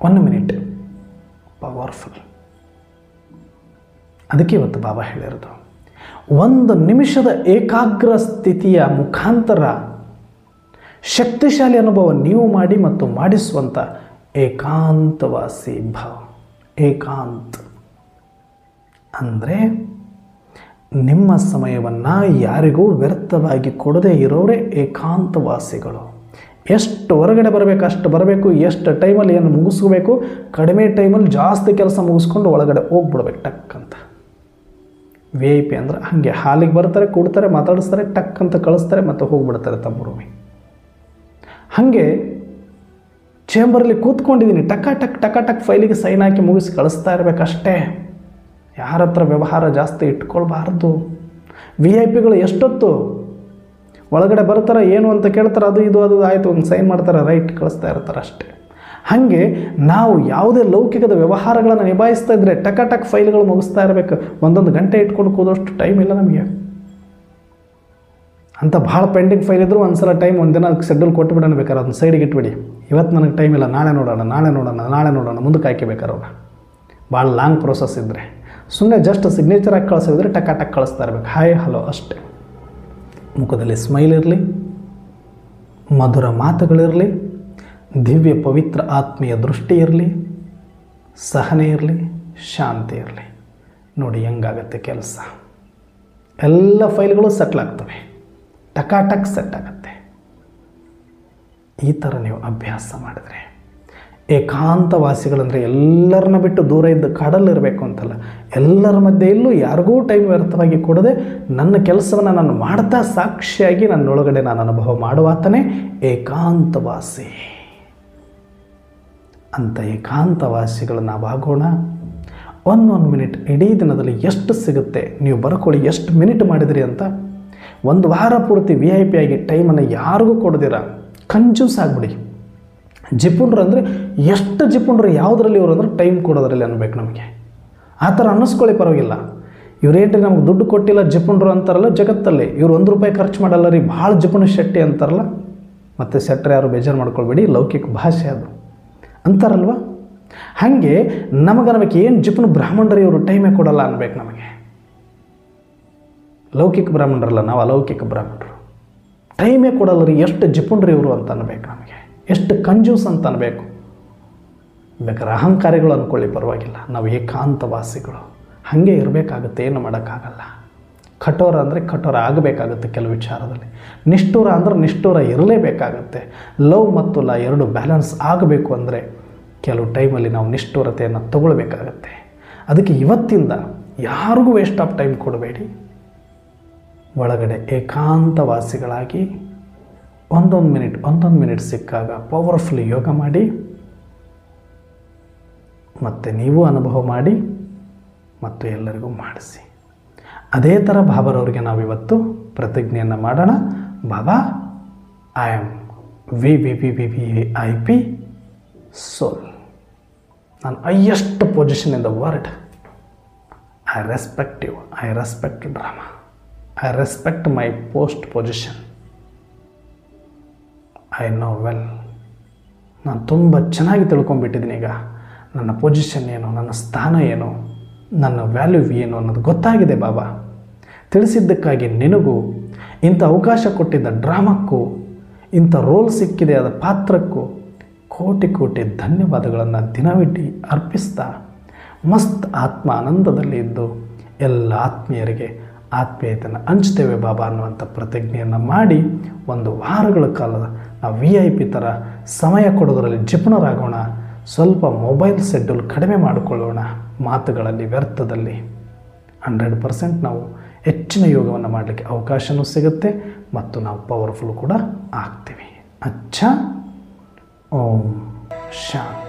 1 ಮಿನಿಟ್ ಪವರ್ಫುಲ್. ಅದಕ್ಕೆ ಇವತ್ತು ಬಾಬಾ ಹೇಳಿರೋದು, 1 ನಿಮಿಷದ ಏಕಾಗ್ರ ಸ್ಥಿತಿಯ ಮುಖಾಂತರ ಶಕ್ತಿಶಾಲಿ ಅನುಭವ ನೀವು ಮಾಡಿ ಮತ್ತು ಮಾಡಿಸುವಂಥ ಏಕಾಂತವಾಸಿ ಭಾವ. ಏಕಾಂತ ಅಂದರೆ ನಿಮ್ಮ ಸಮಯವನ್ನು ಯಾರಿಗೂ ವ್ಯರ್ಥವಾಗಿ ಕೊಡದೇ ಇರೋರೇ ಏಕಾಂತವಾಸಿಗಳು. ಎಷ್ಟು ಹೊರಗಡೆ ಬರಬೇಕು ಅಷ್ಟು ಬರಬೇಕು, ಎಷ್ಟು ಟೈಮಲ್ಲಿ ಏನು ಮುಗಿಸ್ಕೋಬೇಕು, ಕಡಿಮೆ ಟೈಮಲ್ಲಿ ಜಾಸ್ತಿ ಕೆಲಸ ಮುಗಿಸ್ಕೊಂಡು ಒಳಗಡೆ ಹೋಗ್ಬಿಡ್ಬೇಕು ಟಕ್ ಅಂತ. VIP ಅಂದರೆ ಹಾಗೆ, ಹಾಲಿಗೆ ಬರ್ತಾರೆ, ಕೂಡ್ತಾರೆ, ಮಾತಾಡಿಸ್ತಾರೆ, ಟಕ್ ಅಂತ ಕಳಿಸ್ತಾರೆ, ಮತ್ತು ಹೋಗ್ಬಿಡ್ತಾರೆ ತಮ್ಮ ರೂಮಿಗೆ. ಹಾಗೆ ಚೇಂಬರಲ್ಲಿ ಕೂತ್ಕೊಂಡಿದ್ದೀನಿ, ಟಕ ಫೈಲಿಗೆ ಸೈನ್ ಹಾಕಿ ಮುಗಿಸಿ ಕಳಿಸ್ತಾ ಇರಬೇಕಷ್ಟೇ. ಯಾರ ಹತ್ರ ವ್ಯವಹಾರ ಜಾಸ್ತಿ ಇಟ್ಕೊಳ್ಬಾರ್ದು. VIP ಎಷ್ಟೊತ್ತು ಒಳಗಡೆ ಬರ್ತಾರೆ, ಏನು ಅಂತ ಕೇಳ್ತಾರೆ, ಅದು ಇದು ಆಯಿತು, ಒಂದು ಸೈನ್ ಮಾಡ್ತಾರೆ, ರೈಟ್, ಕಳಿಸ್ತಾ ಇರ್ತಾರೆ ಅಷ್ಟೇ. ಹಾಗೆ ನಾವು ಯಾವುದೇ ಲೌಕಿಕದ ವ್ಯವಹಾರಗಳನ್ನು ನಿಭಾಯಿಸ್ತಾ ಇದ್ದರೆ ಟಕ್ ಫೈಲ್ಗಳು ಮುಗಿಸ್ತಾ ಇರಬೇಕು. 1 ಗಂಟೆ ಇಟ್ಕೊಂಡು ಕೂದೋಷ್ಟು ಟೈಮ್ ಇಲ್ಲ ನಮಗೆ. ಅಂತ ಭಾಳ ಪೆಂಡಿಂಗ್ ಫೈಲ್ ಇದ್ದರೂ ಒಂದ್ಸಲ ಟೈಮ್, ಒಂದಿನ ಅದಕ್ಕೆ ಶೆಡ್ಯೂಲ್ ಕೊಟ್ಟು ಬಿಡೋಣ, ಬೇಕಾದ್ರೆ ಅದನ್ನ ಸೈಡಿಗೆ ಇಟ್ಬಿಡಿ. ಇವತ್ತು ನನಗೆ ಟೈಮ್ ಇಲ್ಲ, ನಾಳೆ ನೋಡೋಣ ಮುಂದಕ್ಕೆ ಹಾಕಿಬೇಕಾರೆ ಅವ್ರು ಭಾಳ ಲಾಂಗ್ ಪ್ರೋಸೆಸ್ ಇದ್ದರೆ ಸುಮ್ಮನೆ ಜಸ್ಟ್ ಸಿಗ್ನೇಚರ್ ಹಾಕಿ ಕಳಿಸಿದ್ರೆ ಟಕ್ ಕಳಿಸ್ತಾ ಇರಬೇಕು. ಹಾಯ್ ಹಲೋ ಅಷ್ಟೇ. ಮುಖದಲ್ಲಿ ಸ್ಮೈಲ್ ಇರಲಿ, ಮಧುರ ಮಾತುಗಳಿರಲಿ, ದಿವ್ಯ ಪವಿತ್ರ ಆತ್ಮೀಯ ದೃಷ್ಟಿ ಇರಲಿ, ಸಹನೆ ಇರಲಿ, ಶಾಂತಿ ಇರಲಿ. ನೋಡಿ ಹೆಂಗಾಗತ್ತೆ ಕೆಲಸ. ಎಲ್ಲ ಫೈಲ್ಗಳು ಸೆಟ್ಲ್ ಆಗ್ತವೆ, ಟಕ್ ಸೆಟ್ ಆಗುತ್ತೆ. ಈ ಥರ ನೀವು ಅಭ್ಯಾಸ ಮಾಡಿದರೆ ಏಕಾಂತವಾಸಿಗಳಂದರೆ ಎಲ್ಲರನ್ನ ಬಿಟ್ಟು ದೂರ ಇದ್ದು ಕಾಡಲ್ಲಿರಬೇಕು ಅಂತಲ್ಲ, ಎಲ್ಲರ ಮಧ್ಯೆ ಇಲ್ಲೂ ಯಾರಿಗೂ ಟೈಮ್ ವ್ಯರ್ಥವಾಗಿ ಕೊಡದೆ ನನ್ನ ಕೆಲಸವನ್ನು ನಾನು ಮಾಡ್ತಾ ಸಾಕ್ಷಿಯಾಗಿ ನನ್ನೊಳಗಡೆ ನಾನು ಅನುಭವ ಮಾಡುವಾತನೇ ಏಕಾಂತವಾಸಿ. ಅಂಥ ಏಕಾಂತವಾಸಿಗಳು ನಾವಾಗೋಣ. 1 ಮಿನಿಟ್ ಇಡೀ ದಿನದಲ್ಲಿ ಎಷ್ಟು ಸಿಗುತ್ತೆ ನೀವು ಬರ್ಕೊಳ್ಳಿ, ಎಷ್ಟು ಮಿನಿಟ್ ಮಾಡಿದಿರಿ ಅಂತ. 1 ವಾರ ಪೂರ್ತಿ VIP ಆಗಿ ಟೈಮನ್ನು ಯಾರಿಗೂ ಕೊಡದಿರ ಕಂಜೂಸ್ ಆಗಿಬಿಡಿ. ಜಿಪುಣರು ಅಂದರೆ ಎಷ್ಟು ಜಿಪುಣರು ಯಾವುದರಲ್ಲಿ ಇವರು ಅಂದರೆ ಟೈಮ್ ಕೊಡೋದ್ರಲ್ಲಿ ಅನ್ಬೇಕು ನಮಗೆ. ಆ ಥರ ಅನ್ನಿಸ್ಕೊಳ್ಳಿ, ಪರವಾಗಿಲ್ಲ. ಇವರೇನ್ರಿ ನಮ್ಗೆ ದುಡ್ಡು ಕೊಟ್ಟಿಲ್ಲ ಜಿಪುಣರು ಅಂತಾರಲ್ಲ ಜಗತ್ತಲ್ಲಿ. ಇವ್ರು ₹1 ಖರ್ಚು ಮಾಡಲ್ಲ ರೀ, ಭಾಳ ಜಿಪುಣ ಶೆಟ್ಟಿ ಅಂತಾರಲ್ಲ. ಮತ್ತು ಸೆಟ್ರೆ ಯಾರು ಬೇಜಾರು ಮಾಡ್ಕೊಳ್ಬೇಡಿ, ಲೌಕಿಕ ಭಾಷೆ ಅದು ಅಂತಾರಲ್ವ. ಹಾಗೆ ನಮಗೆ ಏನು ಜಿಪುನ ಬ್ರಾಹ್ಮಣರು ಇವರು ಟೈಮೇ ಕೊಡಲ್ಲ ಅನ್ಬೇಕು. ನಮಗೆ ಲೌಕಿಕ ಬ್ರಾಹ್ಮಣರಲ್ಲ, ನಾವು ಅಲೌಕಿಕ ಬ್ರಾಹ್ಮಣರು. ಟೈಮೇ ಕೊಡಲ್ಲ ರೀ, ಎಷ್ಟು ಜಿಪುಣ್ರಿ ಇವರು ಅಂತ ಅನ್ಬೇಕು. ನಮಗೆ ಎಷ್ಟು ಕಂಜೂಸ್ ಅಂತ ಅನ್ಬೇಕು. ಬೇಕಾದ್ರೆ ಅಹಂಕಾರಿಗಳು ಅಂದ್ಕೊಳ್ಳಿ, ಪರವಾಗಿಲ್ಲ. ನಾವು ಏಕಾಂತವಾಸಿಗಳು, ಹಾಗೆ ಇರಬೇಕಾಗುತ್ತೆ, ಏನು ಮಾಡೋಕ್ಕಾಗಲ್ಲ. ಕಠೋರ ಅಂದರೆ ಕಠೋರ ಆಗಬೇಕಾಗುತ್ತೆ ಕೆಲವು ವಿಚಾರದಲ್ಲಿ. ನಿಷ್ಠೂರ ಅಂದರೆ ನಿಷ್ಠೂರ ಇರಲೇಬೇಕಾಗುತ್ತೆ. ಲವ್ ಮತ್ತು ಲಾ ಎರಡು ಬ್ಯಾಲೆನ್ಸ್ ಆಗಬೇಕು ಅಂದರೆ ಕೆಲವು ಟೈಮಲ್ಲಿ ನಾವು ನಿಷ್ಠೂರತೆಯನ್ನು ತಗೊಳ್ಬೇಕಾಗತ್ತೆ. ಅದಕ್ಕೆ ಇವತ್ತಿಂದ ಯಾರಿಗೂ ವೇಸ್ಟ್ ಆಫ್ ಟೈಮ್ ಕೊಡಬೇಡಿ. ಒಳಗಡೆ ಏಕಾಂತವಾಸಿಗಳಾಗಿ ಒಂದೊಂದು ಮಿನಿಟ್ ಸಿಕ್ಕಾಗ ಪವರ್ಫುಲ್ ಯೋಗ ಮಾಡಿ, ಮತ್ತು ನೀವು ಅನುಭವ ಮಾಡಿ ಮತ್ತು ಎಲ್ಲರಿಗೂ ಮಾಡಿಸಿ. ಅದೇ ಥರ ಬಾಬಾರವ್ರಿಗೆ ನಾವಿವತ್ತು ಪ್ರತಿಜ್ಞೆಯನ್ನು ಮಾಡೋಣ. Baba, I am VIP soul. ನಾನು highest position in the world. I respect you, I respect drama, I respect my post position. I know well. ನಾನು ತುಂಬ ಚೆನ್ನಾಗಿ ತಿಳ್ಕೊಂಬಿಟ್ಟಿದ್ದೀನಿ. ಈಗ ನನ್ನ ಪೊಸಿಷನ್ ಏನು, ನನ್ನ ಸ್ಥಾನ ಏನು, ನನ್ನ ವ್ಯಾಲ್ಯೂ ಏನು ಅನ್ನೋದು ಗೊತ್ತಾಗಿದೆ. ಬಾಬಾ ತಿಳಿಸಿದ್ದಕ್ಕಾಗಿ ನಿನಗೂ, ಇಂಥ ಅವಕಾಶ ಕೊಟ್ಟಿದ್ದ ಡ್ರಾಮಕ್ಕೂ, ಇಂಥ ರೋಲ್ ಸಿಕ್ಕಿದೆ ಆದ ಪಾತ್ರಕ್ಕೂ ಕೋಟಿ ಕೋಟಿ ಧನ್ಯವಾದಗಳನ್ನು ದಿನವಿಡೀ ಅರ್ಪಿಸ್ತಾ ಮಸ್ತ್ ಆತ್ಮ ಆನಂದದಲ್ಲಿ ಇದ್ದು ಎಲ್ಲ ಆತ್ಮೀಯರಿಗೆ ಆತ್ಮೀಯತೆಯನ್ನು ಹಂಚ್ತೇವೆ ಬಾಬಾ ಅನ್ನುವಂಥ ಪ್ರತಿಜ್ಞೆಯನ್ನು ಮಾಡಿ, ಒಂದು ವಾರಗಳ ಕಾಲ ನಾವು VIP ಥರ ಸಮಯ ಕೊಡೋದರಲ್ಲಿ ಜಿಪುಣರಾಗೋಣ. ಸ್ವಲ್ಪ ಮೊಬೈಲ್ ಶೆಡ್ಯೂಲ್ ಕಡಿಮೆ ಮಾಡಿಕೊಳ್ಳೋಣ. ಮಾತುಗಳಲ್ಲಿ ವ್ಯರ್ಥದಲ್ಲಿ 100% ನಾವು ಹೆಚ್ಚಿನ ಯೋಗವನ್ನು ಮಾಡಲಿಕ್ಕೆ ಅವಕಾಶವೂ ಸಿಗುತ್ತೆ ಮತ್ತು ನಾವು ಪವರ್ಫುಲ್ ಕೂಡ ಆಗ್ತೀವಿ. ಅಚ್ಚಾ, ಓಂ ಶಾಂತಿ.